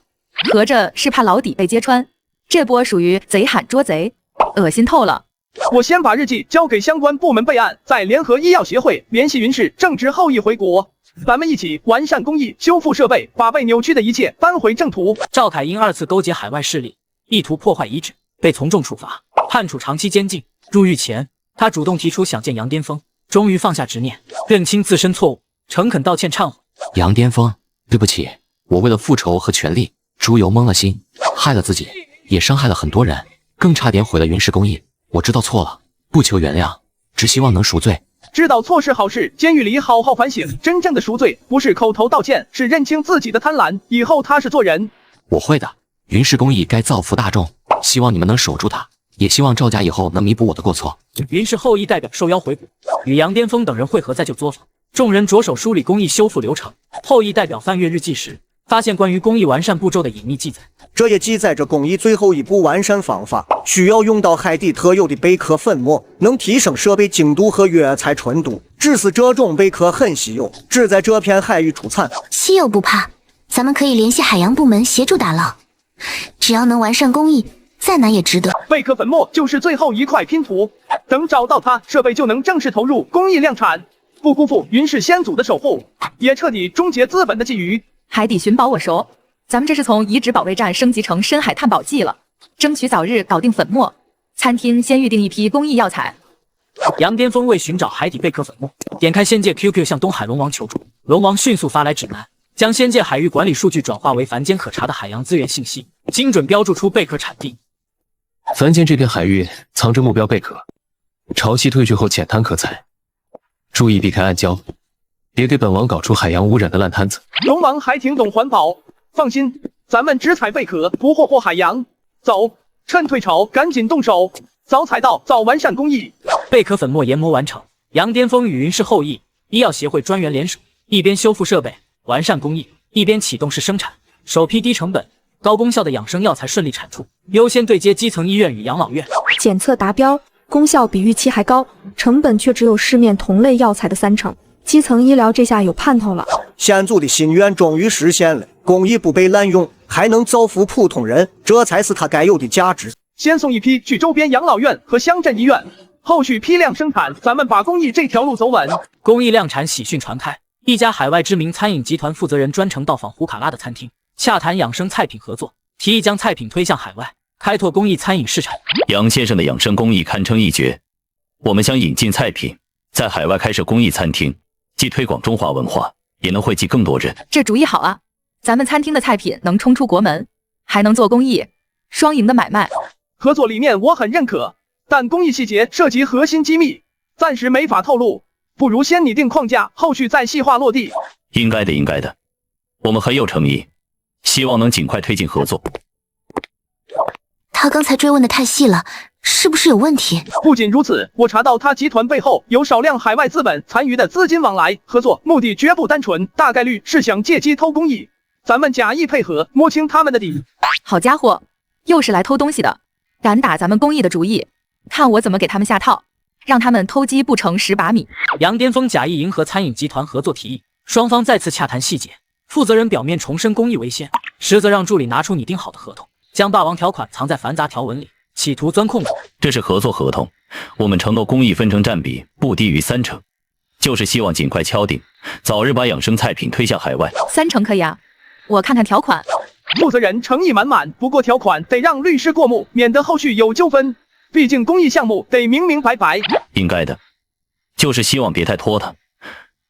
合着是怕老底被揭穿。这波属于贼喊捉贼，恶心透了。我先把日记交给相关部门备案，再联合医药协会联系云氏正值后裔回国，咱们一起完善工艺，修复设备，把被扭曲的一切搬回正途。赵凯因2次勾结海外势力，意图破坏遗址，被从重处罚，判处长期监禁。入狱前，他主动提出想见杨巅峰，终于放下执念，认清自身错误，诚恳道歉忏悔。杨巅峰，对不起，我为了复仇和权力，猪油蒙了心，害了自己，也伤害了很多人，更差点毁了云氏工艺。我知道错了，不求原谅，只希望能赎罪。知道错是好事，监狱里好好反省。真正的赎罪不是口头道歉，是认清自己的贪婪，以后踏实做人。我会的，云氏工艺该造福大众，希望你们能守住它，也希望赵家以后能弥补我的过错。云氏后裔代表受邀回国，与杨巅峰等人会合在旧作坊，众人着手梳理工艺修复流程。后裔代表翻阅日记时，发现关于工艺完善步骤的隐秘记载，这也记载着工艺最后一步完善方法，需要用到海底特有的贝壳粉末，能提升设备精度和药材纯度。只是这种贝壳很稀有，只在这片海域出产。稀有不怕，咱们可以联系海洋部门协助打捞，只要能完善工艺，再难也值得。贝壳粉末就是最后一块拼图，等找到它，设备就能正式投入工艺量产，不辜负云氏先祖的守护，也彻底终结资本的觊觎。海底寻宝我熟，咱们这是从遗址保卫战升级成深海探宝记了，争取早日搞定粉末。餐厅先预定一批工艺药材。杨巅峰为寻找海底贝壳粉末，点开仙界 QQ 向东海龙王求助，龙王迅速发来指南，将仙界海域管理数据转化为凡间可查的海洋资源信息，精准标注出贝壳产地。凡间这片海域藏着目标贝壳，潮汐退去后浅滩可采，注意避开暗礁，别给本王搞出海洋污染的烂摊子。龙王还挺懂环保，放心，咱们只采贝壳，不祸海洋。走，趁退潮赶紧动手，早采到早完善工艺。贝壳粉末研磨完成，杨巅峰与云氏后裔医药协会专员联手，一边修复设备、完善工艺，一边启动式生产，首批低成本、高功效的养生药材顺利产出，优先对接基层医院与养老院。检测达标，功效比预期还高，成本却只有市面同类药材的30%。基层医疗这下有盼头了。先祖的心愿终于实现了，工艺不被滥用，还能造福普通人，这才是他该有的价值。先送一批去周边养老院和乡镇医院，后续批量生产，咱们把工艺这条路走稳。工艺量产喜讯传开，一家海外知名餐饮集团负责人专程到访胡卡拉的餐厅，洽谈养生菜品合作，提议将菜品推向海外，开拓公益餐饮市场。杨先生的养生工艺堪称一绝，我们想引进菜品，在海外开设公益餐厅，既推广中华文化，也能惠及更多人。这主意好啊！咱们餐厅的菜品能冲出国门，还能做公益，双赢的买卖。合作理念我很认可，但工艺细节涉及核心机密，暂时没法透露，不如先拟定框架，后续再细化落地。应该的，应该的，我们很有诚意，希望能尽快推进合作。他刚才追问的太细了，是不是有问题？不仅如此，我查到他集团背后有少量海外资本残余的资金往来，合作目的绝不单纯，大概率是想借机偷工艺。咱们假意配合，摸清他们的底。好家伙，又是来偷东西的，敢打咱们工艺的主意，看我怎么给他们下套，让他们偷鸡不成蚀把米。杨巅峰假意迎合餐饮集团合作提议，双方再次洽谈细节。负责人表面重申工艺为先，实则让助理拿出拟定好的合同，将霸王条款藏在繁杂条文里，企图钻空子。这是合作合同，我们承诺工艺分成占比不低于30%，就是希望尽快敲定，早日把养生菜品推向海外。30%可以啊，我看看条款。负责人诚意满满，不过条款得让律师过目，免得后续有纠纷。毕竟公益项目得明明白白。应该的，就是希望别太拖沓。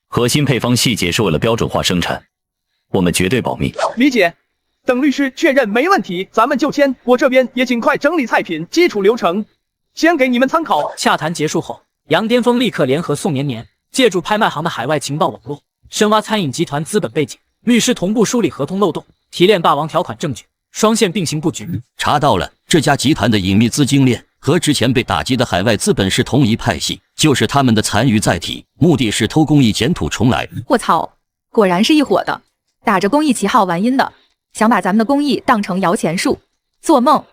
核心配方细节是为了标准化生产，我们绝对保密。理解。等律师确认没问题，咱们就签。我这边也尽快整理菜品基础流程，先给你们参考。洽谈结束后，杨巅峰立刻联合宋年年，借助拍卖行的海外情报网络，深挖餐饮集团资本背景。律师同步梳理合同漏洞，提炼霸王条款证据，双线并行布局。查到了，这家集团的隐秘资金链和之前被打击的海外资本是同一派系，就是他们的残余载体，目的是偷工艺卷土重来。我操，果然是一伙的，打着公益旗号玩阴的，想把咱们的公益当成摇钱树，做梦。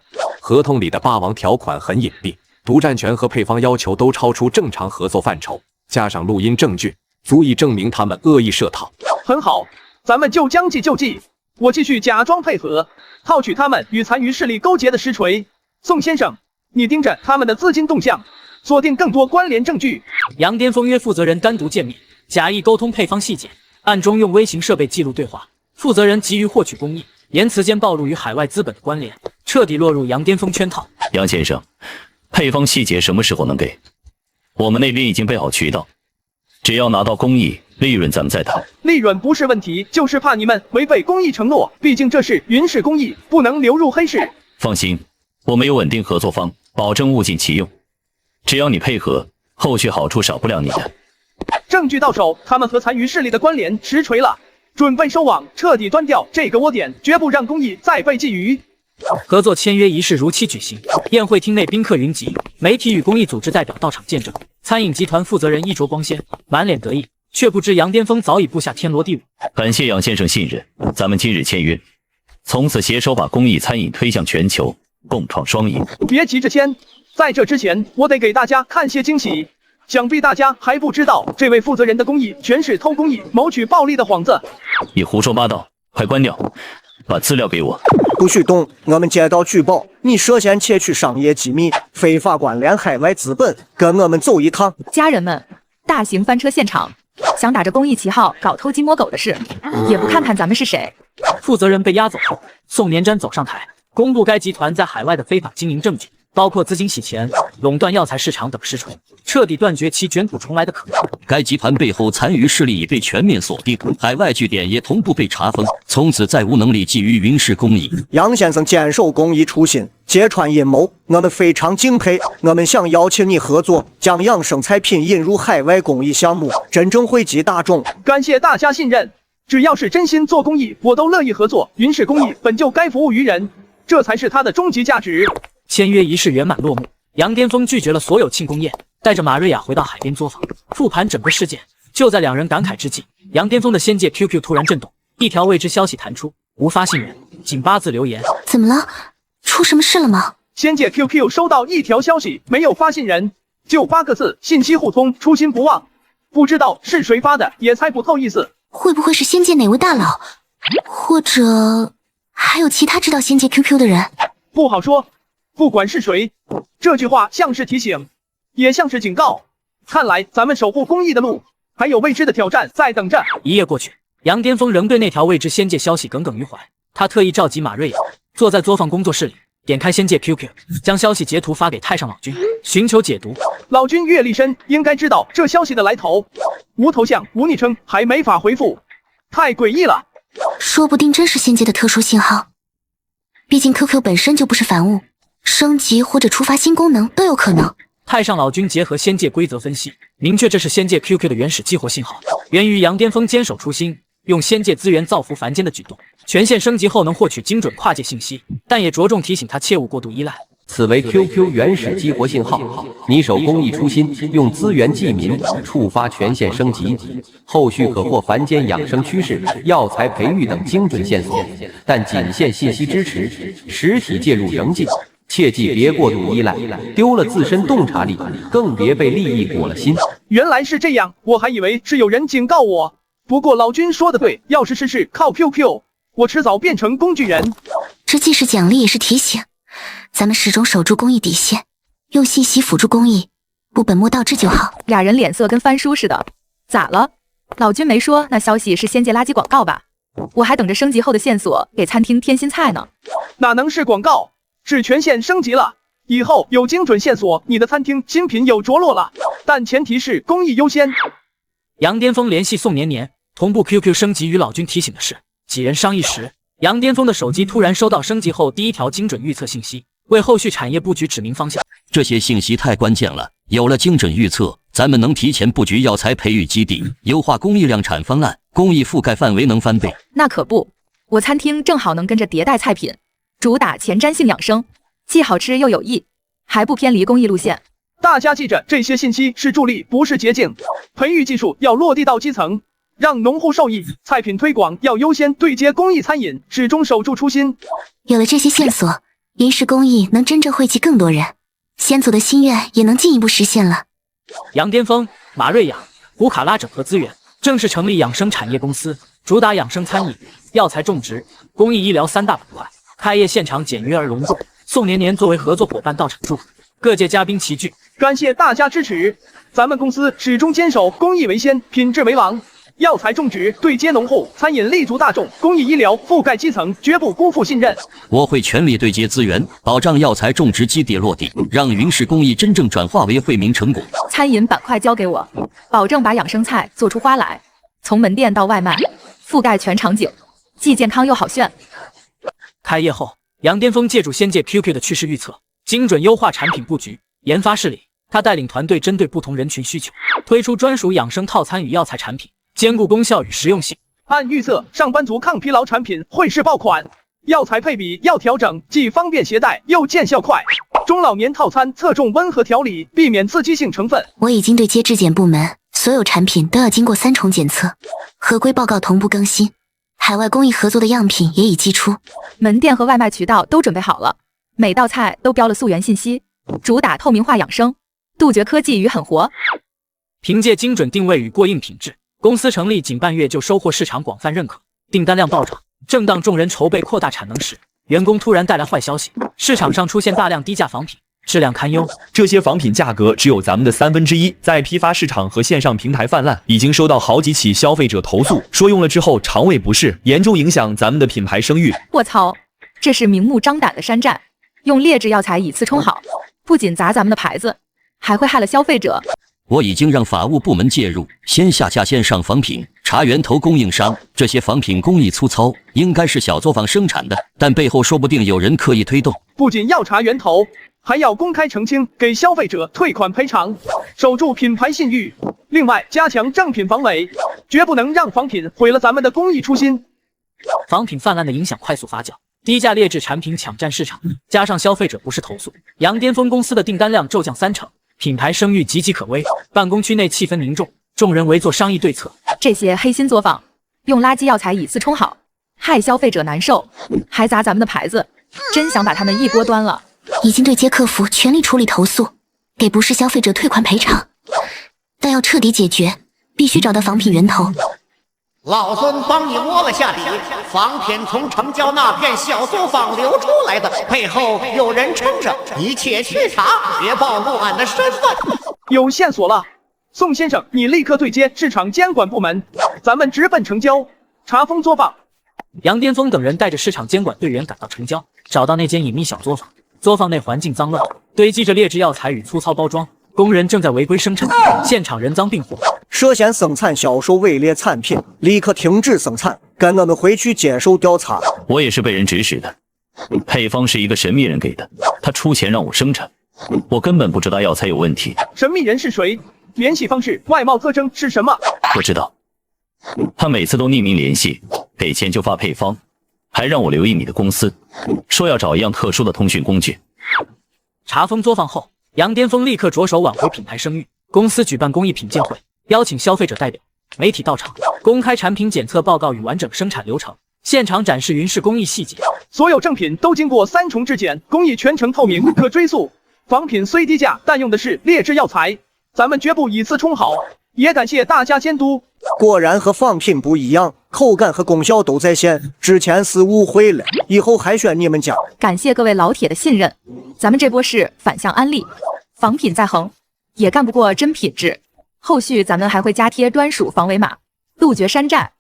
合同里的霸王条款很隐蔽，独占权和配方要求都超出正常合作范畴，加上录音证据，足以证明他们恶意设套。很好，咱们就将计就计，我继续假装配合，套取他们与残余势力勾结的实锤。宋先生，你盯着他们的资金动向，锁定更多关联证据。杨巅峰约负责人单独见面，假意沟通配方细节，暗中用微型设备记录对话。负责人急于获取公益，言辞间暴露与海外资本的关联，彻底落入杨巅峰圈套。杨先生，配方细节什么时候能给？我们那边已经备好渠道，只要拿到公益，利润咱们再谈。利润不是问题，就是怕你们违背公益承诺，毕竟这是云氏公益，不能流入黑市。放心，我们有稳定合作方，保证物尽其用。只要你配合，后续好处少不了你的。证据到手，他们和残余势力的关联实锤了，准备收网，彻底端掉这个窝点，绝不让公益再被觊觎。合作签约仪式如期举行，宴会厅内宾客云集，媒体与公益组织代表到场见证。餐饮集团负责人衣着光鲜，满脸得意，却不知杨巅峰早已布下天罗地网。感谢杨先生信任，咱们今日签约，从此携手把公益餐饮推向全球，共创双赢。别急着签，在这之前，我得给大家看些惊喜。想必大家还不知道，这位负责人的公益全是偷公益、谋取暴利的幌子。你胡说八道，快关掉，把资料给我。不许动！我们接到举报，你涉嫌窃取商业机密，非法关联海外资本，跟我们走一趟。家人们，大型翻车现场，想打着公益旗号搞偷鸡摸狗的事，也不看看咱们是谁。负责人被押走后，宋年瞻走上台，公布该集团在海外的非法经营证据，包括资金洗钱、垄断药材市场等实锤，彻底断绝其卷土重来的可能。该集团背后残余势力已被全面锁定，海外据点也同步被查封，从此再无能力觊觎云氏公益。杨先生坚守公益初心，揭穿阴谋，我们非常敬佩。我们想邀请你合作，将养生菜品引入海外公益项目，真正惠及大众。感谢大家信任，只要是真心做公益，我都乐意合作。云氏公益本就该服务于人，这才是它的终极价值。签约仪式圆满落幕，杨巅峰拒绝了所有庆功宴，带着马瑞亚回到海边作坊，复盘整个事件。就在两人感慨之际，杨巅峰的仙界 QQ 突然震动，一条未知消息弹出：无发信人，仅8字留言。怎么了？出什么事了吗？仙界 QQ 收到一条消息，没有发信人，就8个字：信息互通，初心不忘。不知道是谁发的，也猜不透意思。会不会是仙界哪位大佬，或者还有其他知道仙界 QQ 的人？不好说。不管是谁，这句话像是提醒，也像是警告。看来咱们守护公益的路，还有未知的挑战在等着。一夜过去，杨巅峰仍对那条未知仙界消息耿耿于怀。他特意召集马瑞亚，坐在作坊工作室里，点开仙界 QQ， 将消息截图发给太上老君，寻求解读。老君阅历深，应该知道这消息的来头。无头像，无昵称，还没法回复，太诡异了。说不定真是仙界的特殊信号，毕竟 QQ 本身就不是凡物。升级或者触发新功能都有可能。太上老君结合仙界规则分析，明确这是仙界 QQ 的原始激活信号，源于杨巅峰坚守初心，用仙界资源造福凡间的举动。权限升级后能获取精准跨界信息，但也着重提醒他切勿过度依赖。此为 QQ 原始激活信号，你守公益初心，用资源济民，触发权限升级，后续可获凡间养生趋势、药材培育等精准线索，但仅限信息支持，实体介入仍禁。切记别过度依赖，丢了自身洞察力，更别被利益裹了心。原来是这样，我还以为是有人警告我。不过老君说的对，要是事事靠 QQ， 我迟早变成工具人。这既是奖励也是提醒，咱们始终守住公益底线，用信息辅助公益，不本末倒置就好。俩人脸色跟翻书似的，咋了？老君没说那消息是仙界垃圾广告吧？我还等着升级后的线索给餐厅添新菜呢。哪能是广告？是权限升级了，以后有精准线索，你的餐厅新品有着落了，但前提是公益优先。杨巅峰联系宋年年，同步 QQ 升级与老君提醒的事。几人商议时，杨巅峰的手机突然收到升级后第一条精准预测信息，为后续产业布局指明方向。这些信息太关键了，有了精准预测，咱们能提前布局药材培育基地，优化公益量产方案，公益覆盖范围能翻倍。那可不，我餐厅正好能跟着迭代菜品。主打前瞻性养生，既好吃又有益，还不偏离公益路线。大家记着，这些信息是助力，不是捷径。培育技术要落地到基层，让农户受益；菜品推广要优先对接公益餐饮，始终守住初心。有了这些线索，云氏公益能真正惠及更多人，先祖的心愿也能进一步实现了。杨巅峰、马瑞亚、胡卡拉整合资源，正式成立养生产业公司，主打养生餐饮、药材种植、公益医疗3大板块。开业现场简约而隆重，宋年年作为合作伙伴到场祝福，各界嘉宾齐聚，感谢大家支持。咱们公司始终坚守公益为先，品质为王。药材种植对接农户，餐饮立足大众，公益医疗覆盖基层，绝不辜负信任。我会全力对接资源，保障药材种植基地落地，让云氏公益真正转化为惠民成果。餐饮板块交给我，保证把养生菜做出花来，从门店到外卖，覆盖全场景，既健康又好炫。开业后，杨巅峰借助仙界 QQ 的趋势预测，精准优化产品布局、研发势力。他带领团队针对不同人群需求，推出专属养生套餐与药材产品，兼顾功效与实用性。按预测，上班族抗疲劳产品会是爆款，药材配比要调整，既方便携带又见效快。中老年套餐侧重温和调理，避免刺激性成分。我已经对接质检部门所有产品都要经过3重检测，合规报告同步更新。海外公益合作的样品也已寄出，门店和外卖渠道都准备好了，每道菜都标了溯源信息，主打透明化养生，杜绝科技与狠活。凭借精准定位与过硬品质，公司成立仅半月就收获市场广泛认可，订单量暴涨。正当众人筹备扩大产能时，员工突然带来坏消息，市场上出现大量低价仿品，质量堪忧。这些仿品价格只有咱们的1/3，在批发市场和线上平台泛滥，已经收到好几起消费者投诉，说用了之后肠胃不适，严重影响咱们的品牌声誉。卧槽，这是明目张胆的山寨，用劣质药材以次充好，不仅砸咱们的牌子，还会害了消费者。我已经让法务部门介入，先下架线上仿品，查源头供应商。这些仿品工艺粗糙，应该是小作坊生产的，但背后说不定有人刻意推动。不仅要查源头，还要公开澄清，给消费者退款赔偿，守住品牌信誉。另外，加强正品防伪，绝不能让仿品毁了咱们的公益初心。仿品泛滥的影响快速发酵，低价劣质产品抢占市场，加上消费者不实投诉，杨巅峰公司的订单量骤降30%。品牌声誉岌岌可危，办公区内气氛凝重，众人围坐商议对策。这些黑心作坊用垃圾药材以次充好，害消费者难受，还砸咱们的牌子，真想把他们一锅端了。已经对接客服全力处理投诉，给不是消费者退款赔偿，但要彻底解决，必须找到仿品源头。老孙帮你摸了下底，仿品从城郊那片小作坊流出来的，背后有人撑着，一切去查，别暴露俺的身份。有线索了，宋先生，你立刻对接市场监管部门，咱们直奔城郊查封作坊。杨巅峰等人带着市场监管队员赶到城郊，找到那间隐秘小作坊。作坊内环境脏乱，堆积着劣质药材与粗糙包装，工人正在违规生产，现场人赃并获。涉嫌生产销售伪劣产品，立刻停止生产，跟我们回去接受调查。我也是被人指使的，配方是一个神秘人给的，他出钱让我生产，我根本不知道药材有问题。神秘人是谁？联系方式、外貌特征是什么？我知道，他每次都匿名联系，给钱就发配方，还让我留意你的公司，说要找一样特殊的通讯工具。查封作坊后，杨巅峰立刻着手挽回品牌声誉。公司举办公益品鉴会，邀请消费者代表、媒体到场，公开产品检测报告与完整生产流程，现场展示云氏工艺细节。所有正品都经过3重质检，工艺全程透明，可追溯。仿品虽低价，但用的是劣质药材，咱们绝不以次充好。也感谢大家监督。果然和仿品不一样，口感和功效都在线。之前是误会了，以后还选你们家。感谢各位老铁的信任，咱们这波是反向安利，仿品再横也干不过真品质。后续咱们还会加贴专属防伪码，杜绝山寨。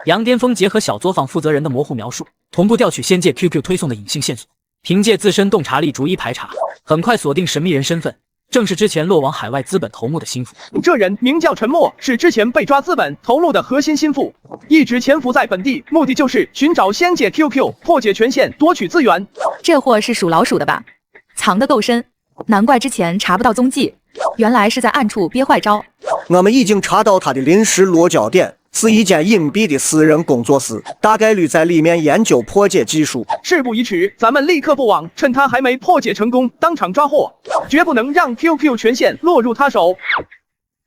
杨巅峰结合小作坊负责人的模糊描述，同步调取仙界 QQ 推送的隐性线索，凭借自身洞察力逐一排查，很快锁定神秘人身份。正是之前落网海外资本头目的心腹。这人名叫陈默，是之前被抓资本头目的核心心腹，一直潜伏在本地，目的就是寻找仙界 QQ， 破解权限，夺取资源。这货是属老鼠的吧？藏得够深，难怪之前查不到踪迹，原来是在暗处憋坏招。我们已经查到他的临时落脚点，是一间隐蔽的私人工作室，大概率在里面研究破解技术。事不宜迟，咱们立刻布网，趁他还没破解成功，当场抓获，绝不能让 QQ 权限落入他手。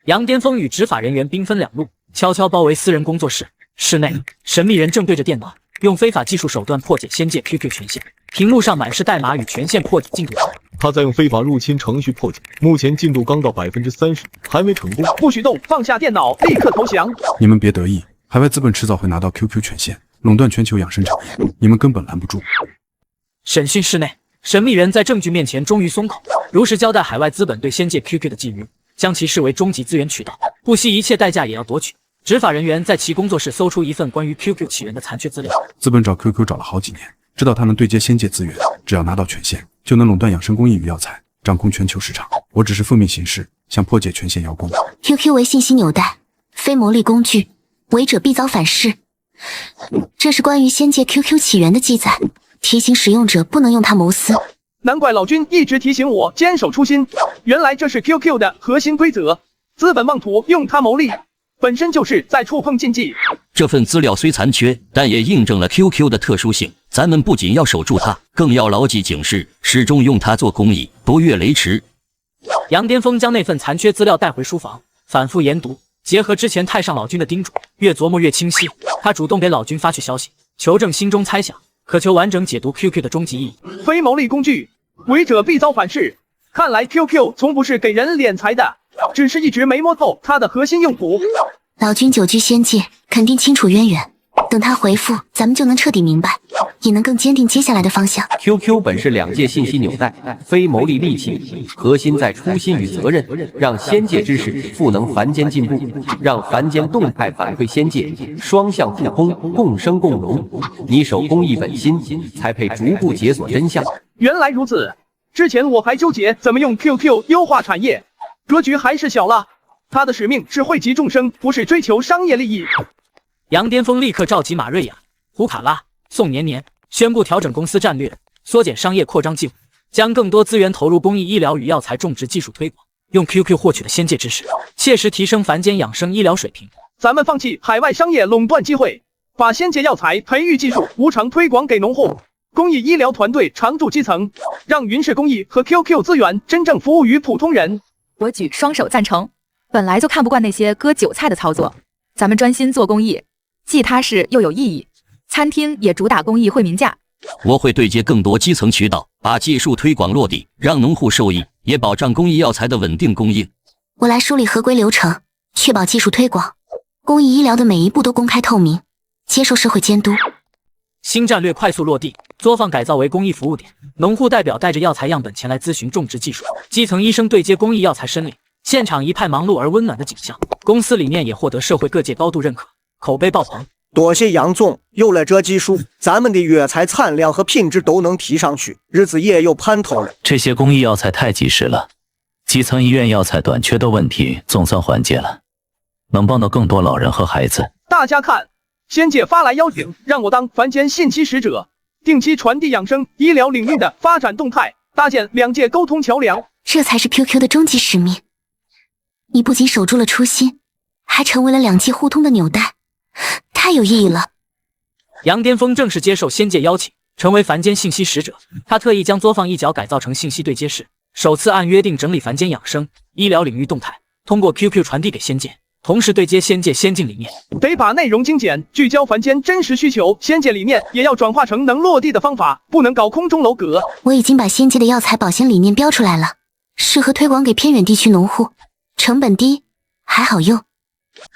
杨巅峰与执法人员兵分两路，悄悄包围私人工作室。室内，神秘人正对着电脑，用非法技术手段破解仙界 QQ 权限，屏幕上满是代码与权限破解进度条。他在用非法入侵程序破解，目前进度刚到30%，还没成功。不许动，放下电脑，立刻投降！你们别得意，海外资本迟早会拿到 QQ 权限，垄断全球养生产业，你们根本拦不住。审讯室内，神秘人在证据面前终于松口，如实交代海外资本对仙界 QQ 的觊觎，将其视为终极资源渠道，不惜一切代价也要夺取。执法人员在其工作室搜出一份关于 QQ 起源的残缺资料。资本找 QQ 找了好几年，知道他能对接仙界资源，只要拿到权限，就能垄断养生工艺与药材，掌控全球市场。我只是奉命行事，想破解权限邀功。QQ 为信息纽带，非牟利工具，违者必遭反噬。这是关于仙界 QQ 起源的记载，提醒使用者不能用它谋私。难怪老君一直提醒我坚守初心，原来这是 QQ 的核心规则。资本妄图用它牟利，本身就是在触碰禁忌。这份资料虽残缺，但也印证了 QQ 的特殊性。咱们不仅要守住它，更要牢记警示，始终用它做公益，不越雷池。杨巅峰将那份残缺资料带回书房，反复研读，结合之前太上老君的叮嘱，越琢磨越清晰。他主动给老君发去消息，求证心中猜想，渴求完整解读 QQ 的终极意义。非牟利工具，违者必遭反噬。看来 QQ 从不是给人敛财的，只是一直没摸透它的核心用途。老君久居仙界，肯定清楚渊源。等他回复，咱们就能彻底明白，也能更坚定接下来的方向。QQ 本是两界信息纽带，非牟利利器，核心在初心与责任，让仙界之事赋能凡间进步，让凡间动态反馈仙界，双向互通，共生共荣。你守公益本心，才配逐步解锁真相。原来如此，之前我还纠结怎么用 QQ 优化产业，格局还是小了。他的使命是惠及众生，不是追求商业利益。杨巅峰立刻召集马瑞亚、胡卡拉、宋年年，宣布调整公司战略，缩减商业扩张计划，将更多资源投入公益医疗与药材种植技术推广，用 QQ 获取的仙界知识，切实提升凡间养生医疗水平。咱们放弃海外商业垄断机会，把仙界药材培育技术无偿推广给农户，公益医疗团队常驻基层，让云氏公益和 QQ 资源真正服务于普通人。我举双手赞成。本来就看不惯那些割韭菜的操作，咱们专心做公益，既踏实又有意义。餐厅也主打公益惠民价。我会对接更多基层渠道，把技术推广落地，让农户受益，也保障公益药材的稳定供应。我来梳理合规流程，确保技术推广、公益医疗的每一步都公开透明，接受社会监督。新战略快速落地，作坊改造为公益服务点，农户代表带着药材样本前来咨询种植技术，基层医生对接公益药材申领。现场一派忙碌而温暖的景象，公司理念也获得社会各界高度认可，口碑爆棚。多谢杨总，有了这技术，咱们的药材产量和品质都能提上去，日子也有盼头了。这些公益药材太及时了，基层医院药材短缺的问题总算缓解了，能帮到更多老人和孩子。大家看，仙界发来邀请，让我当凡间信息使者，定期传递养生医疗领域的发展动态，搭建两界沟通桥梁。这才是 QQ 的终极使命。你不仅守住了初心，还成为了两界互通的纽带，太有意义了。杨巅峰正式接受仙界邀请，成为凡间信息使者。他特意将作坊一角改造成信息对接室，首次按约定整理凡间养生医疗领域动态，通过 QQ 传递给仙界，同时对接仙界先进理念。得把内容精简，聚焦凡间真实需求，仙界理念也要转化成能落地的方法，不能搞空中楼阁。我已经把仙界的药材保鲜理念标出来了，适合推广给偏远地区农户。成本低，还好用。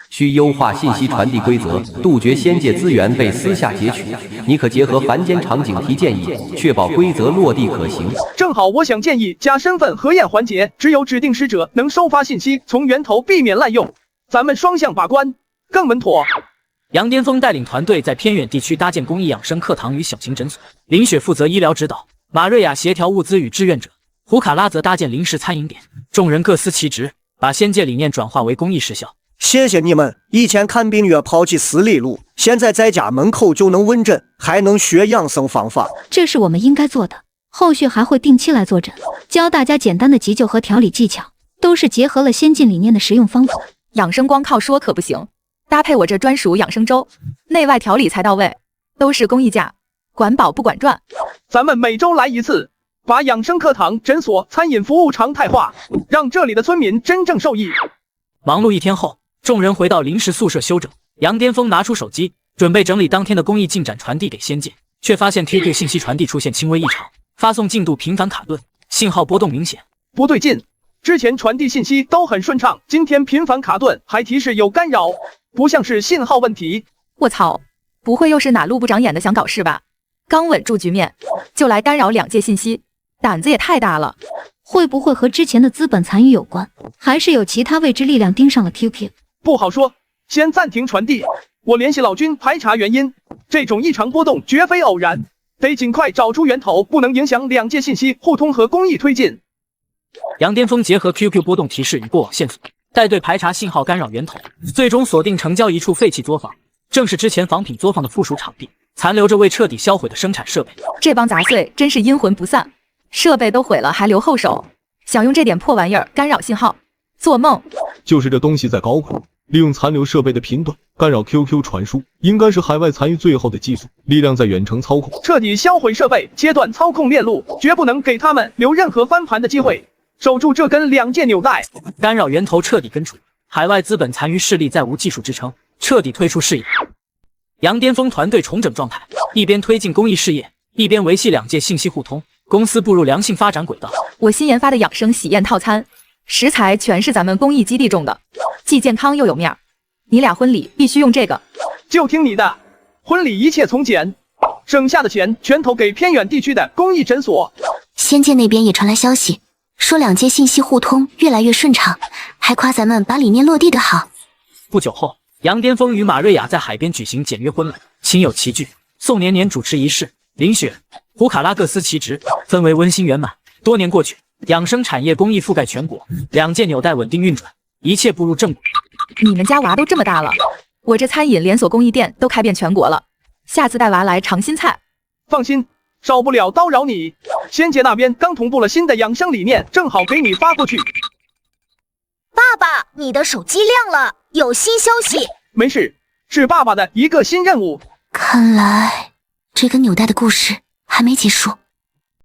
需优化信息传递规则，杜绝仙界资源被私下截取。你可结合凡间场景提建议，确保规则落地可行。正好我想建议加身份核验环节，只有指定使者能收发信息，从源头避免滥用。咱们双向把关，更稳妥。杨巅峰带领团队在偏远地区搭建公益养生课堂与小型诊所，林雪负责医疗指导，马瑞亚协调物资与志愿者，胡卡拉则搭建临时餐饮点，众人各司其职，把仙界理念转化为公益实效。谢谢你们，以前看病要跑起4里路，现在在家门口就能问诊，还能学养生方法。这是我们应该做的，后续还会定期来坐诊，教大家简单的急救和调理技巧，都是结合了先进理念的实用方法。养生光靠说可不行，搭配我这专属养生粥，内外调理才到位，都是公益价，管饱不管赚。咱们每周来一次，把养生课堂、诊所、餐饮服务常态化，让这里的村民真正受益。忙碌一天后，众人回到临时宿舍休整。杨巅峰拿出手机，准备整理当天的公益进展传递给仙界，却发现 QQ 信息传递出现轻微异常，发送进度频繁卡顿，信号波动明显。不对劲，之前传递信息都很顺畅，今天频繁卡顿，还提示有干扰，不像是信号问题。我操，不会又是哪路不长眼的想搞事吧？刚稳住局面，就来干扰两界信息，胆子也太大了。会不会和之前的资本残余有关，还是有其他未知力量盯上了 QQ？ 不好说，先暂停传递，我联系老君排查原因。这种异常波动绝非偶然，得尽快找出源头，不能影响两界信息互通和公益推进。杨巅峰结合 QQ 波动提示与过往线索，带队排查信号干扰源头，最终锁定城郊一处废弃作坊，正是之前仿品作坊的附属场地，残留着未彻底销毁的生产设备。这帮杂碎真是阴魂不散，设备都毁了还留后手，想用这点破玩意儿干扰信号，做梦！就是这东西在搞鬼，利用残留设备的频段干扰 QQ 传输，应该是海外残余最后的技术，力量在远程操控，彻底销毁设备，切断操控链路，绝不能给他们留任何翻盘的机会，守住这根两界纽带。干扰源头彻底根除，海外资本残余势力再无技术支撑，彻底退出视野。杨巅峰团队重整状态，一边推进公益事业，一边维系两界信息互通，公司步入良性发展轨道。我新研发的养生喜宴套餐，食材全是咱们公益基地种的，既健康又有面儿。你俩婚礼必须用这个。就听你的，婚礼一切从简，省下的钱全投给偏远地区的公益诊所。仙界那边也传来消息，说两界信息互通越来越顺畅，还夸咱们把理念落地的好。不久后，杨巅峰与马瑞亚在海边举行简约婚礼，亲友齐聚，宋年年主持仪式，林雪、胡卡拉各司其职，氛围温馨圆满。多年过去，养生产业公益覆盖全国，两界纽带稳定运转，一切步入正轨。你们家娃都这么大了，我这餐饮连锁公益店都开遍全国了，下次带娃来尝新菜。放心，少不了叨扰你。仙姐那边刚同步了新的养生理念，正好给你发过去。爸爸，你的手机亮了，有新消息。没事，是爸爸的一个新任务。看来这个纽带的故事还没结束。